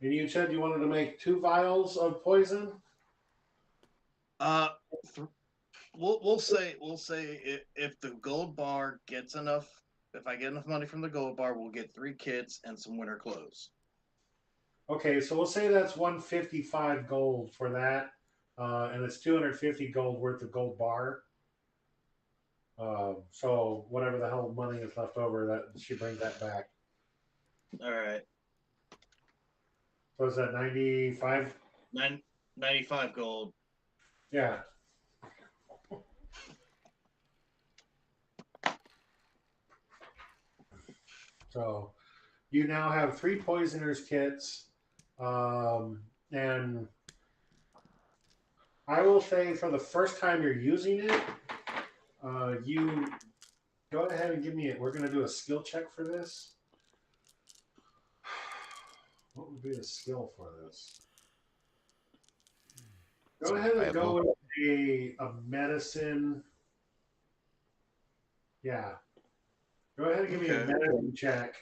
and you said you wanted to make 2 vials of poison. We'll say if the gold bar gets enough, if I get enough money from the gold bar, we'll get 3 kits and some winter clothes. Okay, so we'll say that's 155 gold for that, and it's 250 gold worth of gold bar. So whatever the hell money is left over, that she brings that back. All right. So is that 95? 95 gold. Yeah. So you now have 3 poisoners kits, and I will say for the first time you're using it, you go ahead and give me it. We're going to do a skill check for this. What would be a skill for this? Go ahead and go with a medicine. Yeah. Go ahead and give me a medicine check.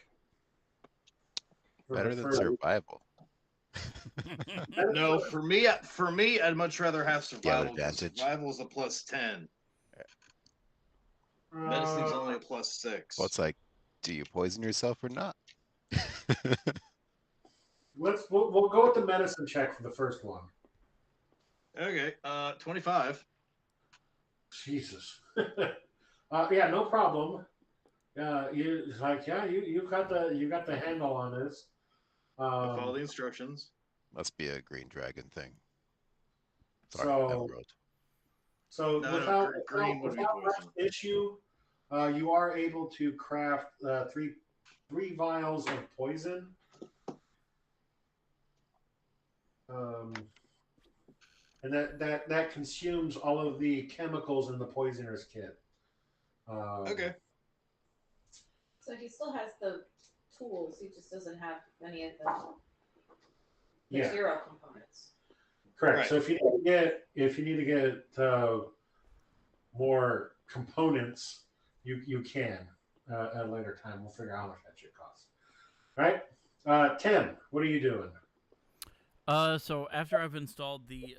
Better than survival. No, for me, I'd much rather have survival. Advantage. Survival is a +10. Medicine's only a +6. Well, it's like, do you poison yourself or not? We'll go with the medicine check for the first one. Okay, 25. Jesus. Yeah, no problem. You got the handle on this. I follow the instructions. Must be a green dragon thing. So, Sorry, Emerald. So No, without green would be much poison. issue, you are able to craft three vials of poison. And that consumes all of the chemicals in the poisoner's kit. Okay. So he still has the tools. He just doesn't have any of the Yeah. material components. Correct. Right. So if you need to get more components, you can at a later time. We'll figure out how much that should cost. All right, Tim, what are you doing? So after I've installed the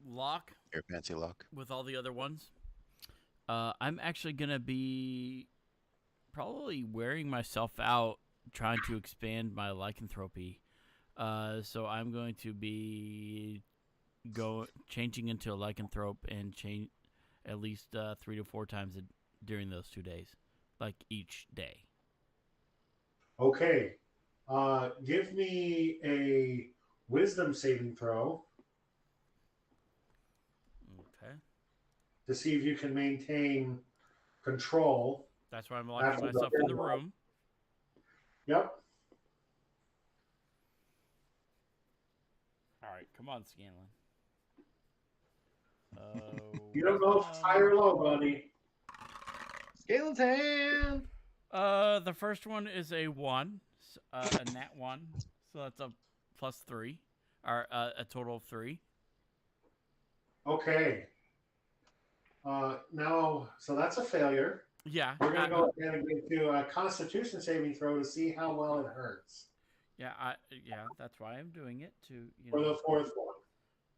lock, Your fancy lock. with all the other ones, I'm actually gonna be probably wearing myself out trying to expand my lycanthropy. So I'm going to be changing into a lycanthrope and change at least 3 to 4 times during those 2 days, like each day. Okay, give me a wisdom saving throw Okay. to see if you can maintain control. That's why I'm locking After the myself in the full room. Yep. All right, come on, Scanlan. You don't know if it's high or low, buddy. Skeleton. The first one is a 1, a nat 1, so that's a +3, or a total of 3. Okay. Now, so that's a failure. Yeah. We're gonna go ahead and do a Constitution saving throw to see how well it hurts Yeah, that's why I'm doing it to for the fourth one.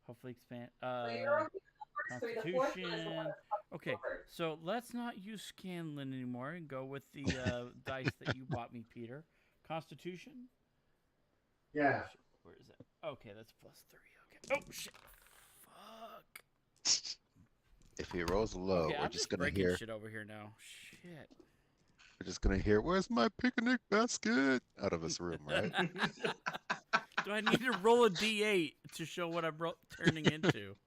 hopefully expand. So you're okay on Sorry, the fourth one is the one Constitution. that's Okay, forward. so let's not use Scanlan anymore and go with the dice that you bought me, Peter. Constitution? Yeah. Where is it? Okay, that's +3. Okay. Oh, shit. Fuck. If he rolls low, Okay, we're I'm just gonna breaking hear. shit over here now. Shit. We're just gonna hear, "Where's my picnic basket?" out of this room, right? Do I need to roll a d8 to show what I'm turning into?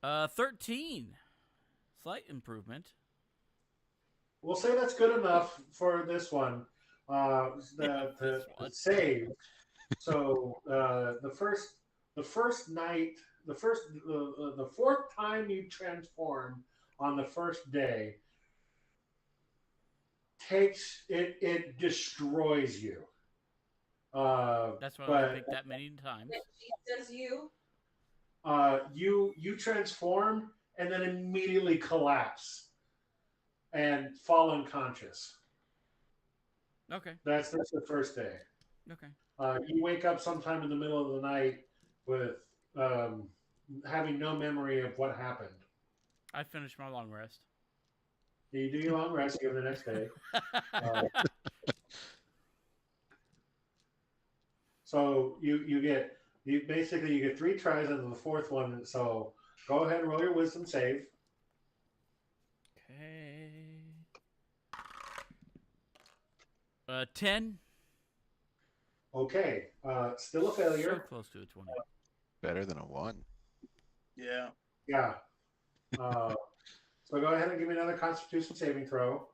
13. Slight improvement. We'll say that's good enough for this one. This one. Save. So the fourth time you transform on the first day it destroys you. That's why I but picked that many times. She says you. you transform and then immediately collapse and fall unconscious. Okay. That's the first day. Okay. You wake up sometime in the middle of the night with having no memory of what happened. I finished my long rest. You do your long rest, you go the next day. So you get 3 tries out of the fourth one. So go ahead and roll your wisdom save. Okay. 10. Okay. Still a failure. So close to a 20. Better than a 1. Yeah. Yeah. So go ahead and give me another Constitution saving throw.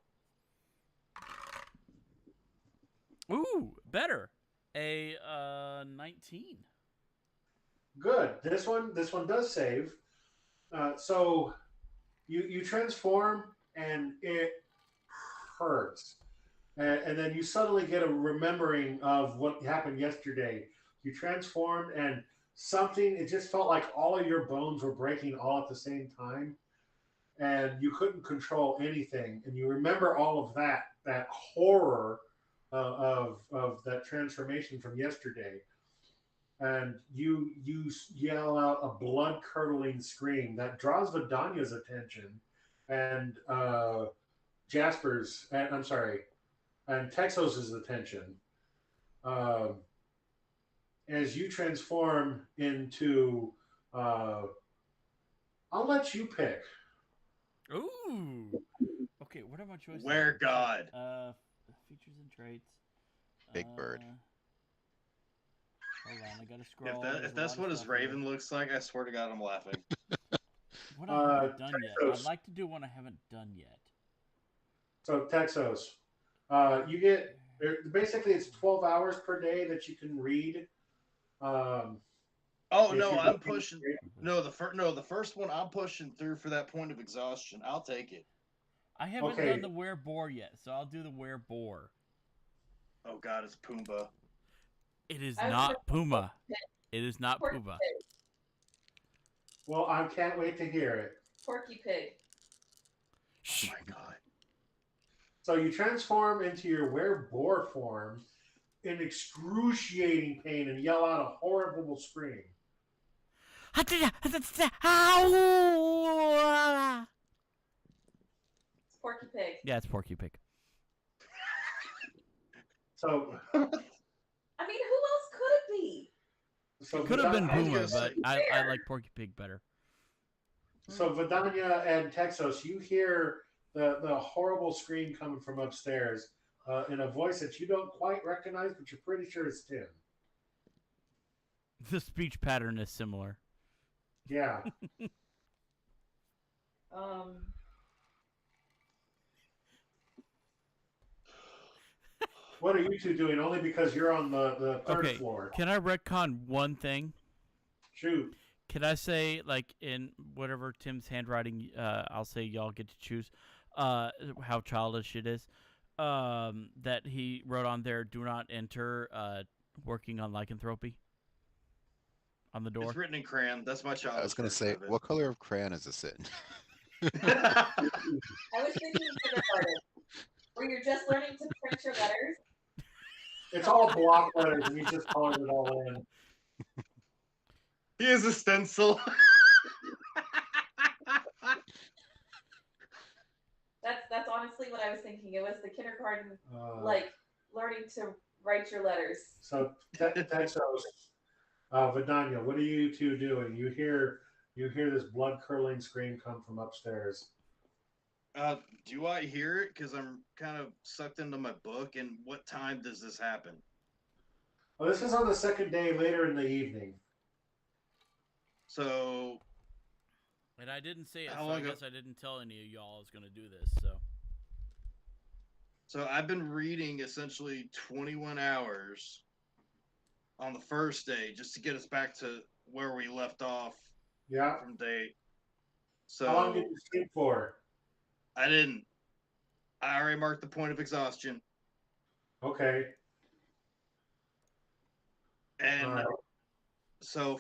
Ooh, better. A 19. Good. This one does save. So you transform and it hurts, and then you suddenly get a remembering of what happened yesterday. You transformed and something. It just felt like all of your bones were breaking all at the same time, and you couldn't control anything. And you remember all of that horror of that transformation from yesterday. And you yell out a blood-curdling scream that draws Vidania's attention, and Jasper's, and Texos's attention, as you transform into. I'll let you pick. Ooh. Okay, what are my choices? Where God? Features and traits. Big Bird. Hold on, I gotta scroll. If that's what his raven looks like, I swear to God, I'm laughing. What I haven't done yet. I'd like to do one I haven't done yet. So Texos, you get basically it's 12 hours per day that you can read. Oh no, I'm pushing. No, the first one I'm pushing through for that point of exhaustion. I'll take it. I haven't done the were boar yet, so I'll do the were boar. Oh God, it's Pumbaa. It is not Puma. It is not Puma. Well, I can't wait to hear it. Porky Pig. Oh my God. So you transform into your were-boar form in excruciating pain and yell out a horrible scream. It's Porky Pig. Yeah, it's Porky Pig. So, I mean, who else could it be? so Could have been I was Puma, gonna but say- I like Porky Pig better. So Vidania and Texos, you hear the horrible scream coming from upstairs in a voice that you don't quite recognize, but you're pretty sure it's Tim. The speech pattern is similar. Yeah. What are you two doing? Only because you're on the third floor. Can I retcon one thing? Shoot. Can I say, like, in whatever Tim's handwriting, I'll say y'all get to choose how childish it is, that he wrote on there, do not enter working on lycanthropy on the door? It's written in crayon. That's my child. I was gonna say, what color of crayon is this in? I was thinking kindergarten, where you're just learning to print your letters. It's all block letters, and you just colored it all in. He is a stencil. That's honestly what I was thinking. It was the kindergarten, Uh, like learning to write your letters. So Texos, Vidania, what are you two doing? You hear this blood curdling scream come from upstairs. Do I hear it? Because I'm kind of sucked into my book. And what time does this happen? Well, this is on the second day, later in the evening. So, And I didn't say it, How so I long ago- guess I didn't tell any of y'all I was going to do this. so I've been reading essentially 21 hours on the first day just to get us back to where we left off Yeah. from day. How long So did you sleep for? I didn't. I already marked the point of exhaustion, Okay. and All right. so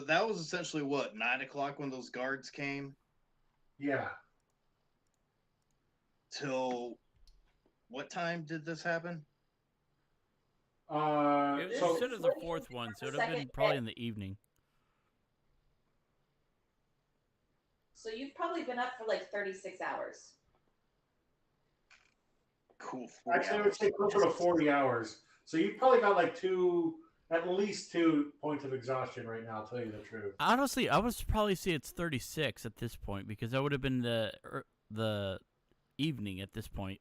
that was essentially what 9 o'clock when those guards came Yeah. till what time did this happen? It So was the fourth one, so it would have been probably in the evening. So you've probably been up for like 36 hours. Cool. 40 actually, I would hours. say closer to 40 hours. So you probably got like at least 2 points of exhaustion right now. I'll tell you the truth. Honestly, I would probably say it's 36 at this point because that would have been the evening at this point.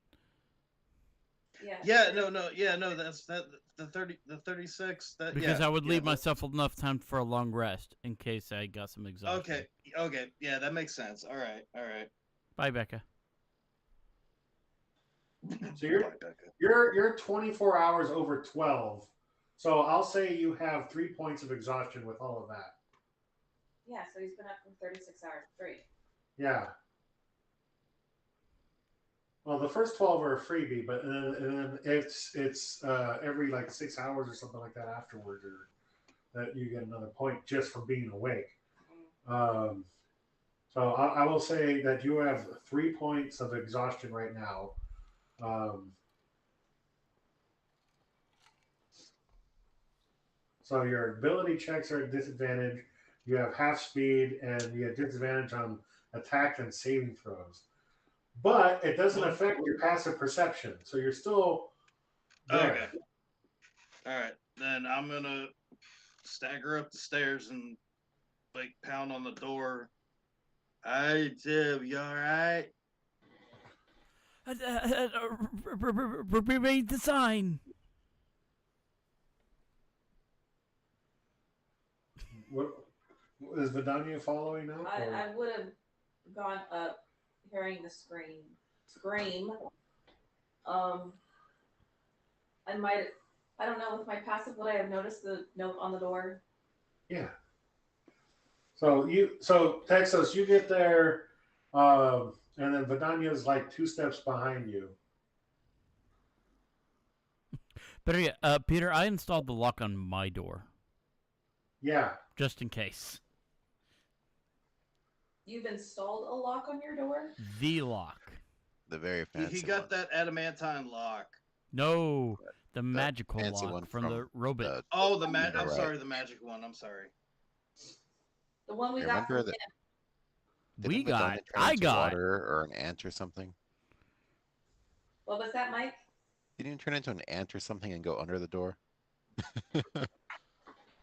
Yeah. That's the 36. Because I would leave myself enough time for a long rest in case I got some exhaustion. Okay, yeah, that makes sense. All right. Bye, Becca. So you're 24 hours over 12. So I'll say you have 3 points of exhaustion with all of that. Yeah, so he's been up for 36 hours straight. Yeah. Well, the first 12 are a freebie, but and then it's every like 6 hours or something like that afterwards, or that you get another point just for being awake. So I will say that you have 3 points of exhaustion right now. So your ability checks are at disadvantage. You have half speed, and you have disadvantage on attack and saving throws. But it doesn't affect your passive perception, so you're still there. Okay. All right, then I'm gonna stagger up the stairs and like pound on the door. Hi, Tim. You all right? Read the sign. What is Vidania following up? or- I would have gone up hearing the scream. I don't know, with my passive, would I have noticed the note on the door? Yeah. So Texas, you get there, and then Vidania's like 2 steps behind you. Better yet, Peter, I installed the lock on my door. Yeah. Just in case. You've installed a lock on your door? The lock. The very fancy He got one. that adamantine lock. No, the magical fancy lock one from the Rhode. Oh, the You're I'm right. sorry, the magic one. I'm sorry. The one we got Remember from that- him. We Didn't got. Madonna turn I into got. water or an ant or something. What was that, Mike? Didn't you turn into an ant or something and go under the door? Good.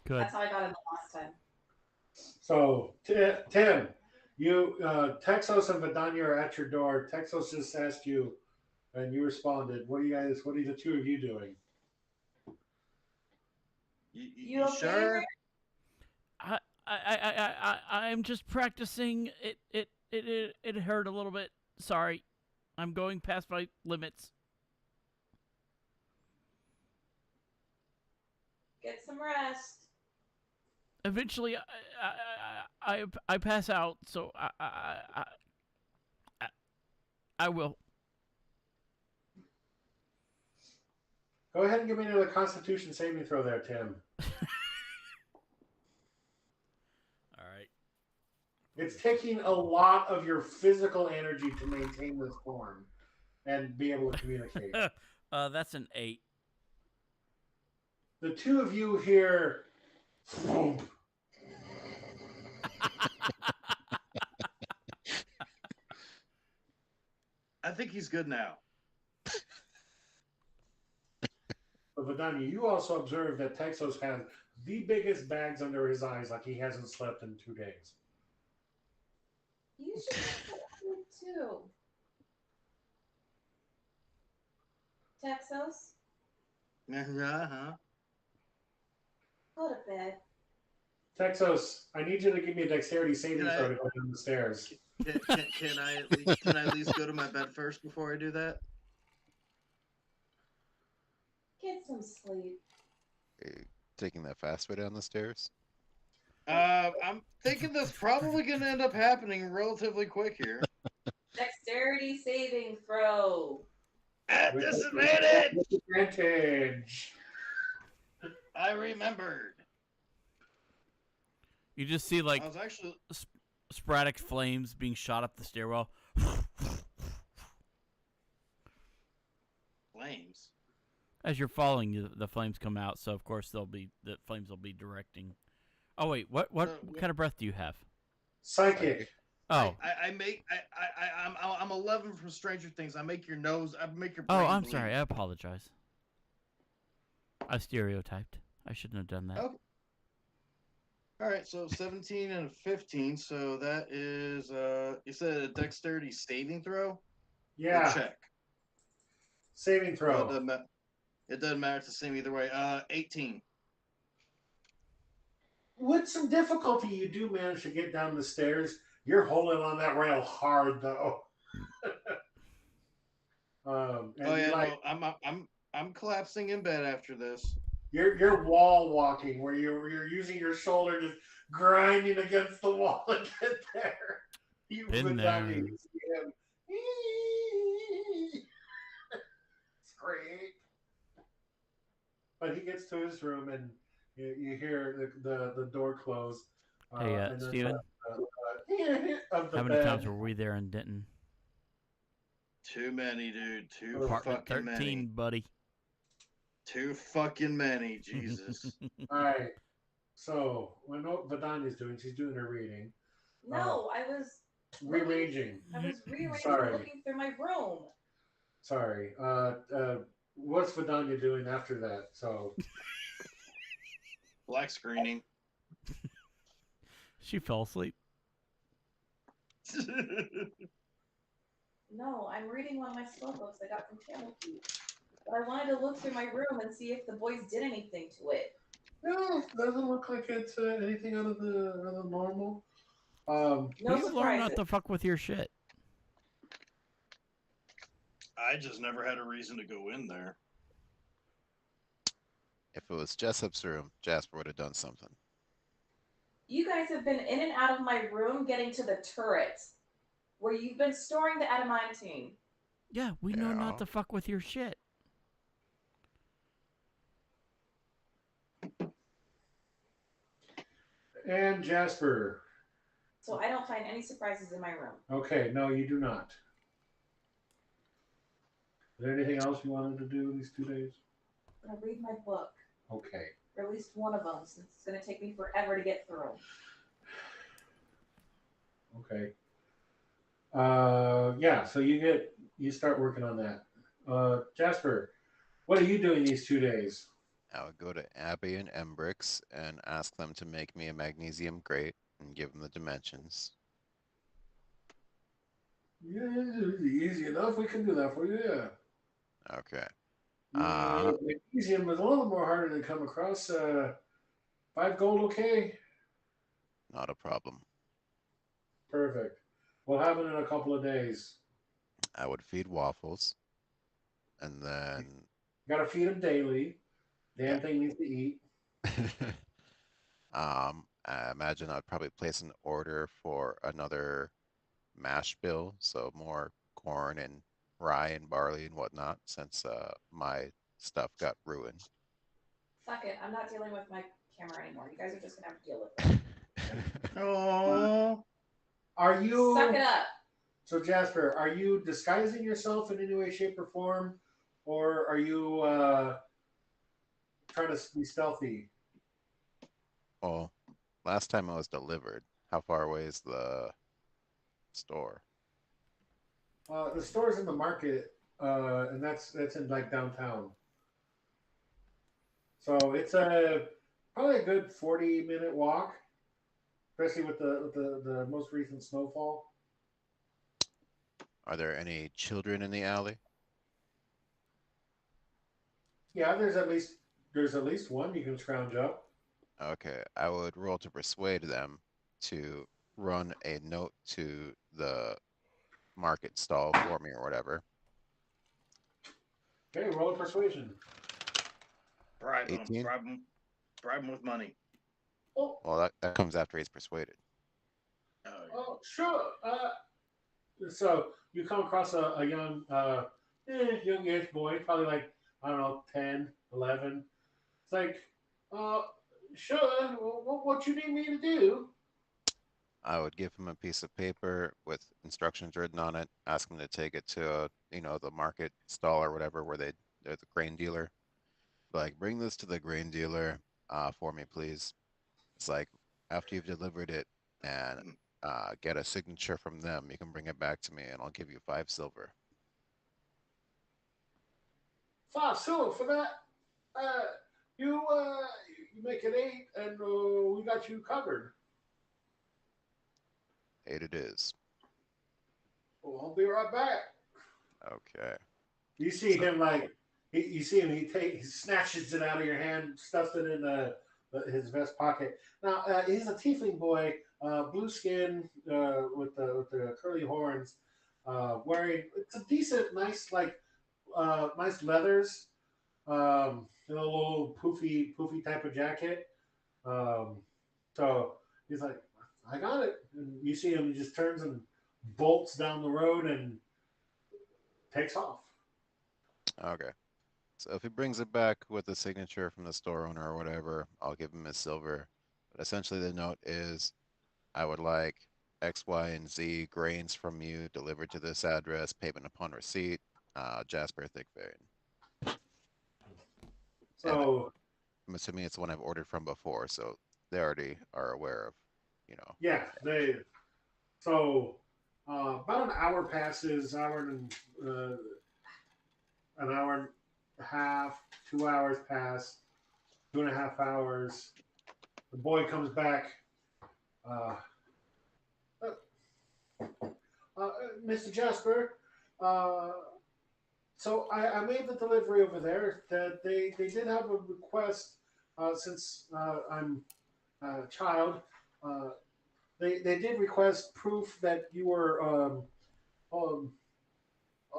That's how I got in the last time. So Tim, you Texas and Vidania are at your door. Texas just asked you, and you responded. What are the 2 of you doing? You okay sure? there? I'm just practicing. It hurt a little bit. Sorry, I'm going past my limits. Get some rest. Eventually, I pass out. So I will. Go ahead and give me another Constitution saving throw there, Tim. All right. It's taking a lot of your physical energy to maintain this form and be able to communicate. That's an 8. The 2 of you hear, "Thump," I think he's good now. But Vidania, you also observed that Texos has the biggest bags under his eyes, like he hasn't slept in 2 days. You should have slept too. Texos, Uh-huh. go to bed. Texos, I need you to give me a dexterity saving Can I- throw to go down the stairs. Can I at least go to my bed first before I do that? Get some sleep. Are you taking that fast way down the stairs? I'm thinking that's probably going to end up happening relatively quick here. Dexterity saving throw. At disadvantage! Advantage. I remembered. You just see like I was actually sporadic flames being shot up the stairwell. flames. As you're falling, the flames come out. So of course the flames will be directing. Oh wait, what kind of breath do you have? Psychic. Oh, I'm 11 from Stranger Things. I make your brain I'm bleed. sorry. I apologize. I stereotyped. I shouldn't have done that. Okay. All right, so 17 and a 15. So that is you said a dexterity saving throw? Or Yeah. check. Saving It throw. doesn't matter. It's the same either way. 18. With some difficulty, you do manage to get down the stairs. You're holding on that rail hard, though. And Oh yeah, like, no, I'm collapsing in bed after this. you're wall walking, where you're using your shoulder, just grinding against the wall to get there. You Been would there. not need to see him. It's great. But he gets to his room, and you hear the door close. Hey, and there's Steven, of the how many bed. times were we there in Denton? Too many, dude. Too Apartment fucking 13, many. buddy. Too fucking many. Jesus. All right. So, what Vidania's doing, she's doing her reading. No, I was Rearranging. rearranging, Sorry. looking through my room. Sorry. What's Vidania doing after that? So, Black screening. She fell asleep. No, I'm reading one of my spell books I got from Camel Key. But I wanted to look through my room and see if the boys did anything to it. no, doesn't look like it's anything out of the normal. No You've learned surprises. not to fuck with your shit. I just never had a reason to go in there. If it was Jessup's room, Jasper would have done something. You guys have been in and out of my room getting to the turret where you've been storing the adamantine. Yeah, we know Yeah. not to fuck with your shit. And Jasper. So I don't find any surprises in my room. Okay, no, you do not. Is there anything else you wanted to do these 2 days? I'm going to read my book. Okay. Or at least one of them, since it's going to take me forever to get through. Okay. Yeah, so you start working on that. Jasper, what are you doing these 2 days? I would go to Abby and Embrix and ask them to make me a magnesium grate and give them the dimensions. Yeah, easy enough. We can do that for you, yeah. Okay. Magnesium is a little more harder to come across. 5 gold, okay? Not a problem. Perfect. We'll have it in a couple of days. I would feed Waffles. And then Got to feed him daily. Damn Yeah. thing needs to eat. I imagine I'd probably place an order for another mash bill, so more corn and rye and barley and whatnot, since my stuff got ruined. Fuck it. I'm not dealing with my camera anymore. You guys are just going to have to deal with it. Oh. Are you... Suck it up. So, Jasper, are you disguising yourself in any way, shape, or form? Or are you trying to be stealthy? Well, last time I was delivered, how far away is the store? The store's in the market, and that's in like downtown. So it's a probably a good 40-minute walk, especially with the most recent snowfall. Are there any children in the alley? Yeah, there's at least one you can scrounge up. Okay, I would roll to persuade them to run a note to the market stall for me or whatever. Okay, roll a persuasion. Bribe him. 18? Bribe him with money. Oh, Well, that comes after he's persuaded. oh, sure. So you come across a young, young-ish boy, probably like, I don't know, 10, 11. It's like, uh, sure, what you need me to do? I would give him a piece of paper with instructions written on it, ask him to take it to, the market stall or whatever where they're the grain dealer. Like, bring this to the grain dealer for me, please. It's like, after you've delivered it and get a signature from them, you can bring it back to me and I'll give you 5 silver. 5 silver for that? Uh, you, you make it 8, and we got you covered. 8 it is. Well, I'll be right back. Okay. You see So, him like you see him. He snatches it out of your hand, stuffs it in his vest pocket. Now he's a tiefling boy, blue skin with the curly horns, wearing it's a decent, nice nice leathers, a little poofy type of jacket. Um, so he's like, I got it. And you see him, he just turns and bolts down the road and takes off. okay. So if he brings it back with a signature from the store owner or whatever, I'll give him his silver. But essentially the note is I would like X, Y, and Z grains from you delivered to this address, payment upon receipt, Jasper Thickvein. And So I'm assuming it's the one I've ordered from before, so they already are aware of, yeah, they so about an hour passes, an hour and a half, 2 hours pass, 2.5 hours. The boy comes back. Uh, Mr. Jasper, uh, so I made the delivery over there. That they did have a request since I'm a child. Uh, they did request proof that you were um, uh,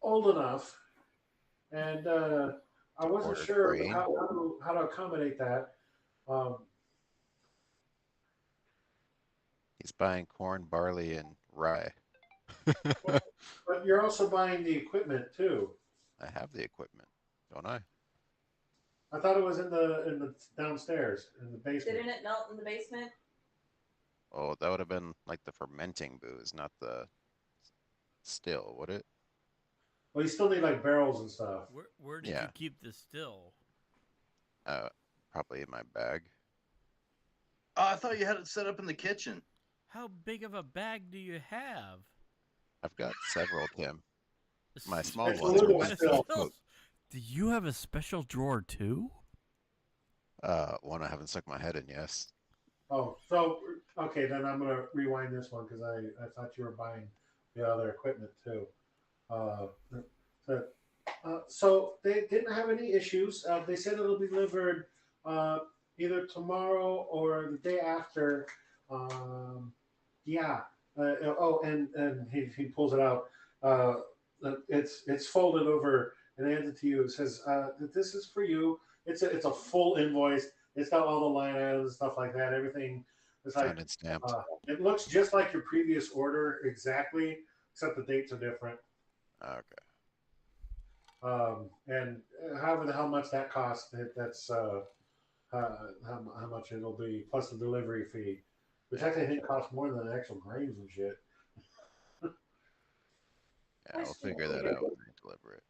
old enough, and I wasn't ordered sure grain. how to accommodate that. Um, He's buying corn, barley, and rye. but you're also buying the equipment too. I have the equipment, don't I? I thought it was in the downstairs in the basement. Didn't it melt in the basement? Oh, that would have been like the fermenting booze, not the still, would it? Well, you still need like barrels and stuff. Where did you Yeah. keep the still? Probably in my bag. Oh, I thought you had it set up in the kitchen. How big of a bag do you have? I've got several, Tim. My S- small It's a ones are little meant still. for cook. Do you have a special drawer too? One I haven't stuck my head in, yes. Oh, so okay, then I'm gonna rewind this one because I thought you were buying the other equipment too. Uh, so, so they didn't have any issues. They said it'll be delivered uh, either tomorrow or the day after. Yeah. Oh, and he pulls it out. It's folded over and hands it to you. It says that this is for you. It's a full invoice. It's got all the line items and stuff like that. Everything. It's like Signed and stamped. it looks just like your previous order exactly, except the dates are different. Okay. And however the hell much that costs, that's how much it'll be plus the delivery fee, which actually I think costs more than the actual grains and shit. Yeah, we'll figure that out when I deliver it.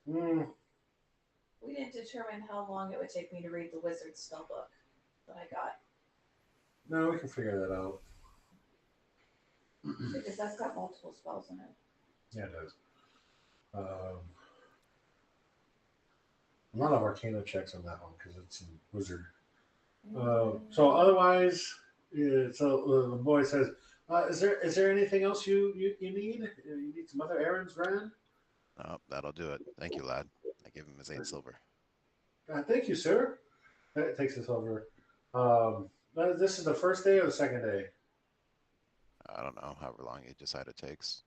Mm, We didn't determine how long it would take me to read the wizard's spellbook that I got. no, we can figure that out. Because that's got multiple spells in it. Yeah, it does. A lot of Arcana checks on that one because it's in Wizard. So otherwise, so the boy says, "Is there anything else you need? You need some other errands, Gran?" Oh, that'll do it. Thank you, lad. I give him his 8 silver. Thank you, sir. That takes us over. This is the first day or the second day? I don't know, however long you decide it takes.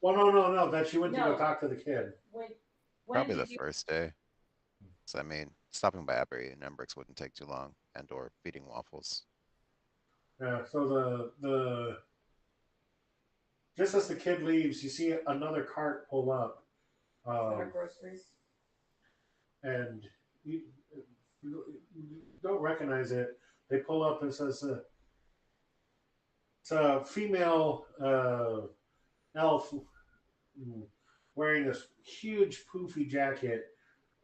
Well, no. That you went to go No. talk to the kid. When Probably the did you? first day. So, I mean, stopping by Abbey and Embrix wouldn't take too long, and or feeding waffles. Yeah. So the just as the kid leaves, you see another cart pull up, Our groceries. and you don't recognize it. They pull up and says, "It's a female elf wearing this huge poofy jacket."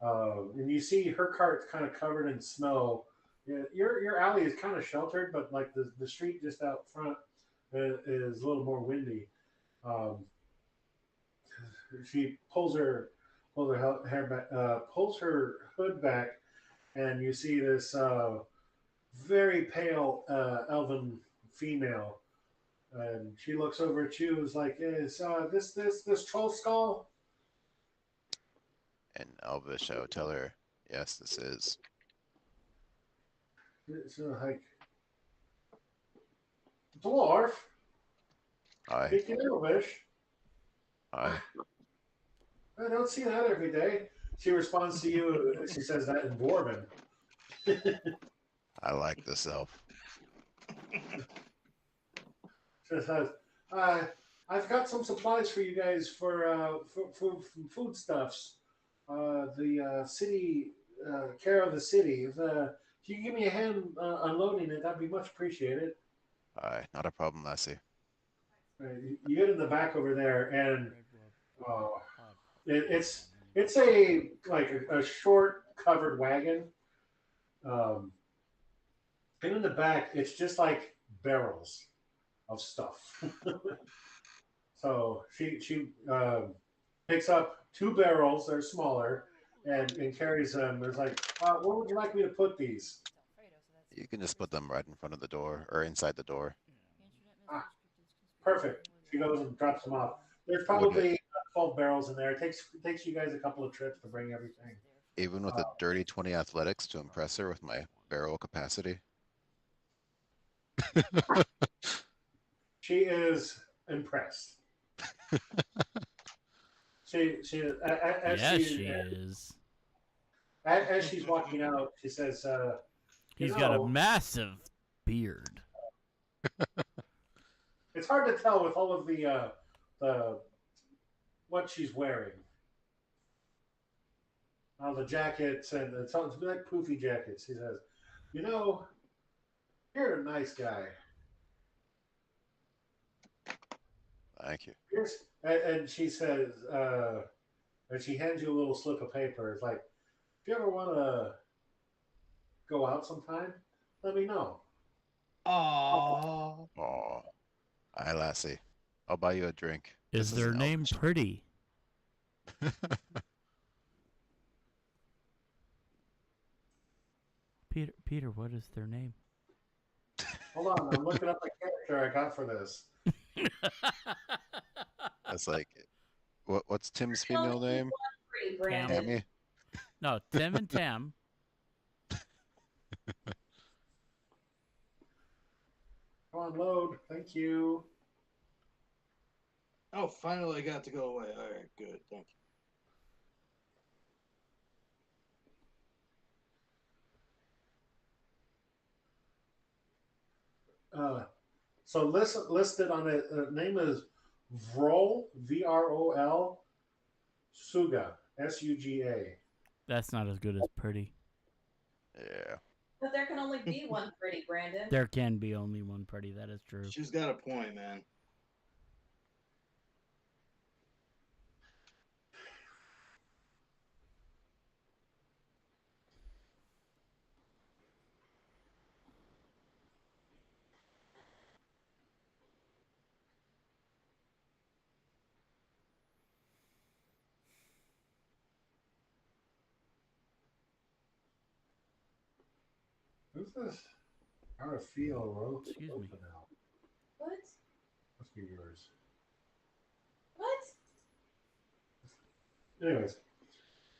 And you see her cart's kind of covered in snow. Yeah, your alley is kind of sheltered, but like the street just out front is a little more windy. She pulls her hair back, pulls her hood back, and you see this very pale elven female, and she looks over at you. Is like, "Is this troll skull?" In Elvish, I would tell her, yes, this is. It's like, "Dwarf, Aye, speaking Elvish. aye. I don't see that every day." She responds to you. She says that in Dwarven. I like this elf. She says, "I've got some supplies for you guys for foodstuffs. The city care of the city. If you can give me a hand unloading it, that'd be much appreciated." Aye, not a problem, lassie. You get in the back over there, and Red Wolf. it's a like a short covered wagon. And in the back, it's just like barrels of stuff. So she picks up 2 barrels. They're smaller, and carries them. It's like, where would you like me to put these? You can just put them right in front of the door, or inside the door. Ah, perfect. She goes and drops them off. There's Would it, probably 12 barrels in there. It takes you guys a couple of trips to bring everything. even with a dirty 20 athletics to impress her with my barrel capacity? She is impressed. She as Yes, she she is. as she's walking out, she says, He's got a massive beard. it's hard to tell with all of the what she's wearing. All the jackets and it's like poofy jackets. He says, you're a nice guy. Thank you. And she says, and she hands you a little slip of paper. It's like, if you ever want to go out sometime, let me know. Aww. Aw. Aye, lassie. I'll buy you a drink. Is This their an name Elvish. Pretty? Peter, what is their name? Hold on, I'm looking up the character I got for this. That's like, what's Tim's female name? Pretty, Brandon. Tammy? No, Tim and Tam. Come on, load. Thank you. Oh, finally I got to go away. All right, good. Thank So listed on it, name is Vrol, Vrol, Suga, Suga. That's not as good as Pretty. Yeah. But there can only be one pretty, Brandon. There can be only one Pretty. That is true. you. She's got a point, man. What's this? How to feel rope. Excuse me. What? Must be yours. What? Anyways,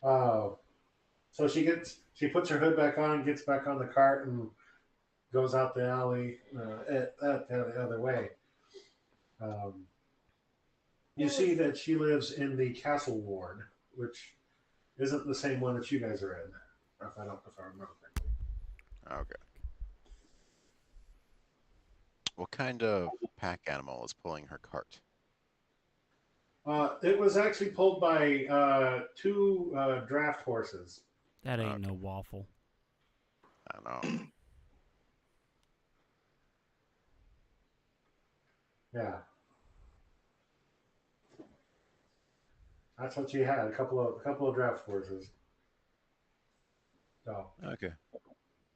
so she puts her hood back on, gets back on the cart, and goes out the alley the other way. You see that she lives in the castle ward, which isn't the same one that you guys are in, if I remember correctly. Okay. What kind of pack animal is pulling her cart? It was actually pulled by two draft horses. That ain't no waffle. I don't know. Yeah. That's what she had. A couple of draft horses. So Okay.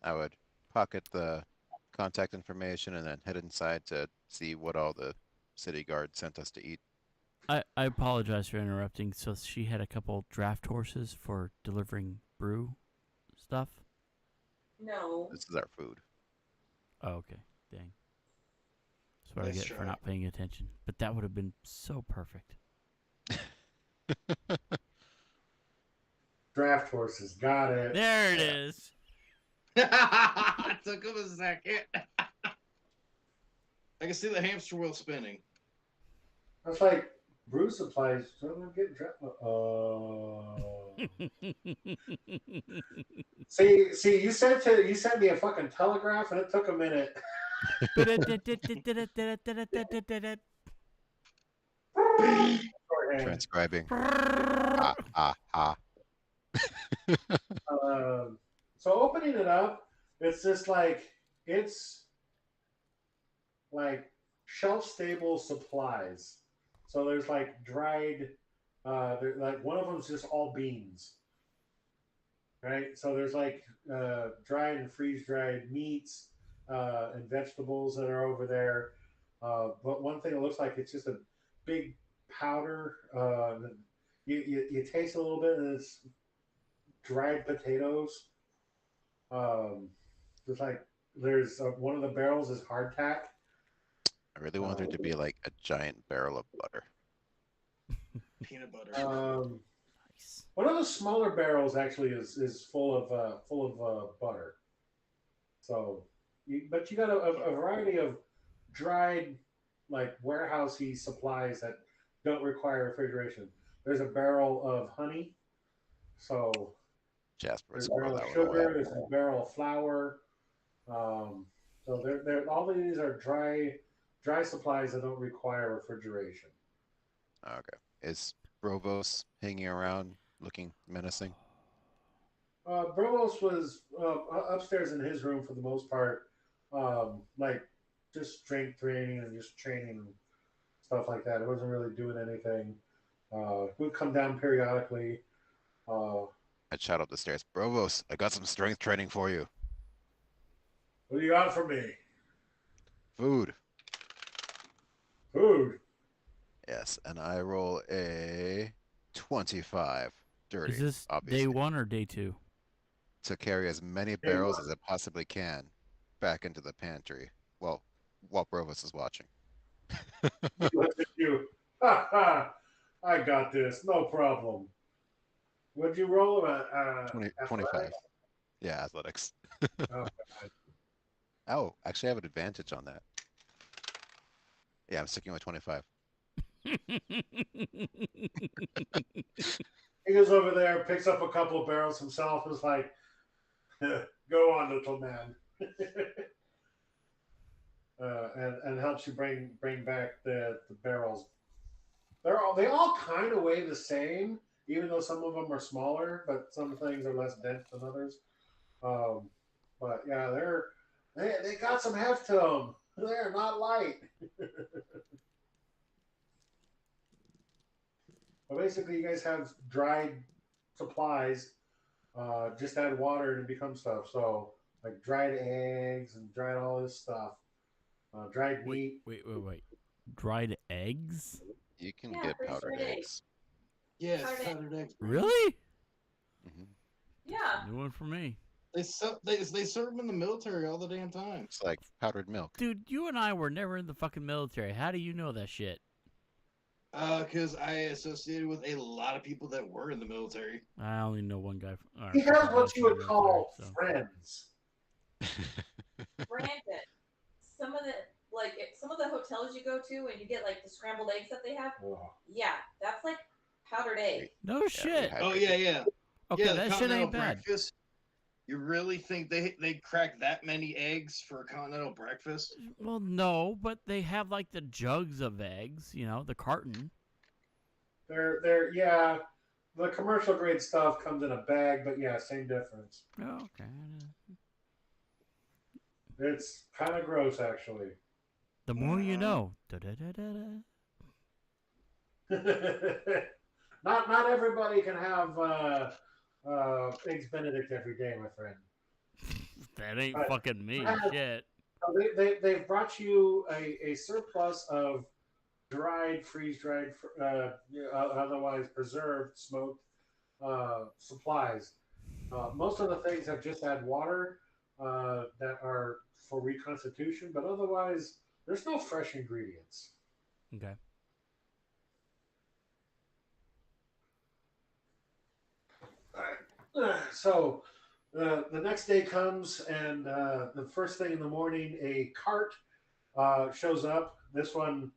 I would pocket the contact information and then head inside to see what all the city guard sent us to eat. I apologize for interrupting. So she had a couple draft horses for delivering brew stuff? No. This is our food. Oh, okay. Dang. That's what I Nice get for try. not paying attention. But that would have been so perfect. draft horses, got it. There it is. Took him a second. I can see the hamster wheel spinning. I was like, brew supplies. So I'm getting draft. See, you sent me a fucking telegraph, and it took a minute. Transcribing. Ah, ah, ah. So opening it up, it's just it's like shelf stable supplies. So there's like dried, like one of them's just all beans, right? So there's like dried and freeze dried meats and vegetables that are over there. But one thing it looks like it's just a big powder. You taste a little bit, and it's dried potatoes. There's one of the barrels is hardtack. I really want there to be like a giant barrel of butter. Peanut butter. Nice. One of the smaller barrels actually is full of butter. So, but you got a variety of dried, like warehousey supplies that don't require refrigeration. There's a barrel of honey. So Jasper there's is a barrel of sugar. There's a barrel of flour. So they're all of these are dry supplies that don't require refrigeration. Okay. Is Brovos hanging around looking menacing? Brovos was upstairs in his room for the most part, like just strength training and just training and stuff like that. It wasn't really doing anything. Would come down periodically. I'd shout up the stairs. Brovos, I got some strength training for you. What do you got for me? Food. Food. Yes, and I roll a 25. Dirty. Is this obviously, day 1 or day 2? to carry as many barrels as I possibly can back into the pantry. Well, while Brovos is watching. Look at you. Ha ha. I got this. No problem. What'd you roll? 25. Yeah, athletics. Oh, Oh, actually, I have an advantage on that. Yeah, I'm sticking with 25. He goes over there, picks up a couple of barrels himself, and is like, "Go on, little man," and helps you bring back the barrels. They all kind of weigh the same, even though some of them are smaller, but some things are less dense than others. But yeah, they got some heft to them. They're not light. But basically, you guys have dried supplies. Just add water and it becomes stuff. So, like dried eggs and dried all this stuff. Dried meat. Wait. Dried eggs? You can Yeah, get freeze powdered dried eggs. Yes, Powdered powdered eggs. Really? Hmm Yeah. New one for me. They serve them in the military all the damn time. It's like powdered milk. Dude, you and I were never in the fucking military. How do you know that shit? Because I associated with a lot of people that were in the military. I only know one guy. He has what you would call friends. Granted, some of the hotels you go to and you get like the scrambled eggs that they have. Oh. Yeah, that's like powdered egg. No shit. Oh yeah. Okay, yeah, that shit continental ain't bad. breakfast. You really think they crack that many eggs for a continental breakfast? Well, no, but they have like the jugs of eggs, you know, the carton. They're yeah. The commercial grade stuff comes in a bag, but yeah, same difference. Oh, okay. It's kind of gross, actually. The more you know. Da-da-da-da-da. Not everybody can have eggs Benedict every day, my friend. That ain't But fucking me. Shit. They've brought you a surplus of dried, freeze-dried, otherwise preserved, smoked supplies. Most of the things have just had water that are for reconstitution, but otherwise there's no fresh ingredients. Okay. So the next day comes, and the first thing in the morning, a cart shows up. This one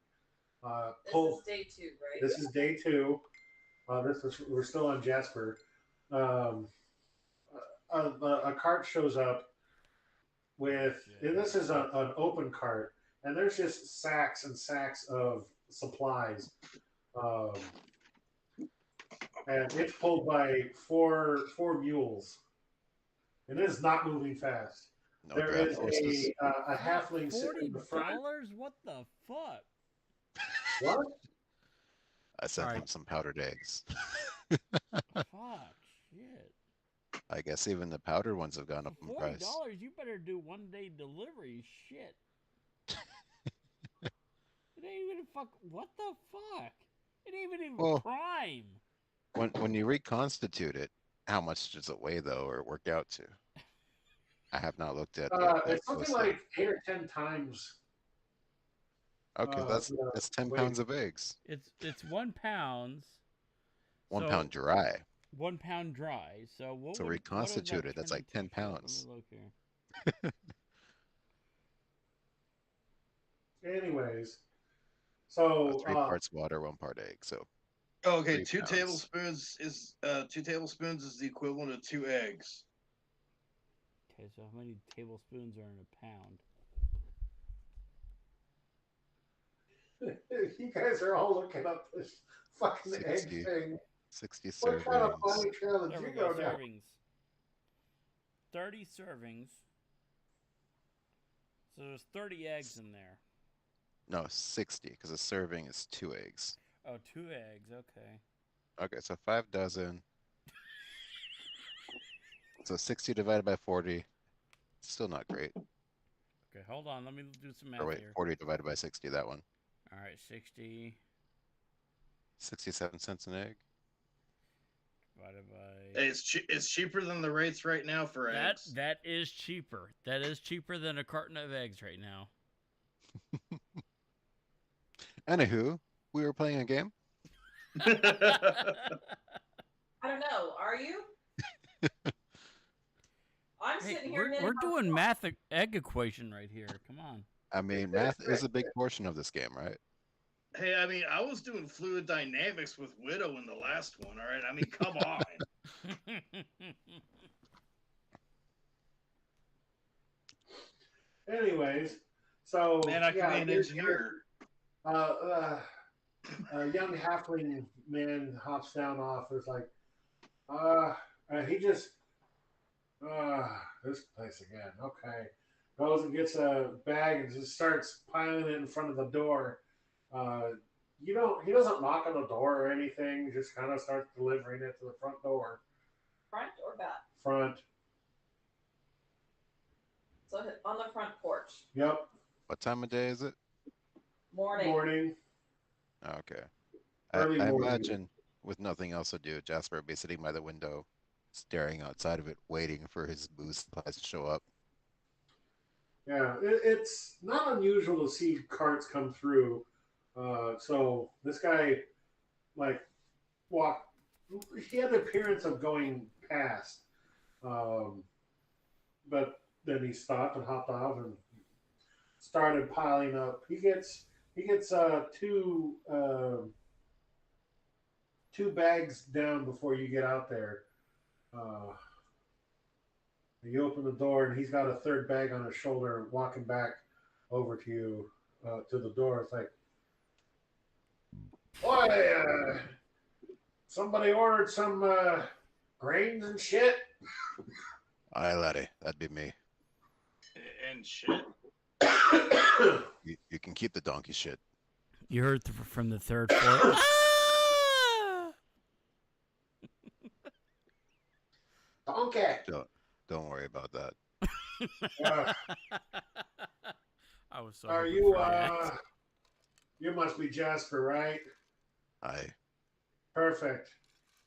This is day 2, right? This is day 2. We're still on Jasper. A cart shows up with, and this is an open cart, and there's just sacks and sacks of supplies. And it's pulled by four mules. And it is not moving fast. No There ground is forces. a halfling sitting in the front. $40? What the fuck? What? I sent Alright. them some powdered eggs. Fuck, shit. I guess even the powdered ones have gone up in $40? price. You better do 1-day delivery. Shit. It ain't even what the fuck? It ain't even Well, prime. When you reconstitute it, how much does it weigh though, or work out to? I have not looked at it. It's something like 8 or 10 times. Okay, that's 10 pounds of eggs. It's 1 pound. 1 pound dry. 1 pound dry. So what? So would, reconstituted, what that's like 10 pounds. Let me look here. Anyways, so 3 parts water, 1 part egg. So Okay, 3 2 pounds. tablespoons is 2 tablespoons is the equivalent of 2 eggs. Okay, so how many tablespoons are in a pound? You guys are all looking up this fucking 60. egg thing. 60 What kind of servings. funny trail did There you we go. go down? Servings. 30 servings. So there's 30 eggs in there. No, 60, because a serving is 2 eggs. Oh, 2 eggs. Okay. Okay, so 5 dozen. So 60 divided by 40. Still not great. Okay, hold on. Let me do some math Or wait, here. 40 divided by 60, that one. All right, 60 67 cents an egg. divided by. It's cheaper than the rates right now for eggs. That is cheaper. That is cheaper than a carton of eggs right now. Anywho, we were playing a game. I don't know. Are you? I'm Hey, sitting here. we're doing math egg equation right here. Come on. I mean, math is a big portion of this game, right? Hey, I mean, I was doing fluid dynamics with Widow in the last one, all right? I mean, come on. Anyways, so Man, I can be an here's- engineer. A young halfling man hops down off. It's like, he just, this place again. Okay, goes and gets a bag and just starts piling it in front of the door. He doesn't knock on the door or anything. Just kind of starts delivering it to the front door. Front or back? Front. So on the front porch. Yep. What time of day is it? Morning. Morning. Okay. Early I morning. imagine with nothing else to do, Jasper would be sitting by the window staring outside of it, waiting for his booze supplies to show up. Yeah, it's not unusual to see carts come through. So this guy, like, walked. He had the appearance of going past, but then he stopped and hopped off and started piling up. He gets two bags down before you get out there. You open the door and he's got a third bag on his shoulder, walking back over to you to the door. It's like, boy, somebody ordered some grains and shit. Aye, laddie, that'd be me. And shit. You can keep the donkey shit. You heard from the third floor. Donkey. Don't worry about that. I was so. Are hoping you? for that. You must be Jasper, right? Aye. Perfect.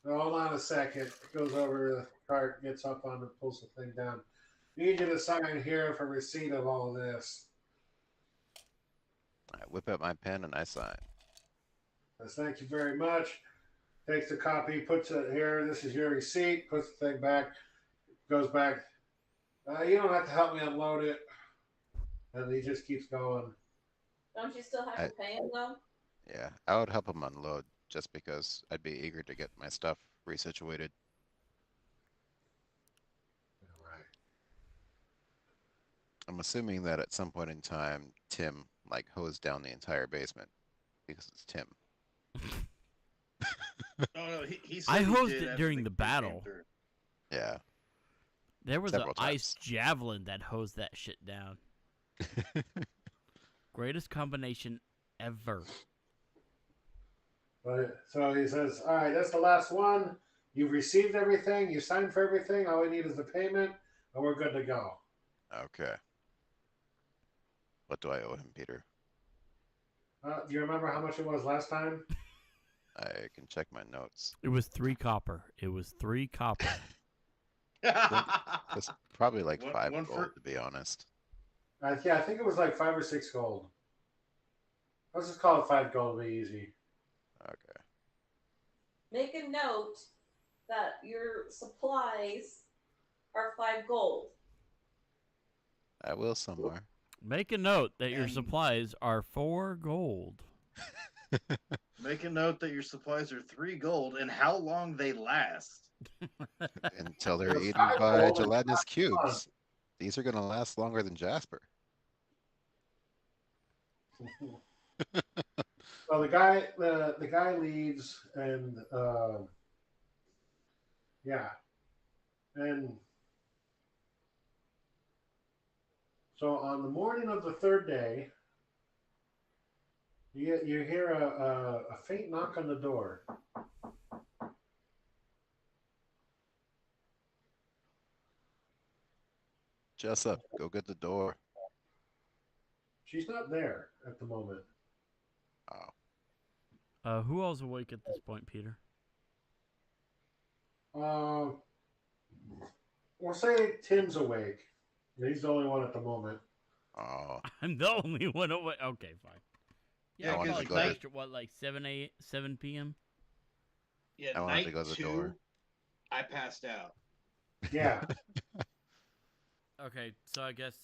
Now, hold on a second. Goes over to the cart, gets up on it, pulls the thing down. Need you to sign here for receipt of all this. I whip out my pen and I sign. Yes, thank you very much. Takes the copy, puts it here. This is your receipt. Puts the thing back. Goes back. You don't have to help me unload it. And he just keeps going. Don't you still have to pay him though? Yeah, I would help him unload just because I'd be eager to get my stuff resituated. All right. I'm assuming that at some point in time, Tim like hosed down the entire basement because it's Tim. No, he I said he hosed did it after during the the kid came battle. through. Yeah. There was an Several ice times. javelin that hosed that shit down. Greatest combination ever. But, so he says, all right, that's the last one. You've received everything. You signed for everything. All we need is the payment, and we're good to go. Okay. What do I owe him, Peter? Do you remember how much it was last time? I can check my notes. It was 3 copper. It was 3 copper. It's probably like One- 5 one gold, for- to be honest. Yeah, I think it was like 5 or 6 gold. Let's just call it 5 gold to be easy. Okay. Make a note that your supplies are 5 gold. I will somewhere. Make a note that your And- supplies are 4 gold. Make a note that your supplies are 3 gold and how long they last. Until they're Well, eaten 5 by gold and gelatinous 5 cubes. These are going to last longer than Jasper. Well, the guy leaves, and yeah, and so on the morning of the 3rd day, you hear a faint knock on the door. Jessup, go get the door. She's not there at the moment. Oh. Who all's awake at this point, Peter? We'll say Tim's awake. He's the only one at the moment. Oh. I'm the only one awake. Okay, fine. Yeah, Yeah, I wanted probably to go to- extra, what, like 7 p.m.? Yeah, I wanted to go to the door. I passed out. Yeah. Okay, so I guess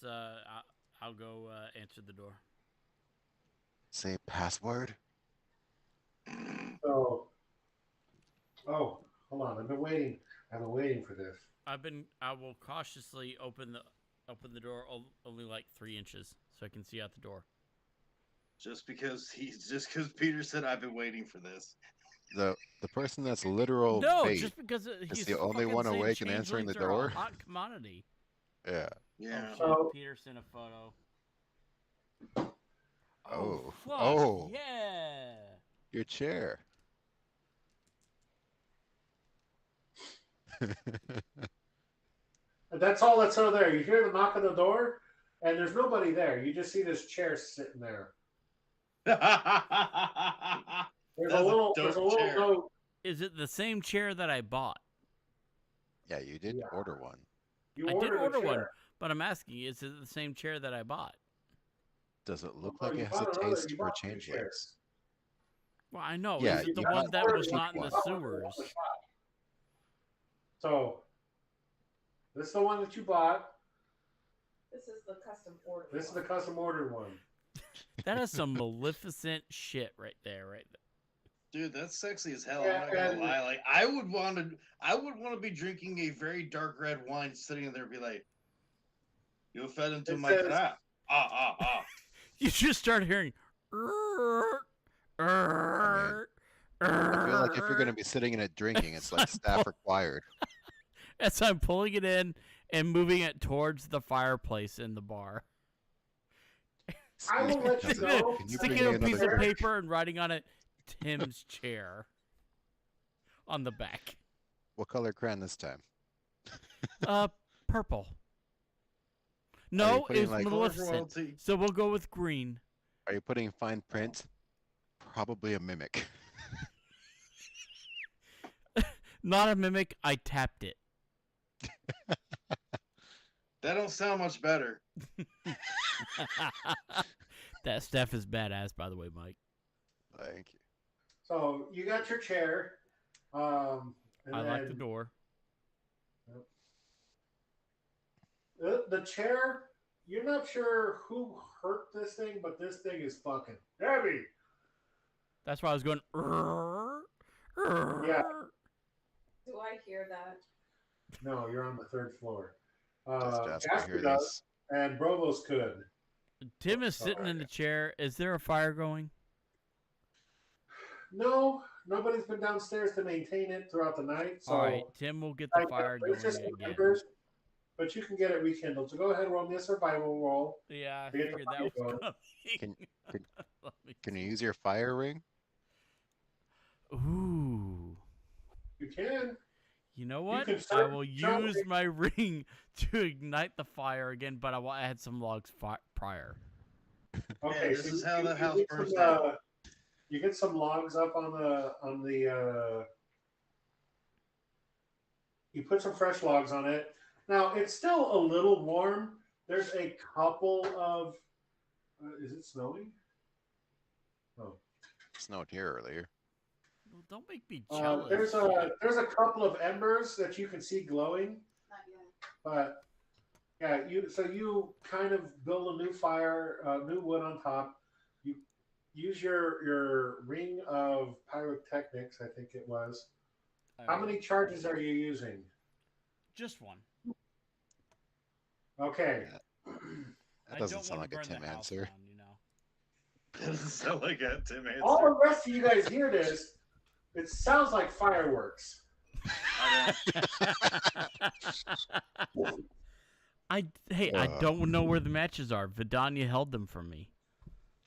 I'll go answer the door. Say password. So, hold on. I've been waiting for this. I will cautiously open the door only like 3 inches so I can see out the door. Just because Peter said I've been waiting for this. The person that's literal No, bait. just because he's the only fucking one saying awake and answering the changelings are a door? hot commodity. Yeah. Yeah. Oh, So- shit, Peter sent a photo. Oh. Fuck, Oh. yeah. Your chair. That's all that's over there. You hear the knock on the door, and there's nobody there. You just see this chair sitting there. There's That's a a little dope chair. note. Is it the same chair that I bought? Yeah, you did Yeah. order one. You I did ordered a order one, chair. but I'm asking, is it the same chair that I bought? Does it look Oh, like you it has a bought another. taste You for bought two changelings? chairs. Well, I know. Yeah, Is it the you one got that the was cheap not in the one. sewers? So, this is the one that you bought. This is the custom order. This is the one. custom ordered one. That is some Maleficent shit right there, right there. Dude, that's sexy as hell. Yeah, I'm not gonna and- lie. Like, I would want to be drinking a very dark red wine, sitting there, and be like, "You fell into It my says- trap." Ah. You just start hearing. I feel like if you're going to be sitting in it drinking, it's like staff required. As I'm pulling it in and moving it towards the fireplace in the bar. I will let you Excuse me, know. can you Sticking bring me a piece another of drink? paper and writing on it, Tim's chair. On the back. What color crayon this time? Purple. Are you No, putting, it's like, Maleficent. royalty. So we'll go with green. Are you putting fine print? Probably a mimic. Not a mimic, I tapped it. That don't sound much better. That stuff is badass, by the way, Mike. Thank you. So you got your chair. And I like the then door. The chair. You're not sure who hurt this thing, but this thing is fucking heavy. That's why I was going. Yeah. Do I hear that? No, you're on the third floor. Does Jasper Jasper hear does, this? and Brovos could. Tim is sitting in the chair. Is there a fire going? No, nobody's been downstairs to maintain it throughout the night. So All right, Tim will get the fire going it's just some again. embers, but you can get it rekindled. So go ahead and roll me a survival roll. Yeah, I To get the figured fire that was going. coming. Let me Can you see. use your fire ring? Ooh. You can. You know what? can I start will showing- use my ring to ignite the fire again, but I will add some logs prior. Okay, this is how the house get burns some, down. you get some logs up on the. You put some fresh logs on it. Now it's still a little warm. There's a couple of. Is it snowing? Oh. It snowed here earlier. Well, don't make me jealous. There's a couple of embers that you can see glowing, Not yet. but yeah, you kind of build a new fire, new wood on top. You use your ring of pyrotechnics, I think it was. How many charges are you using? Just one. Okay. That I doesn't don't sound wanna like a burn the Tim house answer. down, you know. Doesn't sound like a Tim answer. All the rest of you guys hear this. It sounds like fireworks. I don't know where the matches are. Vidania held them for me.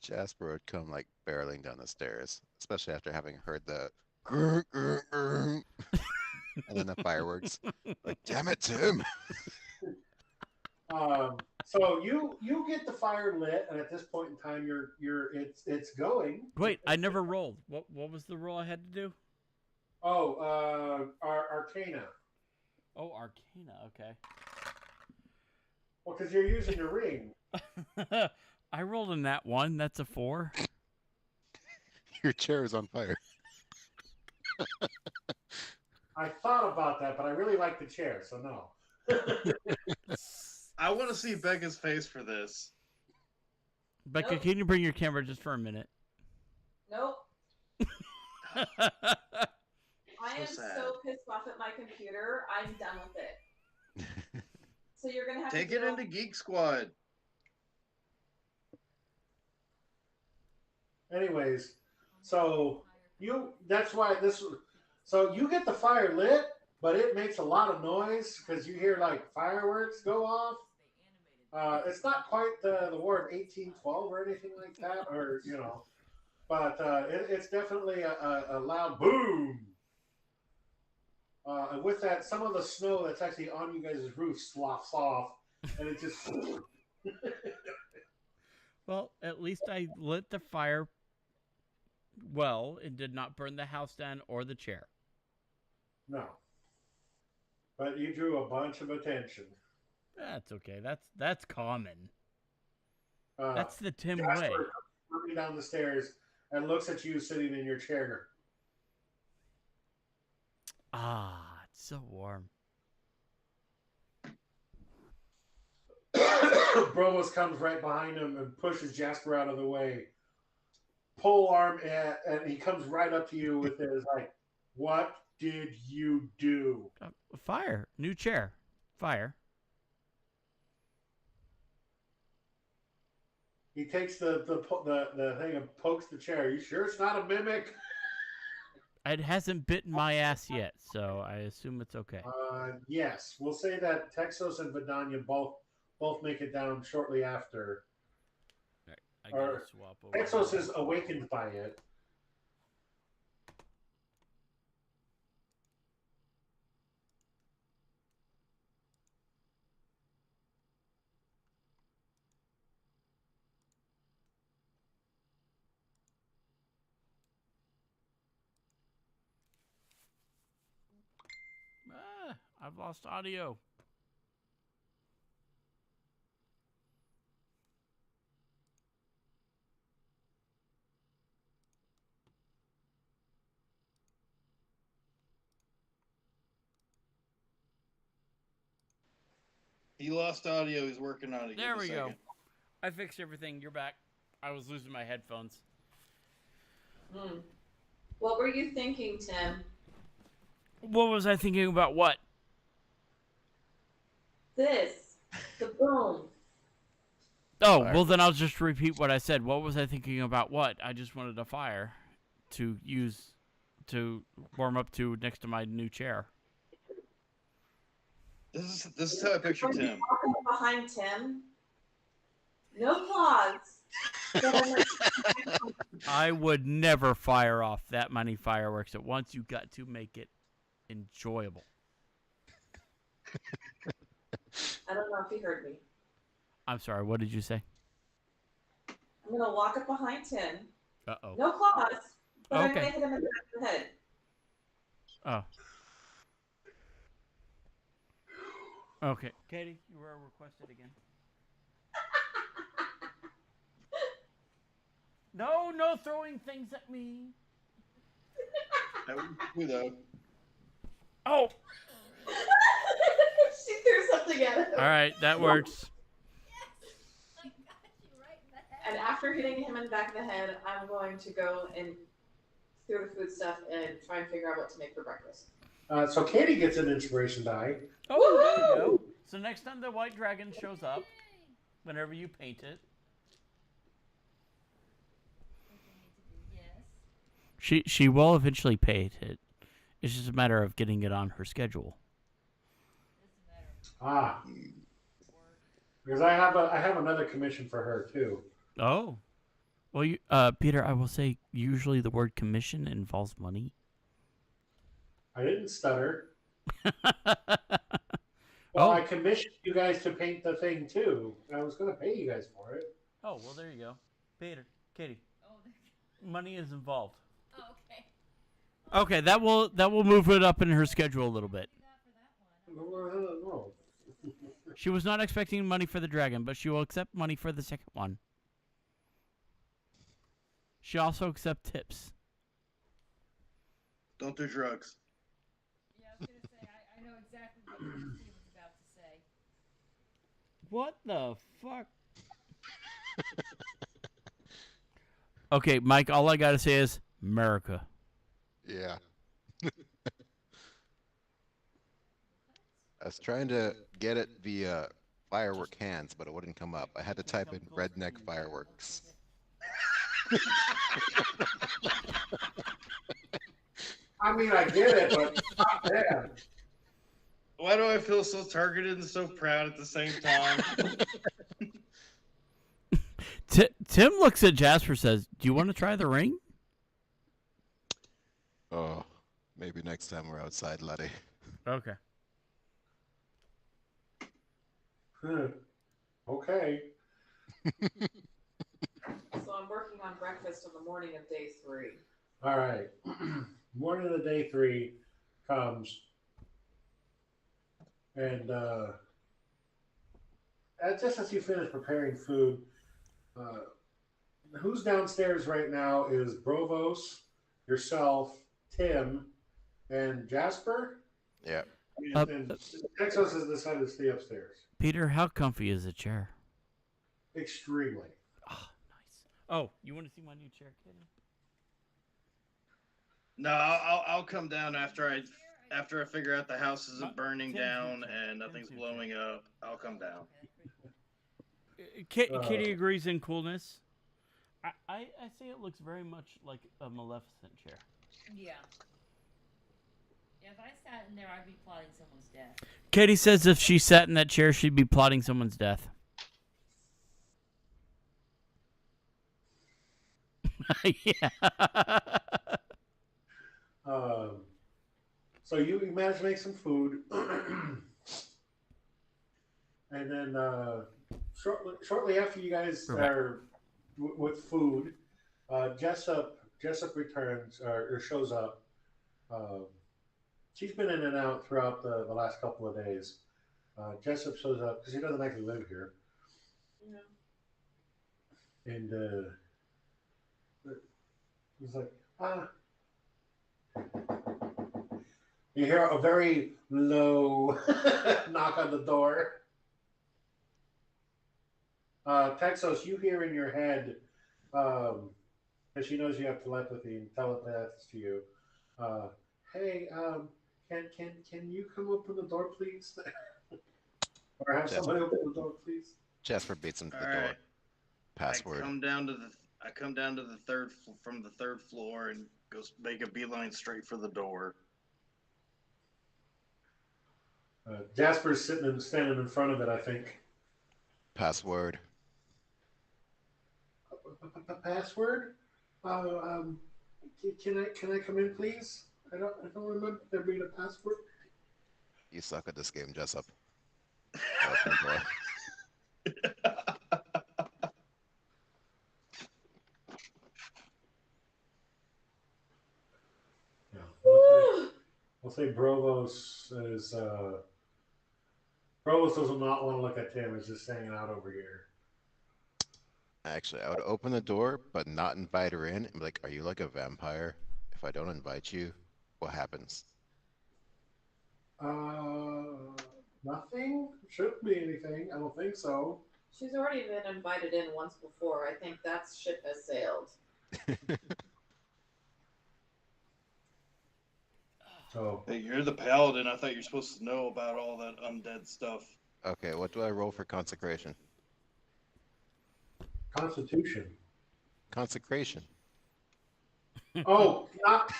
Jasper would come like barreling down the stairs, especially after having heard the grr, grr, grr, and then the fireworks. Like, damn it, Tim! So you get the fire lit, and at this point in time, it's going. Wait, I never rolled. What was the roll I had to do? Oh, Arcana. Oh, Arcana. Okay. Well, because you're using your ring. I rolled in that one. That's a 4. Your chair is on fire. I thought about that, but I really like the chair, so no. I want to see Becca's face for this. Becca, Nope. can you bring your camera just for a minute? Nope. I am sad. so pissed off at my computer. I'm done with it. So you're gonna have Take to it deal- into Geek Squad. Anyways, so that's why so you get the fire lit, but it makes a lot of noise because you hear like fireworks go off. It's not quite the War of 1812 or anything like that, or but it's definitely a loud boom. And with that, some of the snow that's actually on you guys' roof sloughs off, and it just. Well, at least I lit the fire well and did not burn the house down or the chair. No. But you drew a bunch of attention. That's okay. That's common. Uh, That's the Tim Jasper way. comes running down the stairs and looks at you sitting in your chair. Ah, it's so warm. Bromos comes right behind him and pushes Jasper out of the way. Pole arm, and he comes right up to you with his like, "What did you do?" Fire. New chair. Fire. He takes the thing and pokes the chair. You sure it's not a mimic? It hasn't bitten my ass yet, so I assume it's okay. Yes, we'll say that Texas and Vidania both make it down shortly after. I gotta swap over. Texas is awakened by it. I've lost audio. He lost audio. He's working on it. There we go. I fixed everything. You're back. I was losing my headphones. What were you thinking, Tim? What was I thinking about what? This. The boom. Oh, well then I'll just repeat what I said. What was I thinking about what? I just wanted a fire to use to warm up to next to my new chair. This is how I picture When you Tim. walk up behind Tim, no claws. I would never fire off that many fireworks at once. You got to make it enjoyable. I don't know if you heard me. I'm sorry, what did you say? I'm gonna walk up behind Tim. Uh-oh. No claws, but I'm Okay. gonna hit him in the back of the head. Oh. Okay. Katie, you were requested again. No throwing things at me. That would be though. Oh. She threw something at him. All right, that works. I got you right in the head. And after hitting him in the back of the head, I'm going to go and through the food stuff and try and figure out what to make for breakfast. So Katie gets an inspiration die. Oh, there you go. So next time the white dragon shows up, whenever you paint it, Yes. she will eventually paint it. It's just a matter of getting it on her schedule. Ah, because I have another commission for her too. Oh. Well, you, Peter, I will say usually the word commission involves money. I didn't stutter. Oh. I commissioned you guys to paint the thing too. I was going to pay you guys for it. Oh, well, there you go. Peter, Katie, Oh, money is involved. oh, okay. Okay, that will move it up in her schedule a little bit. No. She was not expecting money for the dragon, but she will accept money for the second one. She also accepts tips. Don't do drugs. Yeah, I was gonna say I know exactly what Steve was about to say. What the fuck? Okay, Mike, all I gotta say is America. Yeah. I was trying to get it via firework hands, but it wouldn't come up. I had to type in redneck fireworks. I mean, I get it, but not bad. Why do I feel so targeted and so proud at the same time? Tim looks at Jasper, says, "Do you want to try the ring?" Oh, maybe next time we're outside, Letty. Okay. Okay. So I'm working on breakfast on the morning of day 3. All right. Morning of day 3 comes. And just as you finish preparing food, who's downstairs right now is Brovos, yourself, Tim, and Jasper. Yeah. And Texas has decided to stay upstairs. Peter, how comfy is the chair? Extremely. Oh, nice. Oh, you want to see my new chair, Kitty? No, I'll come down after I figure out the house isn't burning Tim's down new chair. and nothing's Tim's new blowing up. I'll come down. Kitty agrees in coolness. I say it looks very much like a Maleficent chair. Yeah. If I sat in there, I'd be plotting someone's death. Katie says if she sat in that chair, she'd be plotting someone's death. Yeah. So you managed to make some food, and then shortly after you guys are with food, Jessup returns or shows up. She's been in and out throughout the last couple of days. Jessup shows up because he doesn't actually live here. Yeah. And he's like, You hear a very low knock on the door. Texos, you hear in your head, because she knows you have telepathy and telepaths to you. Hey, can you come open the door, please? Or have somebody open the door, please. Jasper beats him to the All door. right. Password. I come down to the third floor and make a beeline straight for the door. Jasper's standing in front of it, I think. Password. Password? Can I come in, please? I don't remember there being a password. You suck at this game, Jessup. Open the door. I'll say Brovos does not want to look at Tim. He's just hanging out over here. Actually, I would open the door, but not invite her in. And be like, are you like a vampire? If I don't invite you, what happens? Nothing? Shouldn't be anything. I don't think so. She's already been invited in once before. I think that ship has sailed. So Hey, you're the paladin. I thought you were supposed to know about all that undead stuff. Okay, what do I roll for consecration? Constitution. Consecration. Oh, not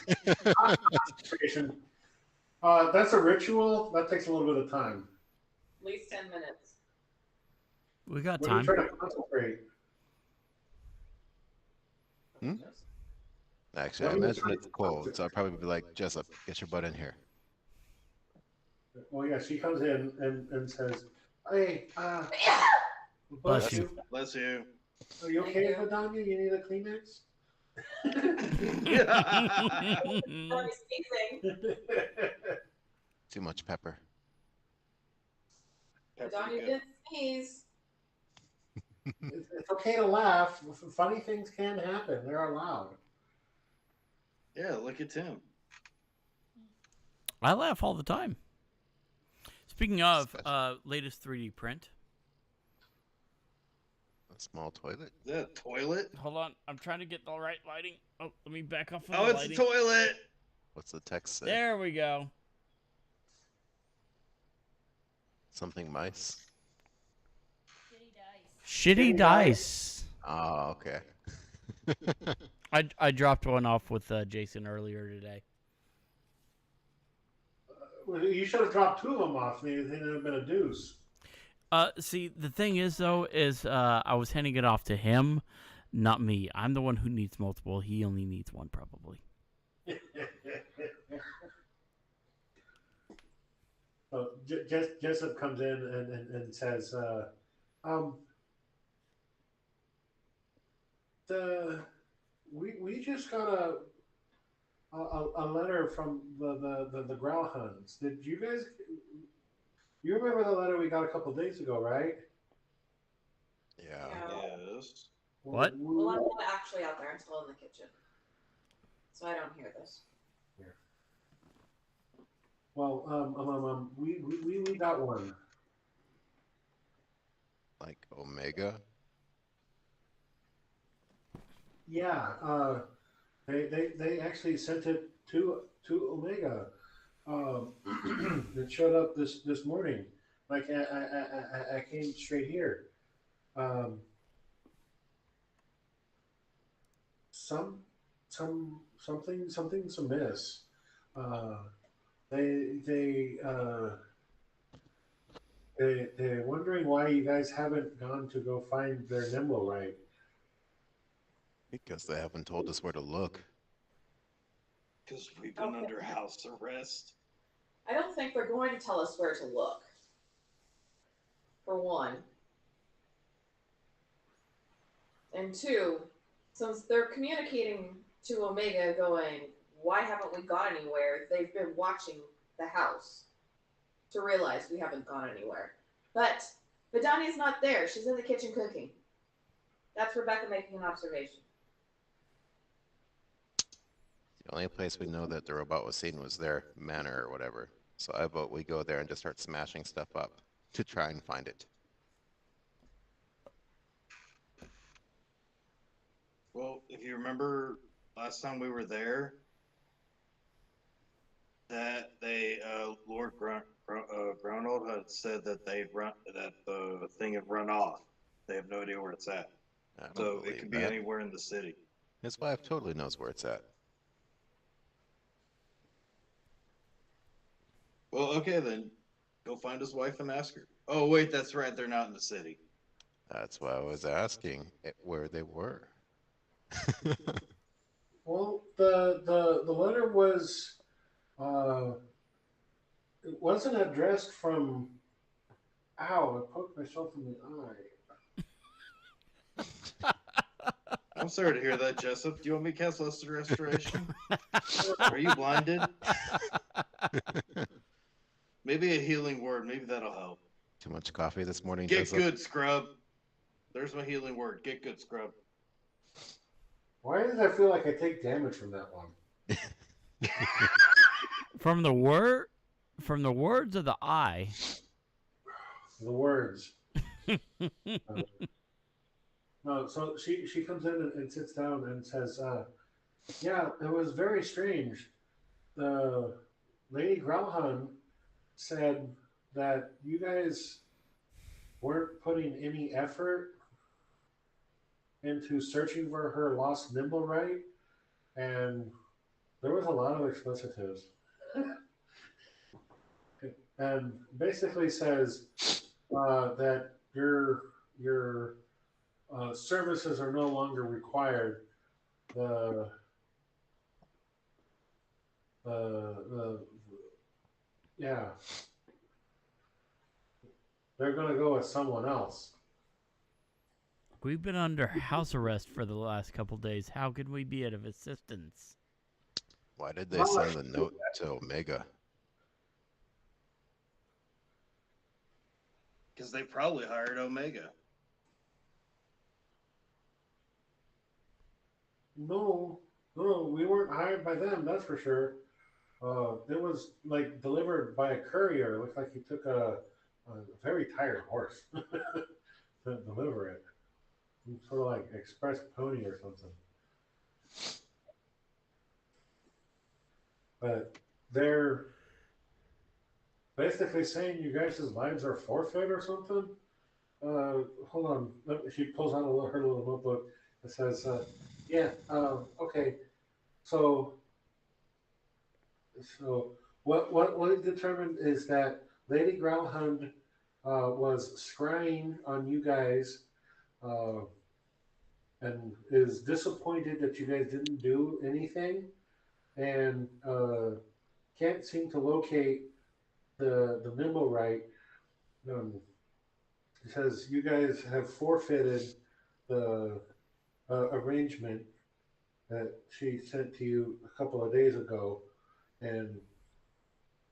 consecration. That's a ritual. That takes a little bit of time. At least 10 minutes. We got When you time. try to consecrate. Actually, I imagine it's cold, so I'll probably be like, Jessup, get your butt in here. Well, yeah, she comes in and says, "Hey, Bless you. Bless you. Are you okay, Madonna? You need a Kleenex?" Probably sneezing. Too much pepper. Madonna didn't sneeze. It's okay to laugh. Funny things can happen. They're allowed. Yeah, look at Tim. I laugh all the time. Speaking of latest 3D print. A small toilet? Is that a toilet? Hold on, I'm trying to get the right lighting. Oh, let me back off. Oh, the it's lighting. a toilet. What's the text say? There we go. Something mice? Shitty dice. Oh, okay. I dropped one off with Jason earlier today. Well, you should have dropped two of them off. Then it would have been a deuce. See, the thing is, though, is I was handing it off to him, not me. I'm the one who needs multiple. He only needs one, probably. So Jessup comes in and says, we just got a letter from the Growlhounds. Did you guys You remember the letter we got a couple days ago, right? Yeah. Yes. What? Well, I'm not actually out there. I'm still in the kitchen, so I don't hear this. Well, we got one. Like Omega. Yeah, they actually sent it to Omega. It showed up this morning. Like I came straight here. Um, some something's amiss. Uh, they they're wondering why you guys haven't gone to go find their Nimble right. Because they haven't told us where to look. Because we've been under house arrest. I don't think they're going to tell us where to look. For one. And two, since they're communicating to Omega going, why haven't we gone anywhere? They've been watching the house to realize we haven't gone anywhere. But Vidania's not there. She's in the kitchen cooking. That's Rebecca making an observation. The only place we know that the robot was seen was their manor or whatever. So I vote we go there and just start smashing stuff up to try and find it. Well, if you remember last time we were there, that Lord Gronold had said that that the thing had run off. They have no idea where it's at. I don't So believe it could be that. anywhere in the city. His wife totally knows where it's at. Well, okay then. Go find his wife and ask her. Oh wait, that's right. They're not in the city. That's why I was asking where they were. Well, the letter was it wasn't addressed from. Ow! I poked myself in the eye. I'm sorry to hear that, Jessup. Do you want me to cast Lesser Restoration? Are you blinded? Maybe a healing word. Maybe that'll help. Too much coffee this morning, Get Jessup? good, scrub. There's my healing word. Get good, scrub. Why does I feel like I take damage from that one? From the words of the eye. The words. No, so she comes in and sits down and says, "Yeah, it was very strange. The Lady Grauhan said that you guys weren't putting any effort into searching for her lost Nimblewright, and there was a lot of explicitives." And basically says that your services are no longer required. The yeah, they're going to go with someone else. We've been under house arrest for the last couple days. How can we be of assistance? Why did they send the note to Omega? Because they probably hired Omega. No, we weren't hired by them. That's for sure. It was like delivered by a courier. It looked like he took a very tired horse to deliver it. Sort of like express pony or something. But they're basically saying you guys' lives are forfeit or something. Hold on. She pulls out her little notebook. It says, "Yeah, okay. So what it determined is that Lady Growlhound was scrying on you guys, and is disappointed that you guys didn't do anything, and can't seem to locate the memo right. It says you guys have forfeited the arrangement that she sent to you a couple of days ago, and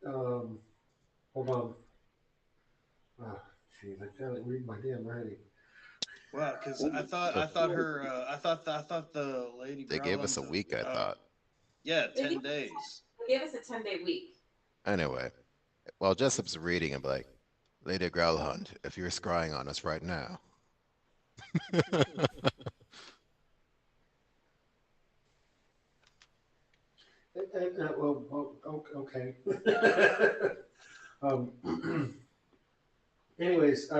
hold on. Oh, jeez, I can't read my damn writing. Well, because I thought the lady They gave us Growlins, a week, I thought. yeah, They 10 gave, days. they gave us a 10-day week. Anyway, while Jessup's reading, I'm like, Lady Growlhund, if you're scrying on us right now. Okay. um, anyways,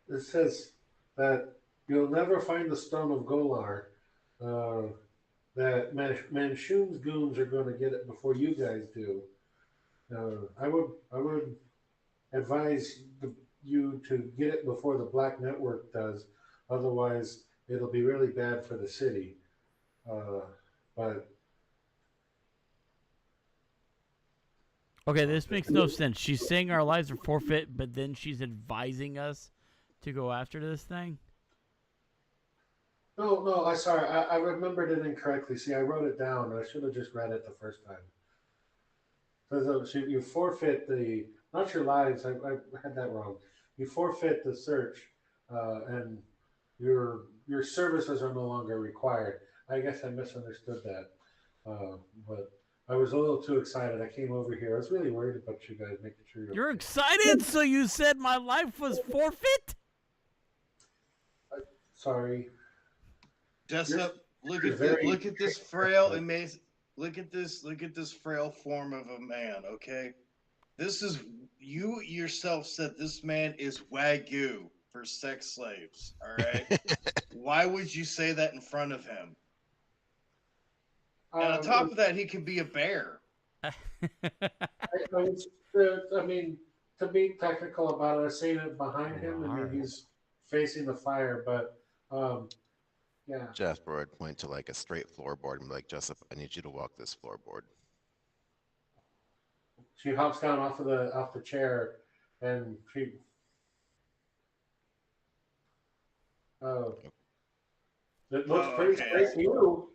it says that you'll never find the stone of Golar. Uh, that Manshoon's goons are going to get it before you guys do. I would advise you to get it before the Black Network does. Otherwise, it'll be really bad for the city. Uh, but Okay, this makes no sense. She's saying our lives are forfeit, but then she's advising us to go after this thing. no, I sorry, I remembered it incorrectly. See, I wrote it down. I should have just read it the first time. Because you forfeit the not your lives. I had that wrong. You forfeit the search, and your services are no longer required. I guess I misunderstood that, but I was a little too excited. I came over here. I was really worried about you guys, making sure You're excited? So you said my life was forfeit? Sorry. Jessup, look at this frail amazing. Look at this frail form of a man. Okay, this is you yourself said this man is wagyu for sex slaves. All right, why would you say that in front of him? And on top of that, he could be a bear. I mean, to be technical about it, I seen it behind him. I mean, he's facing the fire, but yeah. Jasper would point to like a straight floorboard and be like, Jessup, I need you to walk this floorboard. She hops down off the chair, and she. It looks pretty straight to you.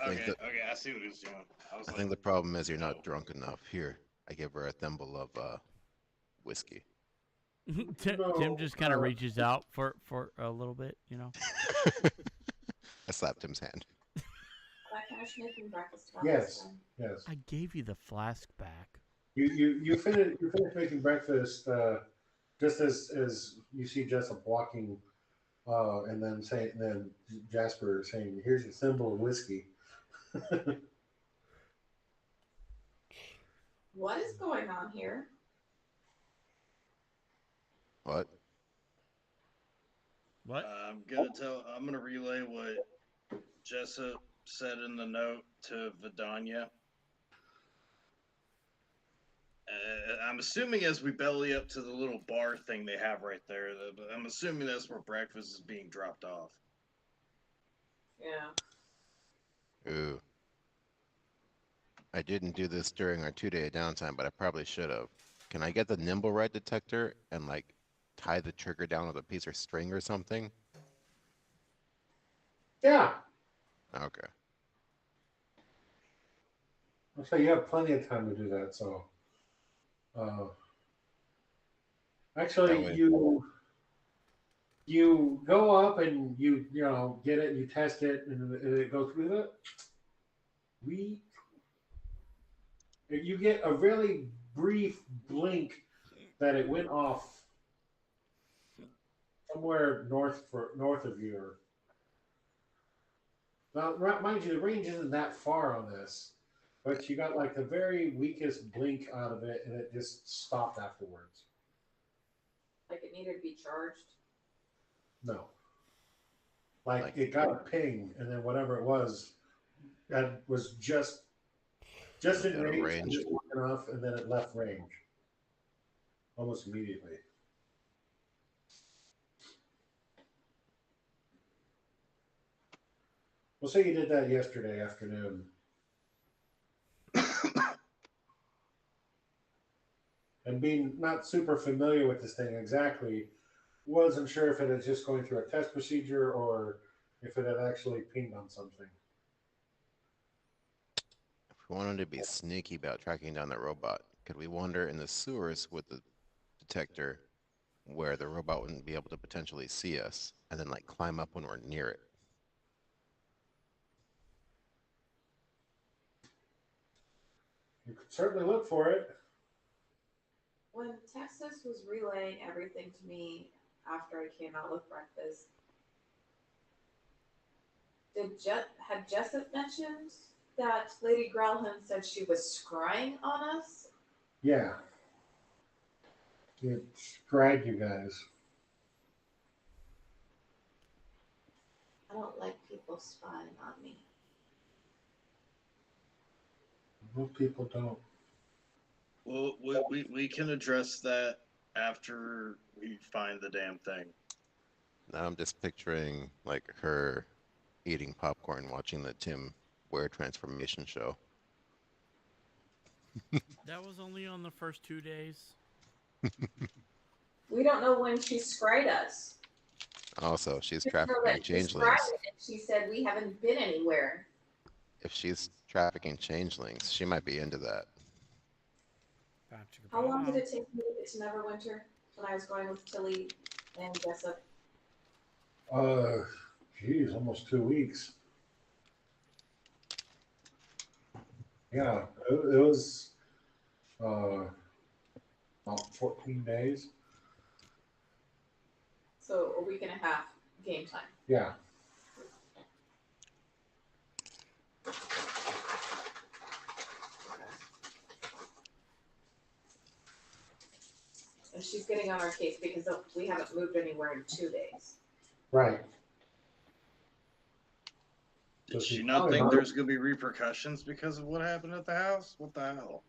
Okay, I see what he's doing. I think the problem is you're not drunk enough. Here, I give her a thimble of whiskey. Tim just kind of reaches out for a little bit, you know. I slapped Tim's hand. I finished making breakfast. Yes. I gave you the flask back. You finished making breakfast just as you see Jessup walking, and then Jasper saying, "Here's your thimble of whiskey." What is going on here? What? I'm gonna relay what Jessup said in the note to Vidania. I'm assuming as we belly up to the little bar thing they have right there, I'm assuming that's where breakfast is being dropped off. Yeah. Ooh. I didn't do this during our 2-day downtime, but I probably should have. Can I get the nimble ride detector and like tie the trigger down with a piece of string or something? Yeah. Okay. I'll say you have plenty of time to do that. So, actually, you go up and you get it, and you test it, and it goes through it. You get a really brief blink that it went off somewhere north of you. Now, mind you, the range isn't that far on this, but you got like the very weakest blink out of it, and it just stopped afterwards. Like it needed to be charged? No. Like it got a ping, and then whatever it was, that was just in range, just enough, and then it left range almost immediately. We'll say you did that yesterday afternoon. And being not super familiar with this thing exactly, wasn't sure if it was just going through a test procedure or if it had actually pinged on something. If we wanted to be sneaky about tracking down the robot, could we wander in the sewers with the detector where the robot wouldn't be able to potentially see us and then like climb up when we're near it. You could certainly look for it. When Texas was relaying everything to me after I came out with breakfast, had Jessup mentioned that Lady Growlhund said she was scrying on us? Yeah. It's drag you guys. I don't like people spying on me. Most people don't. Well, we can address that after we find the damn thing. Now I'm just picturing like her eating popcorn watching the Tim Ware transformation show. That was only on the first 2 days. We don't know when she scryed us. Also, she's Just know trafficking that she changelings. scryed and she said we haven't been anywhere. If she's trafficking changelings, she might be into that. How long did it take me to get to Neverwinter when I was going with Tilly and Jessup? Geez, almost 2 weeks. Yeah, it was about 14 days. So a week and a half game time. Yeah. And she's getting on our case because we haven't moved anywhere in 2 days. Right. Does she not think there's going to be repercussions because of what happened at the house? What the hell?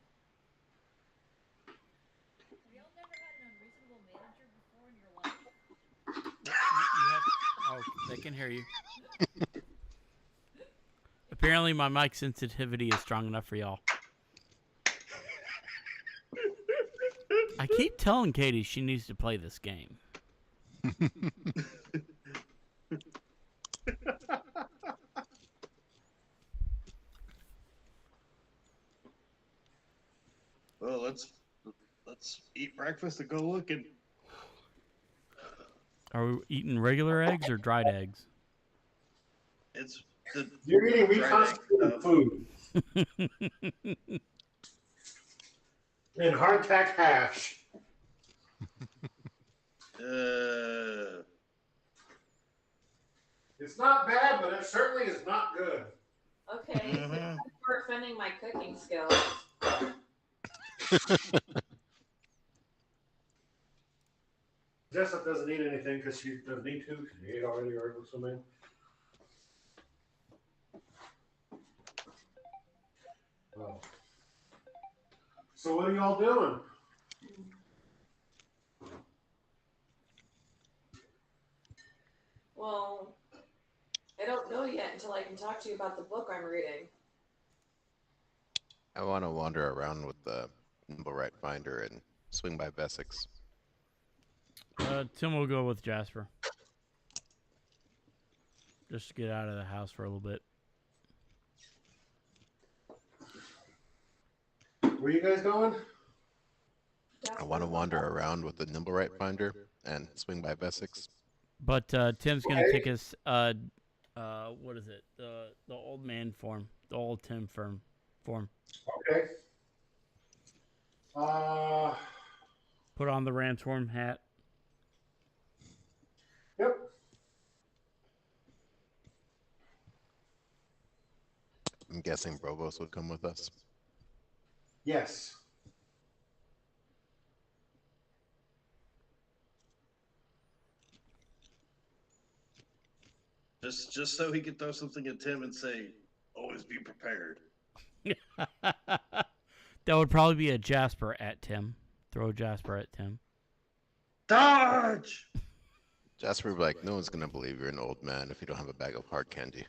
Have y'all never had an unreasonable manager before in your life? Oh, they can hear you. Apparently, my mic sensitivity is strong enough for y'all. I keep telling Katie she needs to play this game. Well, let's eat breakfast and go looking. Are we eating regular eggs or dried eggs? It's the You're eating dried reconstituted food. And hardtack hash. It's not bad, but it certainly is not good. Okay, Mhm. for offending my cooking skills. Jessup doesn't eat anything because she doesn't need to. She ate already or something. Well. So what are y'all doing? Well, I don't know yet until I can talk to you about the book I'm reading. I want to wander around with the nimble right finder and swing by Vessex. Tim will go with Jasper. Just to get out of the house for a little bit. Where you guys going? I want to wander around with the nimble right finder and swing by Vessex. But Tim's going to take his, what is it? The old man form. The old Tim form. Okay. Put on the Ramsworm hat. Yep. I'm guessing Brovos would come with us. Yes. Just so he could throw something at Tim and say, "Always be prepared." That would probably be a Jasper at Tim. Throw Jasper at Tim. Dodge! Jasper would be like, no one's going to believe you're an old man if you don't have a bag of hard candy.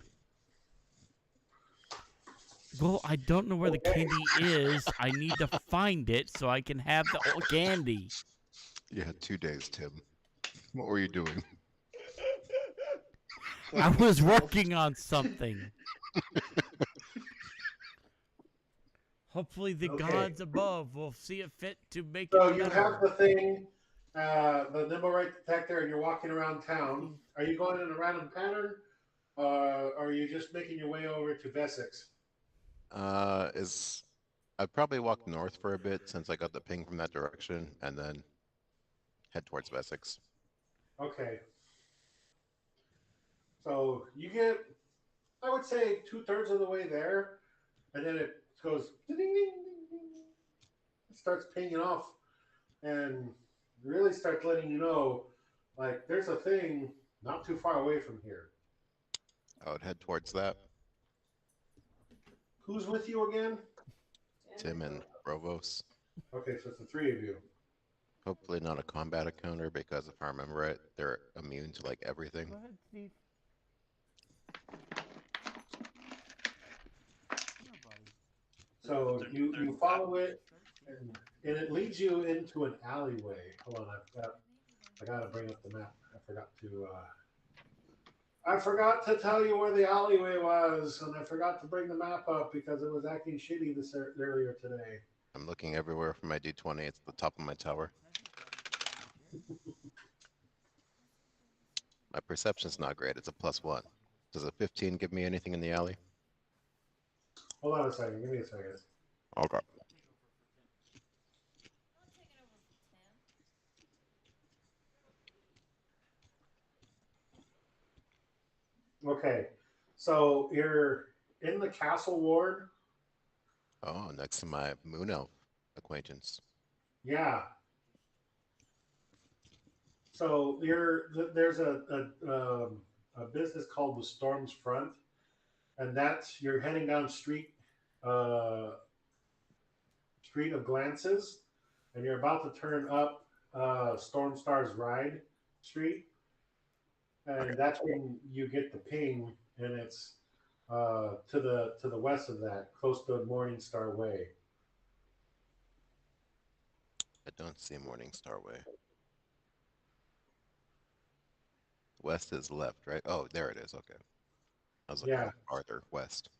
Well, I don't know where the candy is. I need to find it so I can have the old candy. You had 2 days, Tim. What were you doing? I was working on something. Hopefully the gods above will see it fit to make So it you better. have the thing the nimble right detector, and you're walking around town. Are you going in a random pattern, or are you just making your way over to Vessex? Is I'd probably walk north for a bit since I got the ping from that direction, and then head towards Essex. Okay. So you get, I would say, 2/3 of the way there, and then it goes ding, ding, ding, ding. It starts pinging off, and really starts letting you know, like, there's a thing not too far away from here. I would head towards that. Who's with you again? Tim and Brovos. Okay, so it's the three of you. Hopefully not a combat encounter because if I remember right, they're immune to like everything. Go ahead, Steve. So you follow it, and it leads you into an alleyway. Hold on, I gotta bring up the map. I forgot to tell you where the alleyway was, and I forgot to bring the map up because it was acting shitty earlier today. I'm looking everywhere for my D20. It's at the top of my tower. My perception's not great. It's a +1. Does a 15 give me anything in the alley? Hold on a second. Give me a second. Okay. Okay, so you're in the castle ward. Oh, next to my moon elf acquaintance. Yeah. So there's a business called the Storm's Front, and that's you're heading down Street of Glances, and you're about to turn up Stormstar's Ride Street, and Okay. that's when you get the ping, and it's to the west of that, close to Morningstar Way. I don't see Morningstar Way. West is left, right? Oh, there it is. Okay. I was looking farther west.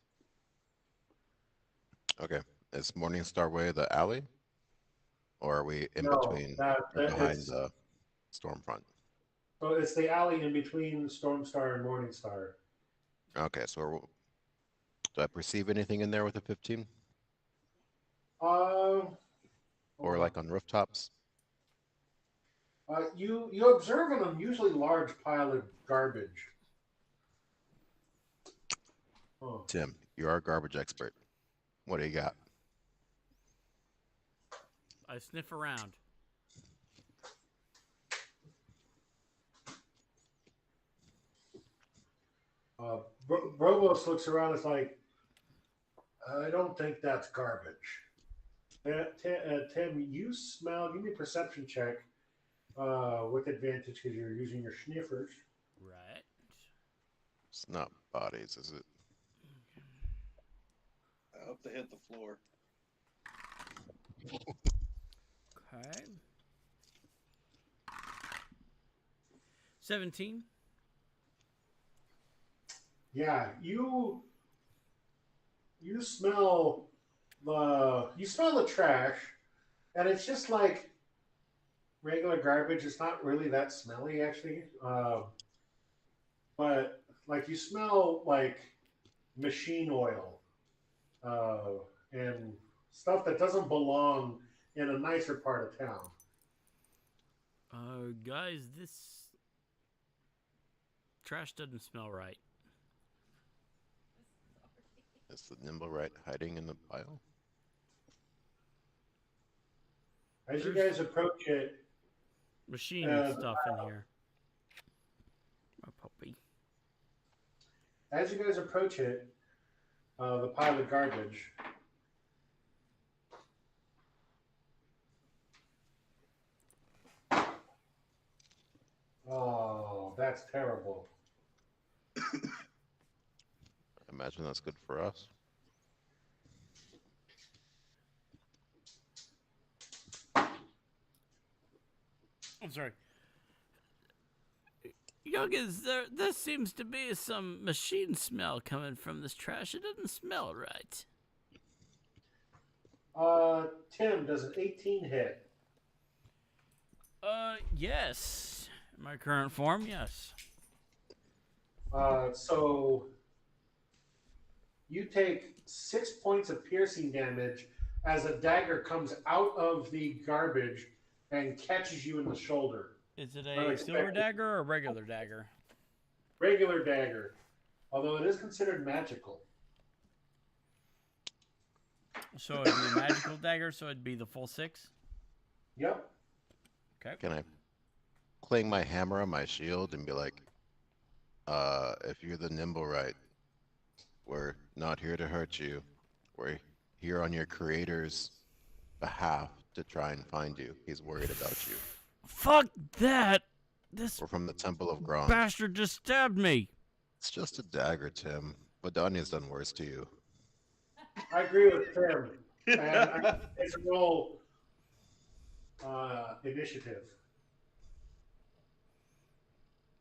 Okay. Is Morningstar Way the alley? Or are we in between or behind the Stormfront? So it's the alley in between Stormstar and Morningstar. Okay, so do I perceive anything in there with a 15? Or like on rooftops? You observe an unusually large pile of garbage. Oh. Tim, you're our garbage expert. What do you got? I sniff around. Brovos looks around. It's like, I don't think that's garbage. Tim, you smell. Give me a perception check with advantage because you're using your sniffers. Right. It's not bodies, is it? I hope they hit the floor. Okay. 17. Yeah, you smell the trash, and it's just like regular garbage. It's not really that smelly, actually. But like you smell like machine oil and stuff that doesn't belong in a nicer part of town. Guys, this trash doesn't smell right. Is the nimble right hiding in the pile? As you guys approach it, machine stuff in here. A puppy. As you guys approach it, the pile of garbage. Oh, that's terrible. I imagine that's good for us. I'm sorry. Youngins, there seems to be some machine smell coming from this trash. It doesn't smell right. Tim, does an 18 hit? Yes. In my current form, yes. So you take 6 points of piercing damage as a dagger comes out of the garbage and catches you in the shoulder. Is it Not a silver expected. dagger or a regular dagger? Regular dagger, although it is considered magical. So it'd be a magical dagger, so it'd be the full 6? Yep. Okay. Can I cling my hammer on my shield and be like, if you're the nimble right, we're not here to hurt you. We're here on your creator's behalf to try and find you. He's worried about you. Fuck that! This We're from the Temple of Gronde. bastard just stabbed me! It's just a dagger, Tim. Vidania's done worse to you. I agree with Tim. And it's a roll initiative.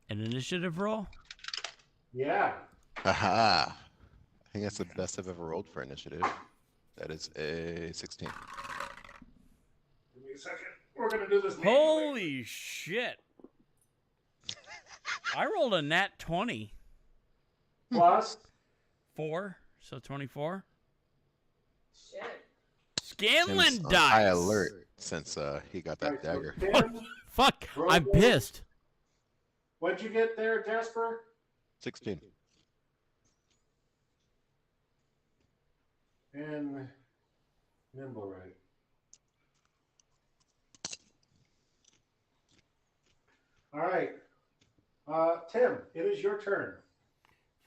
An initiative roll? Yeah. Haha! I think that's the best I've ever rolled for initiative. That is a 16. Give me a second. We're going to do this manually. Holy shit! I rolled a nat 20. Plus, 4, so 24. Shit. Scanlan Tim's on dice! high alert since he got that right, so dagger. Tim, Fuck, I'm roll. pissed. What'd you get there, Jasper? 16. And nimble right. All right. Tim, it is your turn.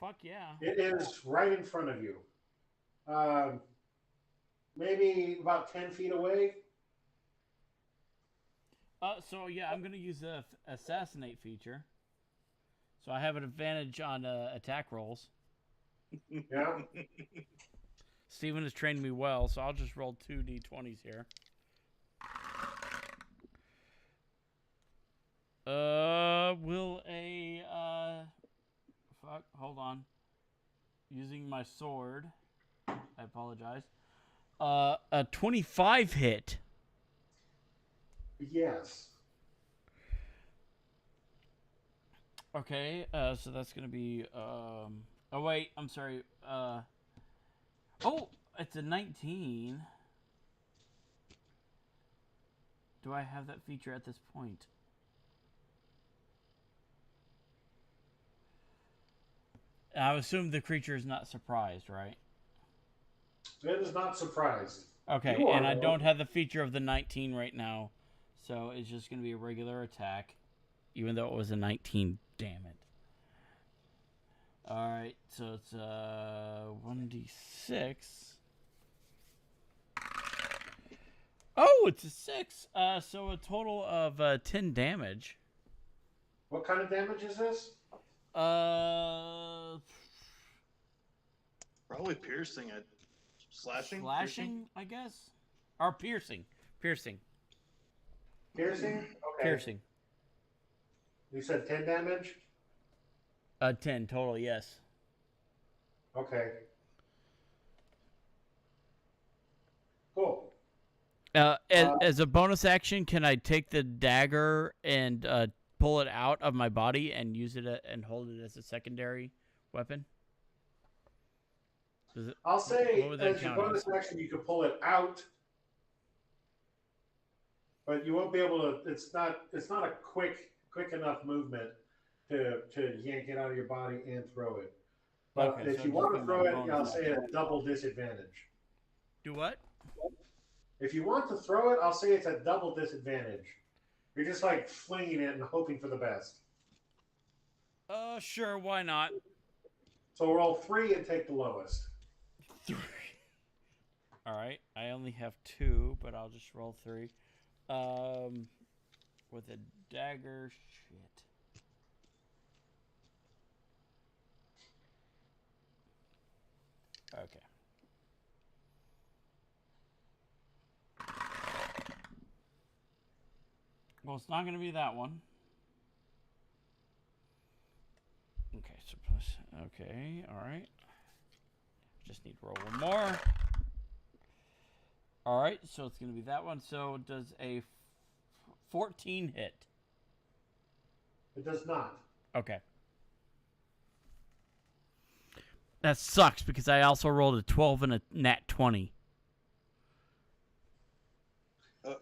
Fuck yeah. It is right in front of you. Maybe about 10 feet away. So yeah, I'm gonna use the assassinate feature. So I have an advantage on attack rolls. Yeah. Steven has trained me well, so I'll just roll 2 d20s here. Will a fuck, hold on. Using my sword. I apologize. A 25 hit. Yes. Okay, so that's gonna be oh wait, I'm sorry. Oh, it's a 19. Do I have that feature at this point? I assume the creature is not surprised, right? It is not surprised. Okay, You are, and I though. don't have the feature of the 19 right now, so it's just going to be a regular attack, even though it was a 19. Damn it. Alright, so it's 1d6. Oh, it's a 6. So a total of 10 damage. What kind of damage is this? Probably piercing. Slashing? Slashing, I guess? Or piercing. Piercing. Piercing? Okay. Piercing. You said 10 damage? 10 total, yes. Okay. Cool. As a bonus action, can I take the dagger and pull it out of my body and use it and hold it as a secondary weapon? I'll say what would that as your count bonus as? action, you could pull it out, but you won't be able to. It's not a quick enough movement to yank it out of your body and throw it. But Okay, if so you just want to give throw me a it, bonus I'll say action. a double disadvantage. Do what? If you want to throw it, I'll say it's a double disadvantage. You're just like flinging it and hoping for the best. Sure, why not? So roll 3 and take the lowest. 3. Alright, I only have 2, but I'll just roll 3. With a dagger, shit. Okay. Well, it's not going to be that one. Okay, so plus, okay, alright. Just need to roll one more. Alright, so it's going to be that one. So does a 14 hit? It does not. Okay. That sucks because I also rolled a 12 and a nat 20.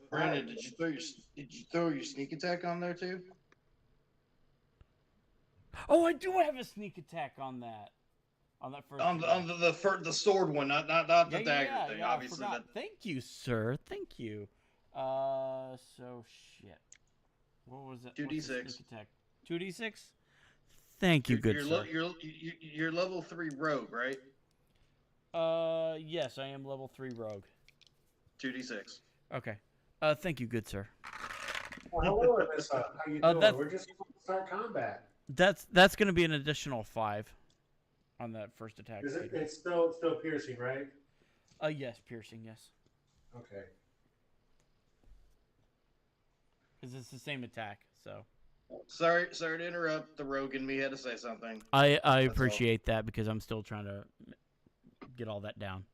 Brandon, did you throw your sneak attack on there too? Oh, I do have a sneak attack on that. On that first. On the sword one, not the dagger thing. I Obviously, forgot. Thank you, sir. Thank you. So shit. What was it? 2d6. Sneak attack. 2d6. Thank you, good sir. You're level 3 rogue, right? Yes, I am level 3 rogue. 2d6. Okay. Thank you, good sir. Well, hello, Alyssa. How you doing? We're just going to start combat. That's going to be an additional 5 on that first attack. Is it? It's still piercing, right? Yes, piercing. Yes. Okay. Because it's the same attack. So. Sorry to interrupt. The rogue in me had to say something. I appreciate that because I'm still trying to get all that down.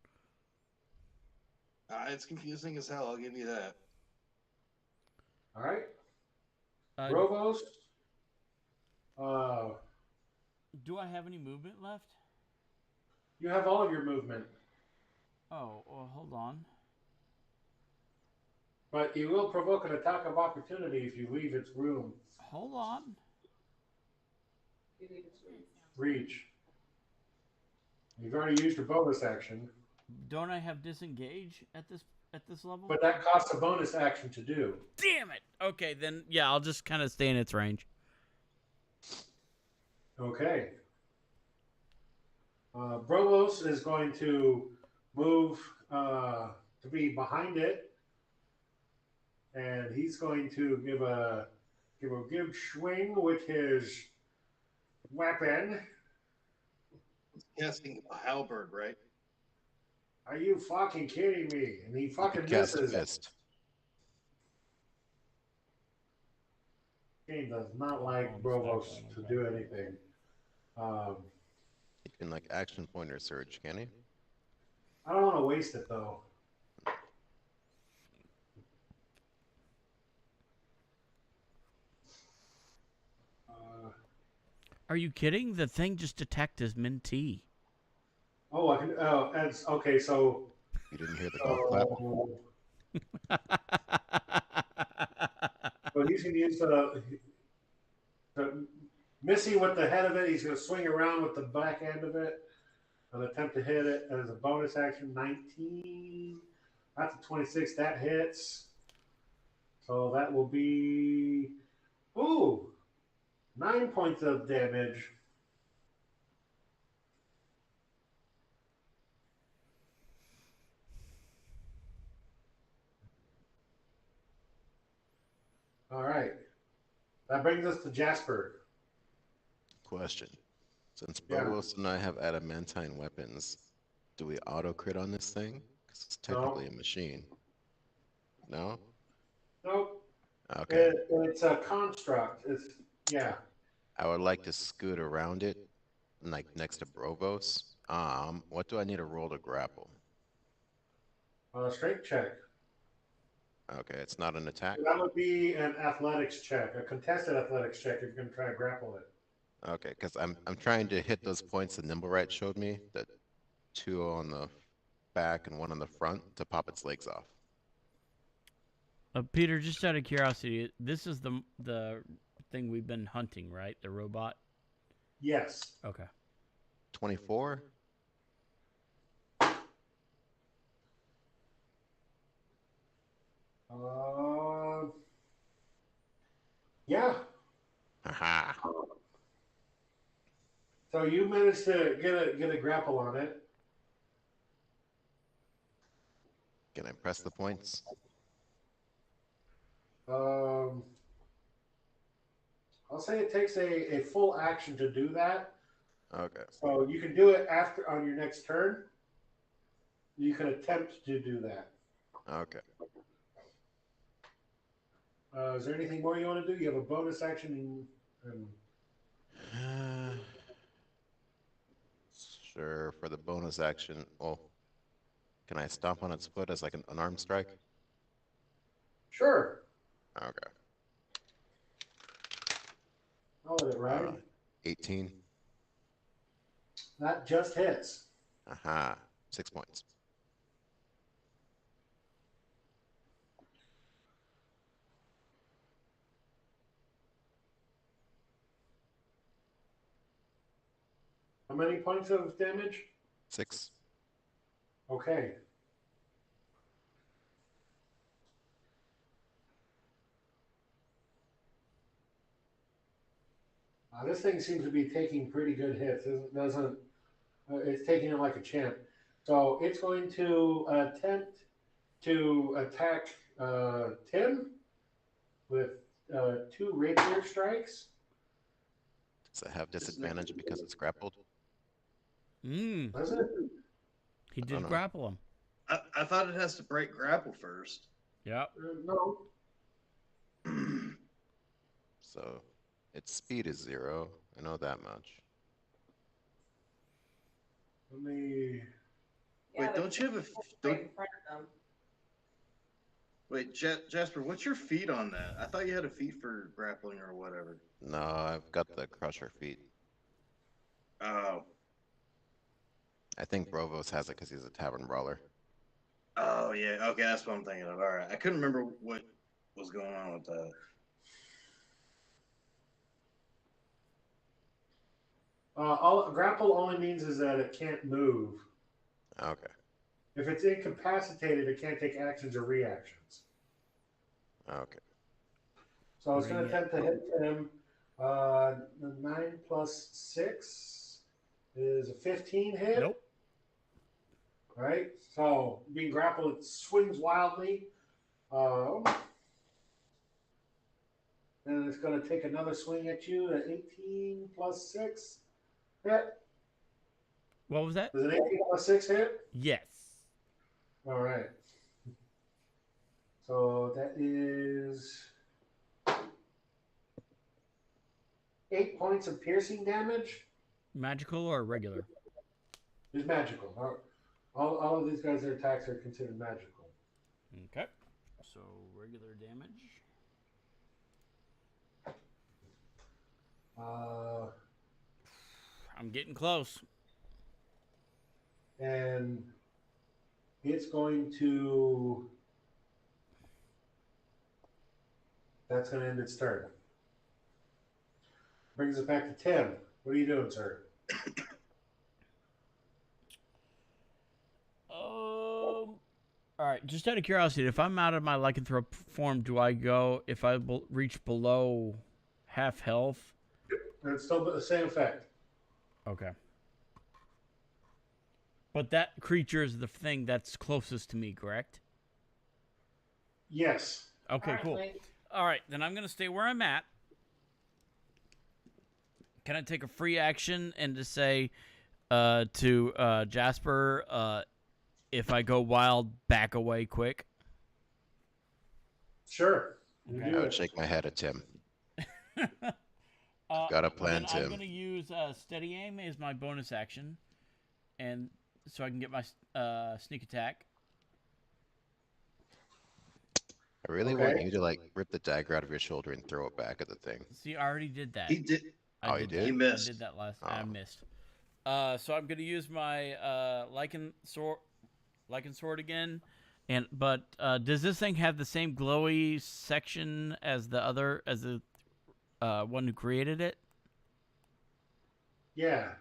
It's confusing as hell. I'll give you that. All right. Provost. Do I have any movement left? You have all of your movement. Oh, well, hold on. But you will provoke an attack of opportunity if you leave its room. Hold on. Reach. You've already used your bonus action. Don't I have disengage at this level? But that costs a bonus action to do. Damn it! Okay, then yeah, I'll just kind of stay in its range. Okay. Brovos is going to move to be behind it, and he's going to give a good swing with his weapon. Casting a halberd, right? Are you fucking kidding me? And he fucking Cast a misses. fist. Game does not like Brovos to do anything. He can like action pointer surge, can he? I don't want to waste it though. Are you kidding? The thing just attacked his mentee. Oh, I can. Oh, that's okay. So You didn't hear the golf clap? But he's going to use the Missy with the head of it. He's going to swing around with the back end of it and attempt to hit it as a bonus action. 19. That's a 26. That hits. So that will be 9 points of damage. All right. That brings us to Jasper. Question. Since Yeah. Brovos and I have adamantine weapons, do we auto crit on this thing? Because it's technically a machine. No? Nope. Okay. It's a construct. Yeah. I would like to scoot around it, like next to Brovos. What do I need to roll to grapple? Strength check. Okay, it's not an attack. That would be an athletics check, a contested athletics check if you're going to try to grapple it. Okay, because I'm trying to hit those points that Nimblewright showed me, that 2 on the back and 1 on the front, to pop its legs off. Peter, just out of curiosity, this is the thing we've been hunting, right? The robot? Yes. Okay. 24? Yeah. Aha. So you managed to get a grapple on it. Can I press the points? I'll say it takes a full action to do that. Okay. So you can do it after on your next turn. You can attempt to do that. Okay. Is there anything more you want to do? You have a bonus action. Sure, for the bonus action. Well, can I stomp on its foot as like an unarmed strike? Sure. Okay. I'll let it ride. 18. That just hits. Aha. 6 points. How many points of damage? 6. Okay. This thing seems to be taking pretty good hits. It's taking it like a champ. So it's going to attempt to attack Tim with 2 rapier strikes. Does it have disadvantage because it's grappled? Does it? He I did don't know. grapple him. I thought it has to break grapple first. Yep. No. So its speed is 0. I know that much. Let me. Wait, don't you have a right in front of them? wait, Jasper? What's your feat on that? I thought you had a feat for grappling or whatever. No, I've got the crusher feat. Oh, I think Brovos has it because he's a tavern brawler. oh yeah. Okay, that's what I'm thinking of. All right, I couldn't remember what was going on with that. All grapple only means is that it can't move. Okay. If it's incapacitated, it can't take actions or reactions. Okay. So I was going to Bring attempt to hit him. The 9 plus 6 is a 15 hit. Nope. All right. So being grappled, it swings wildly. And it's going to take another swing at you. At 18 plus 6 hit. What was that? Does an 18 plus 6 hit? Yes. All right. So that is 8 points of piercing damage. Magical or regular? It's magical. All of these guys' attacks are considered magical. Okay. So regular damage. I'm getting close. And it's going to. That's going to end its turn. Brings us back to Tim. What are you doing, sir? All right. Just out of curiosity, if I'm out of my lycanthrope form, do I go if I reach below half health? And it's still the same effect. Okay. But that creature is the thing that's closest to me, correct? Yes. Okay, Alright, cool. wait. All right, then I'm going to stay where I'm at. Can I take a free action and to say to Jasper, if I go wild, back away quick? Sure. You Okay. do I would it. shake my head at Tim. Got a plan, then I'm Tim. going to use steady aim as my bonus action, and so I can get my sneak attack. I really Okay. want you to like rip the dagger out of your shoulder and throw it back at the thing. See, I already did that. He did. Oh, you that. did? He missed. I did that last. Oh. I missed. So I'm going to use my lichen sword again, but does this thing have the same glowy section as the one who created it? Yeah.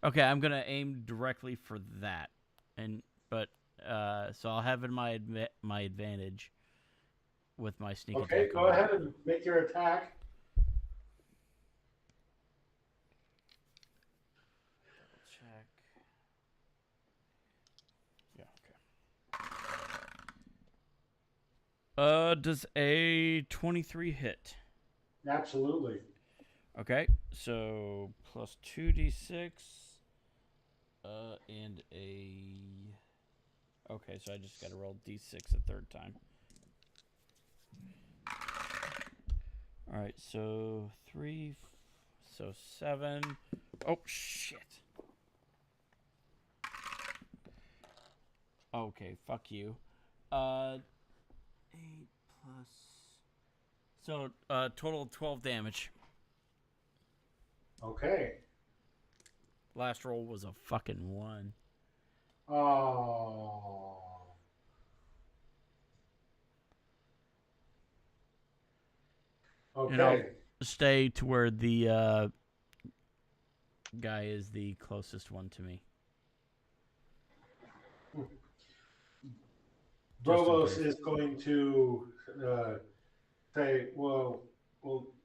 Okay, I'm gonna aim directly for that, so I'll have in my advantage with my sneak attack. Okay, go ahead and make your attack. Check. Yeah. Okay. Does a 23 hit? Absolutely. Okay, so plus 2d6, and a. Okay, so I just got to roll d6 a third time. All right, so 3, so 7. Oh shit. Okay, fuck you. 8 plus. So total of 12 damage. Okay. Last roll was a fucking 1. Oh. And I'll Okay. stay to where the guy is the closest one to me. Brovos is going to say, well,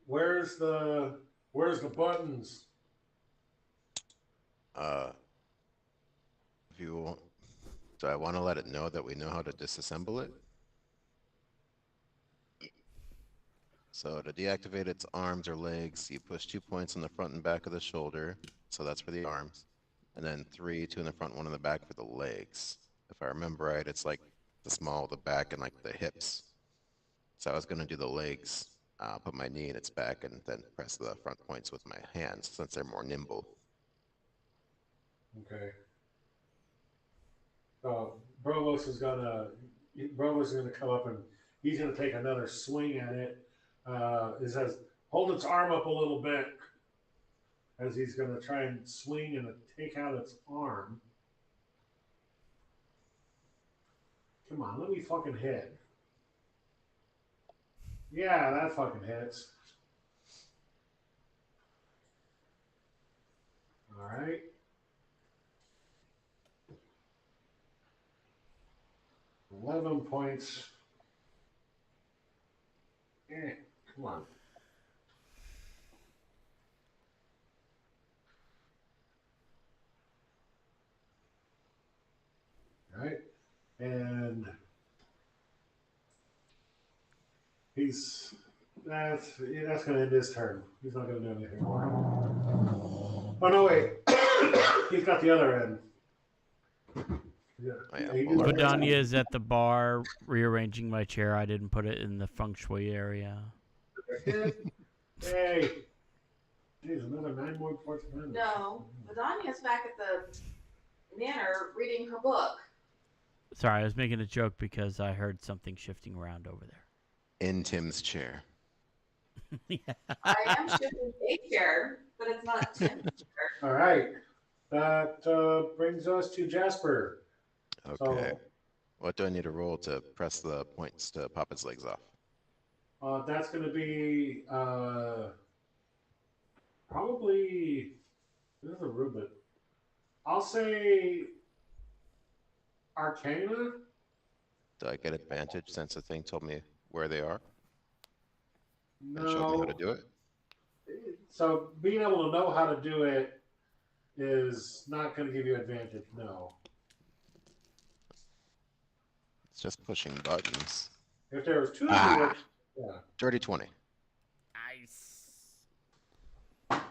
where's the buttons? If you want, do I want to let it know that we know how to disassemble it? So to deactivate its arms or legs, you push 2 points on the front and back of the shoulder. So that's for the arms. And then 3, 2 in the front, 1 in the back for the legs. If I remember right, it's like the small of the back and like the hips. So I was going to do the legs, put my knee in its back, and then press the front points with my hands since they're more nimble. Okay. Brovos is gonna come up and he's gonna take another swing at it. It says, hold its arm up a little bit as he's gonna try and swing and take out its arm. Come on, let me fucking hit. Yeah, that fucking hits. All right. $11 points. Come on. All right. And that's going to end his turn. He's not going to do anything more. Oh, no, wait. He's got the other end. Yeah. Oh, yeah. He Well, did- Vidania is at the bar rearranging my chair. I didn't put it in the feng shui area. Hey. Jeez, another 9 more points. No, Vidania's back at the manor reading her book. Sorry, I was making a joke because I heard something shifting around over there. In Tim's chair. Yeah. I am shifting a chair, but it's not Tim's chair. All right. That brings us to Jasper. Okay. So, What do I need to roll to press the points to pop its legs off? that's going to be probably, this is a Rubin. I'll say Arcana. Do I get advantage since the thing told me where they are and showed me how No. to do it? So being able to know how to do it is not going to give you advantage. No. It's just pushing buttons. If there was 2 of you, Ah. yeah. Dirty 20. Nice. The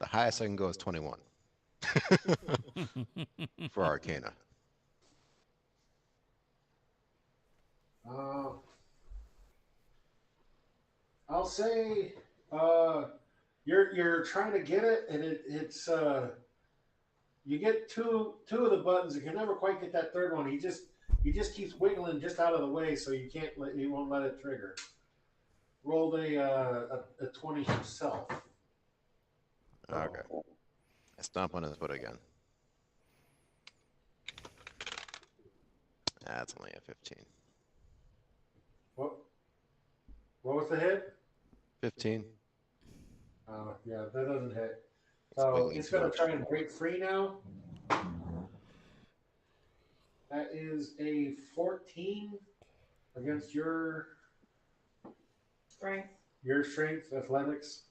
highest I can go is 21 for Arcana. I'll say you're trying to get it, and it's you get two of the buttons. You can never quite get that third one. He just keeps wiggling just out of the way, so you won't let it trigger. Rolled a 20 himself. Okay. I stomp on his foot again. That's only a 15. What was the hit? 15. Yeah, that doesn't hit. So wiggling it's going to too try much. and break free now. That is a 14 against your Strength. strength, athletics.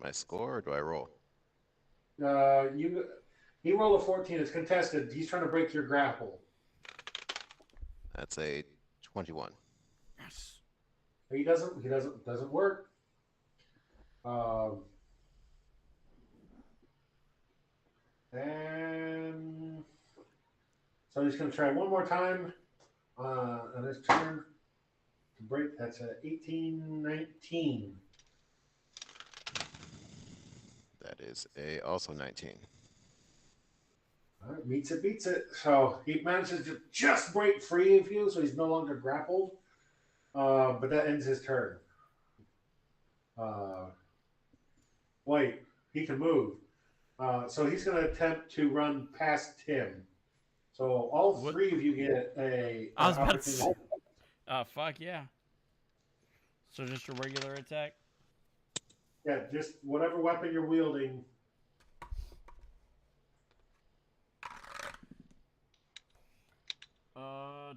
My score, or do I roll? He rolled a 14. It's contested. He's trying to break your grapple. That's a 21. Yes. He doesn't work. And so he's going to try one more time on his turn to break. That's an 18, 19. That is also 19. All right, meets it, beats it. So he manages to just break free of you, so he's no longer grappled. But that ends his turn. Wait, he can move. So he's going to attempt to run past Tim. So all What? three of you get a I was about to opportunity. fuck yeah. So just a regular attack? Yeah, just whatever weapon you're wielding.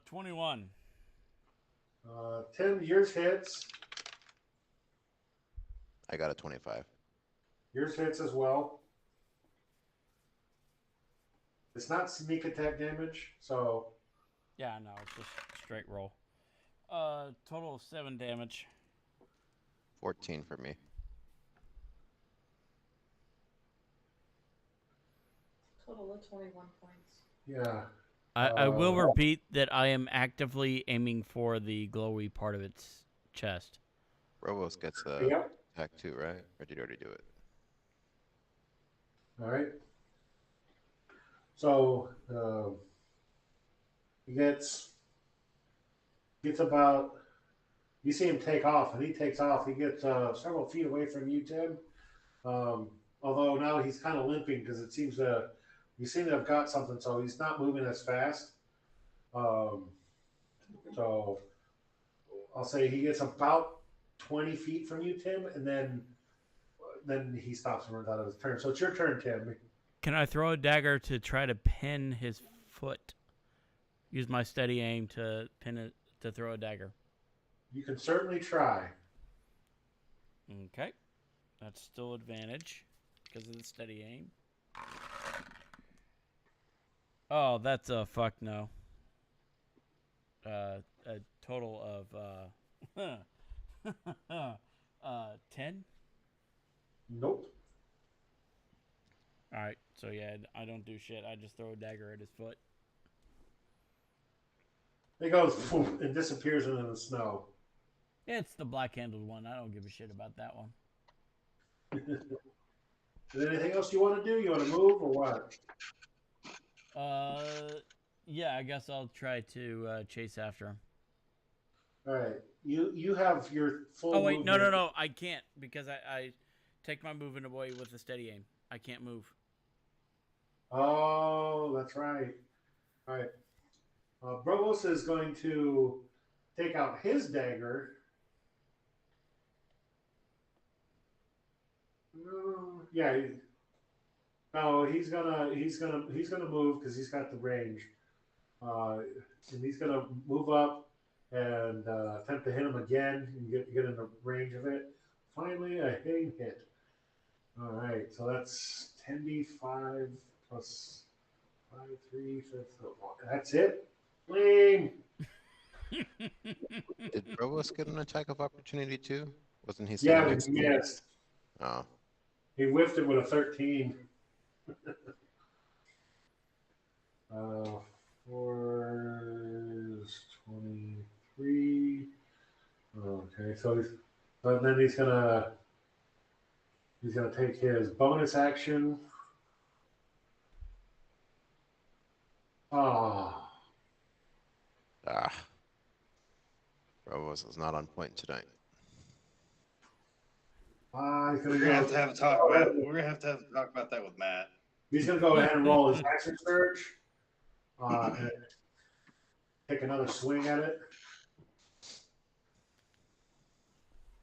21. Tim, yours hits. I got a 25. Yours hits as well. It's not sneak attack damage, so Yeah, no, it's just straight roll. Total of 7 damage. 14 for me. Total of 21 points. yeah. I will repeat that I am actively aiming for the glowy part of its chest. Rovos gets a Yep. attack too, right? Or did you already do it? All right. So he gets about. You see him take off, and he takes off. He gets several feet away from you, Tim. Although now he's kind of limping because it seems you seem to have got something, so he's not moving as fast. So I'll say he gets about 20 feet from you, Tim, and then he stops and runs out of his turn. So it's your turn, Tim. Can I throw a dagger to try to pin his foot? Use my steady aim to pin it to throw a dagger. You can certainly try. Okay. That's still advantage because of the steady aim. Oh, that's a fuck no. A total of 10. Nope. All right. So yeah, I don't do shit. I just throw a dagger at his foot. It goes poof, and disappears into the snow. It's the black-handled one. I don't give a shit about that one. Is there anything else you want to do? You want to move or what? Yeah, I guess I'll try to chase after him. All right. You have your full. Oh wait, movement. no, I can't because I take my movement away with a steady aim. I can't move. Oh, that's right. All right. Brovos is going to take out his dagger. Yeah. No, he's gonna move because he's got the range, and he's gonna move up and attempt to hit him again and get in the range of it. Finally, a hitting hit. All right, so that's 10d5 plus 5, 3, 5. That's it. Bling. Did Rovos get an attack of opportunity too? Wasn't he? Yeah, next to he me? missed. Oh. He whiffed it with a 13. 4 is 23. Okay, so he's gonna take his bonus action. Oh. Rovos is not on point tonight. He's We're gonna have to have a talk about. We're gonna have to talk about that with Matt. He's gonna go ahead and roll his action surge. And take another swing at it.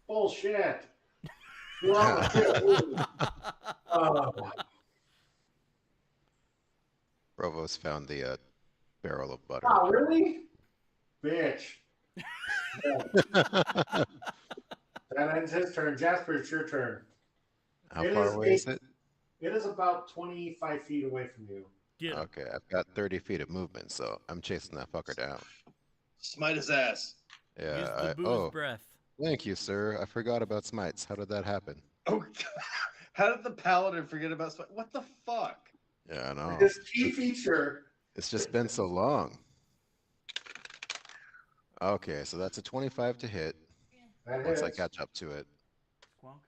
Bullshit. Rovos found the barrel of butter. Oh, really? Bitch. That ends his turn. Jasper, it's your turn. How far away is it? It is about 25 feet away from you. Get Okay, I've got 30 feet of movement, so I'm chasing that fucker down. Smite his ass. Use Yeah. the booze breath. Thank you, sir. I forgot about smites. How did that happen? Oh, how did the paladin forget about smite? What the fuck? Yeah, I know. His key feature. It's just been so long. Okay, so that's a 25 to hit. That Once I hits. catch up to it. Squonk.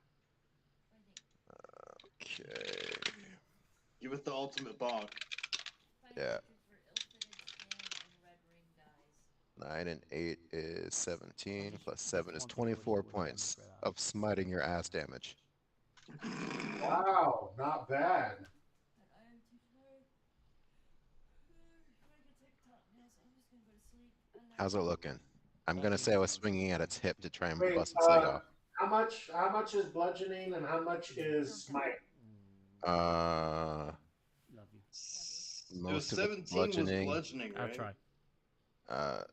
Okay. Give it the ultimate bonk. Yeah. 9 and 8 is 17, plus 7 is 24 points of smiting your ass damage. Wow, not bad. And I am too tired. I could take a top nap, so I'm just gonna go to sleep. How's it looking? I'm gonna say I was swinging at its hip to try and Wait, bust its leg off. how much is bludgeoning and how much is smite? Uh, Love you. It was most of it's 17 was bludgeoning, I'll right? try.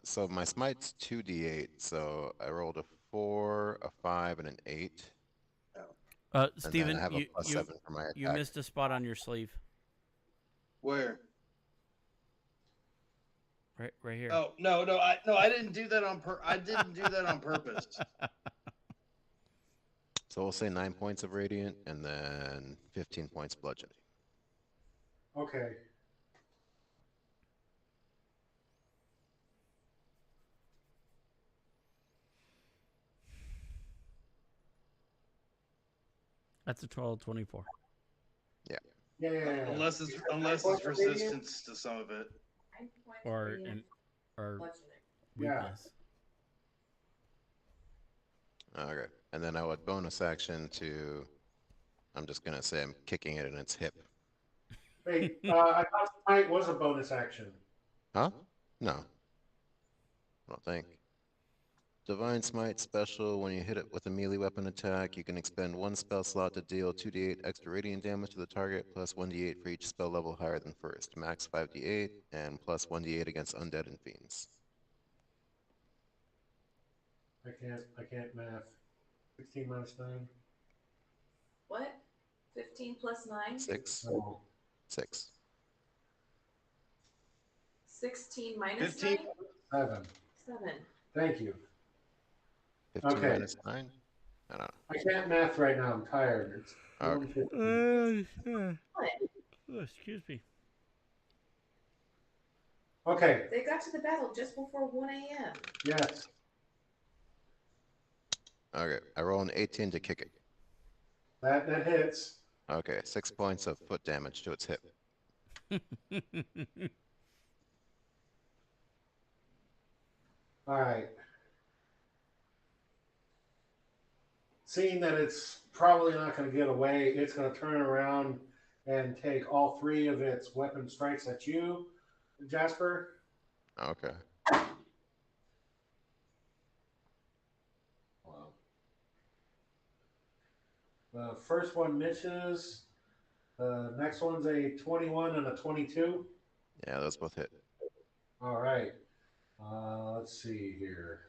so my smite's 2d8, so I rolled a 4, a 5, and an 8. And then Steven, I have a plus 7 for my attack. you missed a spot on your sleeve. Where? Right here. Oh no, I didn't do that on I didn't do that on purpose. So we'll say 9 points of radiant, and then 15 points bludgeoning. Okay. That's a total of 24. Yeah. Unless it's resistance to some of it. 9 points Or radiant or bludgeoning. Yeah. weakness. Okay, and then I would bonus action to. I'm just gonna say I'm kicking it in its hip. Wait, I thought smite was a bonus action. Huh? No. I don't think. Divine Smite special. When you hit it with a melee weapon attack, you can expend 1 spell slot to deal 2d8 extra radiant damage to the target, plus 1d8 for each spell level higher than first. Max 5d8, and plus 1d8 against undead and fiends. I can't math. 16 minus 9. What? 15 plus 9? 6. Oh. 6. 16 minus 15? 9? 7. 7. Thank you. 15 Okay. minus 9? I don't know. I can't math right now. I'm tired. It's Okay. 1:15. What? Excuse me. Okay. They got to the battle just before 1 a.m. Yes. Okay, I roll an 18 to kick it. That hits. Okay, 6 points of foot damage to its hip. All right. Seeing that it's probably not going to get away, it's going to turn around and take all 3 of its weapon strikes at you, Jasper. Okay. Wow. The first one misses. The next one's a 21 and a 22. Yeah, those both hit. All right. Let's see here.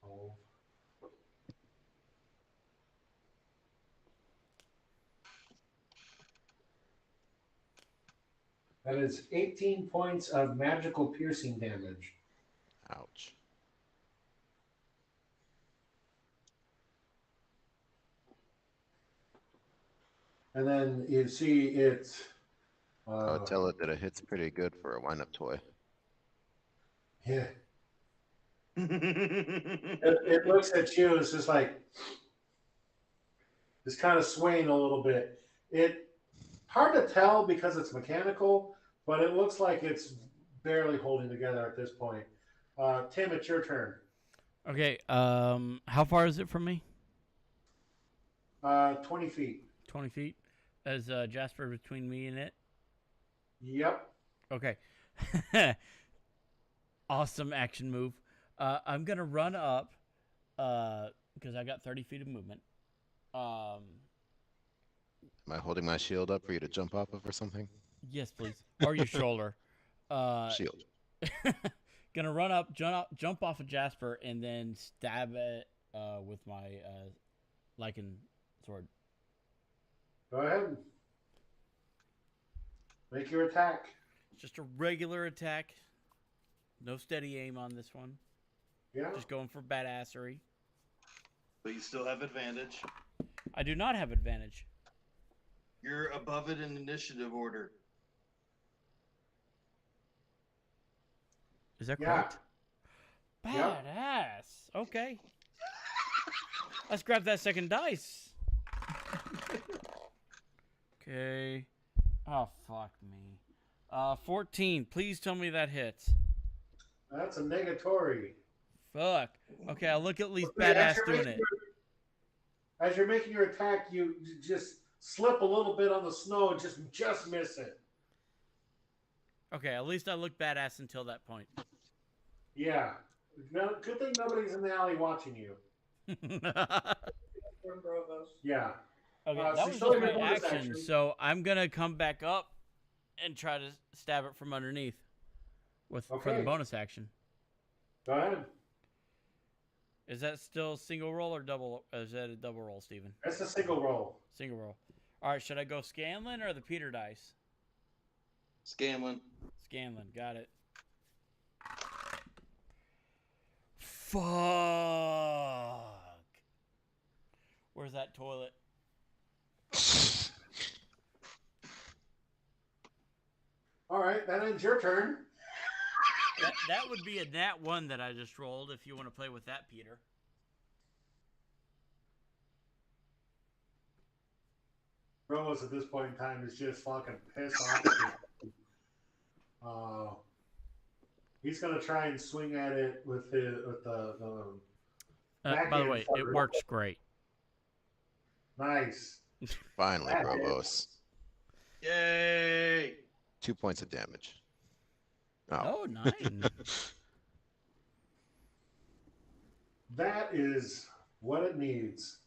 Oh. That is 18 points of magical piercing damage. Ouch. And then you see it's. I would tell it that it hits pretty good for a wind-up toy. Yeah. It looks at you. It's just like it's kind of swaying a little bit. It hard to tell because it's mechanical, but it looks like it's barely holding together at this point. Tim, it's your turn. Okay. How far is it from me? 20 feet. 20 feet. Is Jasper between me and it? Yep. Okay. Awesome action move. I'm gonna run up because I got 30 feet of movement. Am I holding my shield up for you to jump off of or something? Yes, please. Or your shoulder. Shield. Gonna run up, jump off of Jasper, and then stab it with my lichen sword. Go ahead. Make your attack. Just a regular attack. No steady aim on this one. Yeah. Just going for badassery. But you still have advantage. I do not have advantage. You're above it in initiative order. Is that Yeah. correct? Yep. Badass. Okay. Let's grab that second dice. Okay. Oh, fuck me. 14. Please tell me that hits. That's a negatory. Fuck. Okay, I'll look at least Okay, badass doing it. As you're making your attack, you just slip a little bit on the snow and just miss it. Okay, at least I look badass until that point. Yeah. No, good thing nobody's in the alley watching you. From Brovos. Yeah. Okay, So that you was still just have my your bonus action, action. so I'm gonna come back up and try to stab it from underneath for the Okay. bonus action. Go ahead. Is that still single roll or double? Is that a double roll, Steven? That's a single roll. Single roll. All right, should I go Scanlan or the Peter dice? Scanlan. Scanlan, got it. Fuck. Where's that toilet? All right, that ends your turn. That would be a nat 1 that I just rolled if you want to play with that, Peter. Rose at this point in time is just fucking pissed off. He's gonna try and swing at it with the By the way, it works great. Nice. Finally, That Brovos. Yay! 2 points of damage. Oh, 9. That is what it needs.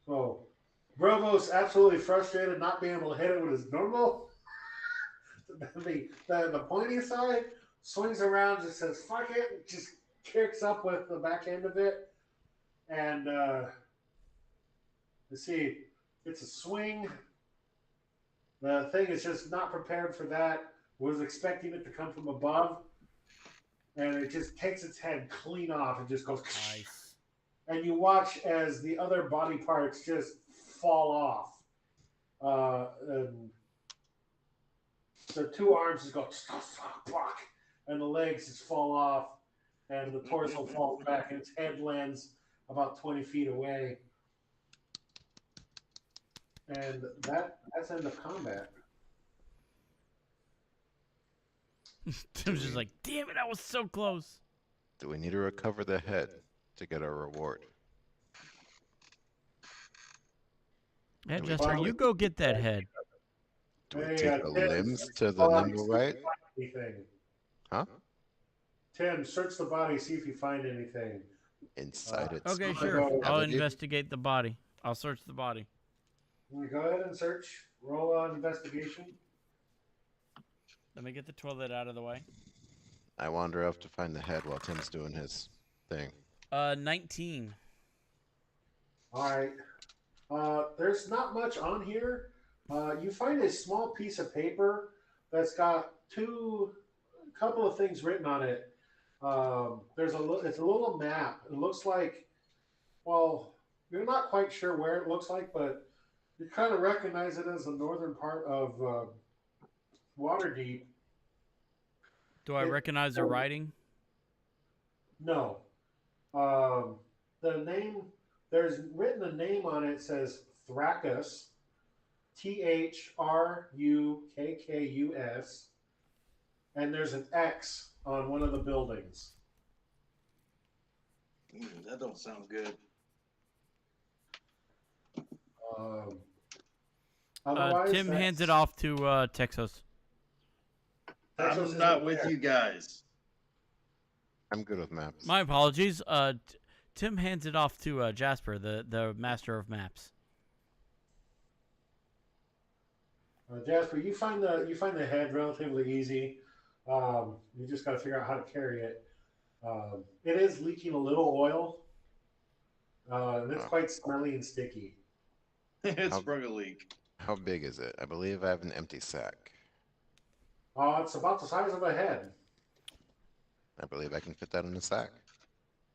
So, Brovos absolutely frustrated not being able to hit it with his normal. the pointy side swings around, just says "fuck it," and just kicks up with the back end of it, and let's see, it's a swing. The thing is just not prepared for that. Was expecting it to come from above, and it just takes its head clean off and just goes. Nice. And you watch as the other body parts just fall off. And the two arms just go, and the legs just fall off, and the torso falls back, and its head lands about 20 feet away. And that's end of combat. Tim's just like, damn it, I was so close. Do we need to recover the head to get a reward? Yeah, Do we Jester, take- you go get that head. Do we Hey, take the Tim, limbs search to the body, nimble see if right? you find anything. Huh? Tim, search the body, see if you find anything. Inside its Okay, Go- sure. I'll cavity? investigate the body. I'll search the body. Go ahead and search. Roll on investigation. Let me get the toilet out of the way. I wander off to find the head while Tim's doing his thing. 19. All right. There's not much on here. You find a small piece of paper that's got a couple of things written on it. It's a little map. It looks like, well, you're not quite sure where it looks like, but you kind of recognize it as the northern part of Waterdeep. Do I recognize the writing? No. The name, there's written a name on it, says Thrakus, Thrukkus, and there's an X on one of the buildings. That don't sound good. Otherwise, Tim hands it off to Texas. Texas I'm is not over with there. you guys. I'm good with maps. My apologies. Tim hands it off to Jasper, the master of maps. Jasper, you find the head relatively easy. You just got to figure out how to carry it. It is leaking a little oil, and it's quite smelly and sticky. It's How- sprung a leak. How big is it? I believe I have an empty sack. It's about the size of a head. I believe I can fit that in a sack.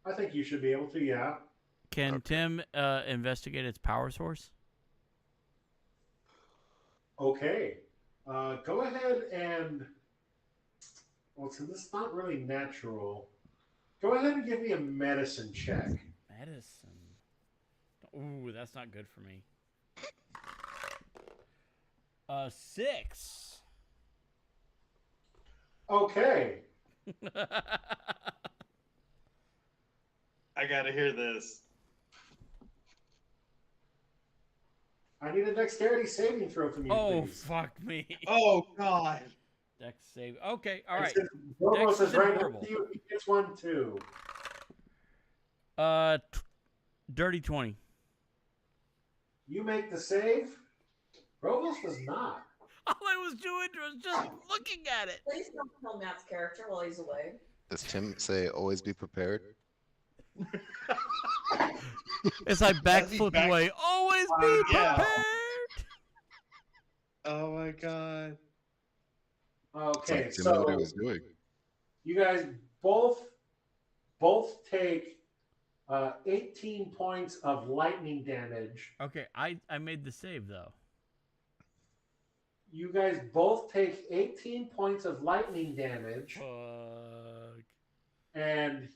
I think you should be able to. Yeah. Can Okay. Tim investigate its power source? Okay. Go ahead and. Well, since this is not really natural, go ahead and give me a medicine check. Medicine. Ooh, that's not good for me. 6. Okay. I gotta hear this. I need a dexterity saving throw from you, Oh, please. fuck me. Oh God. Dex save. Okay, all And right. since Bobo Dex says is right next horrible. to you, he gets one too. Dirty 20. You make the save. Rovos does not. All I was doing was just looking at it. Please don't kill Matt's character while he's away. Does Tim say always be prepared? As I backflip back- away, always be Yeah. prepared. Oh my God. Okay, Tim knew what he so was doing. you guys both take 18 points of lightning damage. Okay, I made the save though. You guys both take 18 points of lightning damage, Fuck. and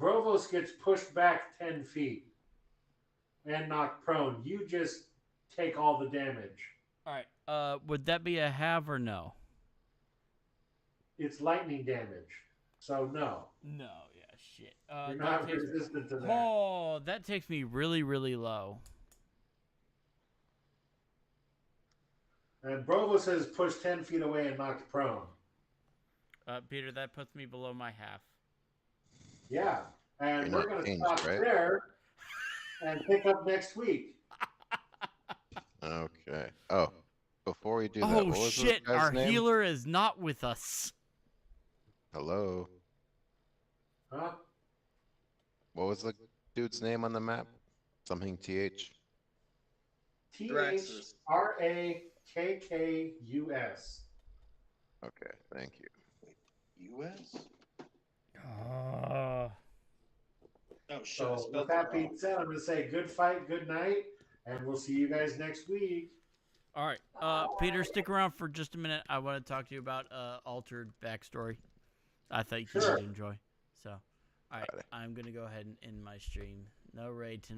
Brovos gets pushed back 10 feet and knocked prone. You just take all the damage. All right. Would that be a have or no? It's lightning damage, so no. No. Yeah. Shit. You're That not takes, resistant to that. oh, that takes me really, really low. And Brovos is pushed 10 feet away and knocked prone. Peter, that puts me below my half. Yeah. And You're we're not going to changed, stop right? there and pick up next week. Okay. Oh, before we do that, Oh what was shit! this guy's Our name? healer is not with us. Hello. Huh? What was the dude's name on the map? Something TH. Draxus. THRAKKUS. Okay, thank you. U.S. Oh. Oh shit. I So spelled with it that being wrong. said, I'm going to say good fight, good night, and we'll see you guys next week. All right. Peter, stick around for just a minute. I want to talk to you about altered backstory. I thought you Sure. would enjoy. So, all right. Got it. I'm gonna go ahead and end my stream. No raid tonight.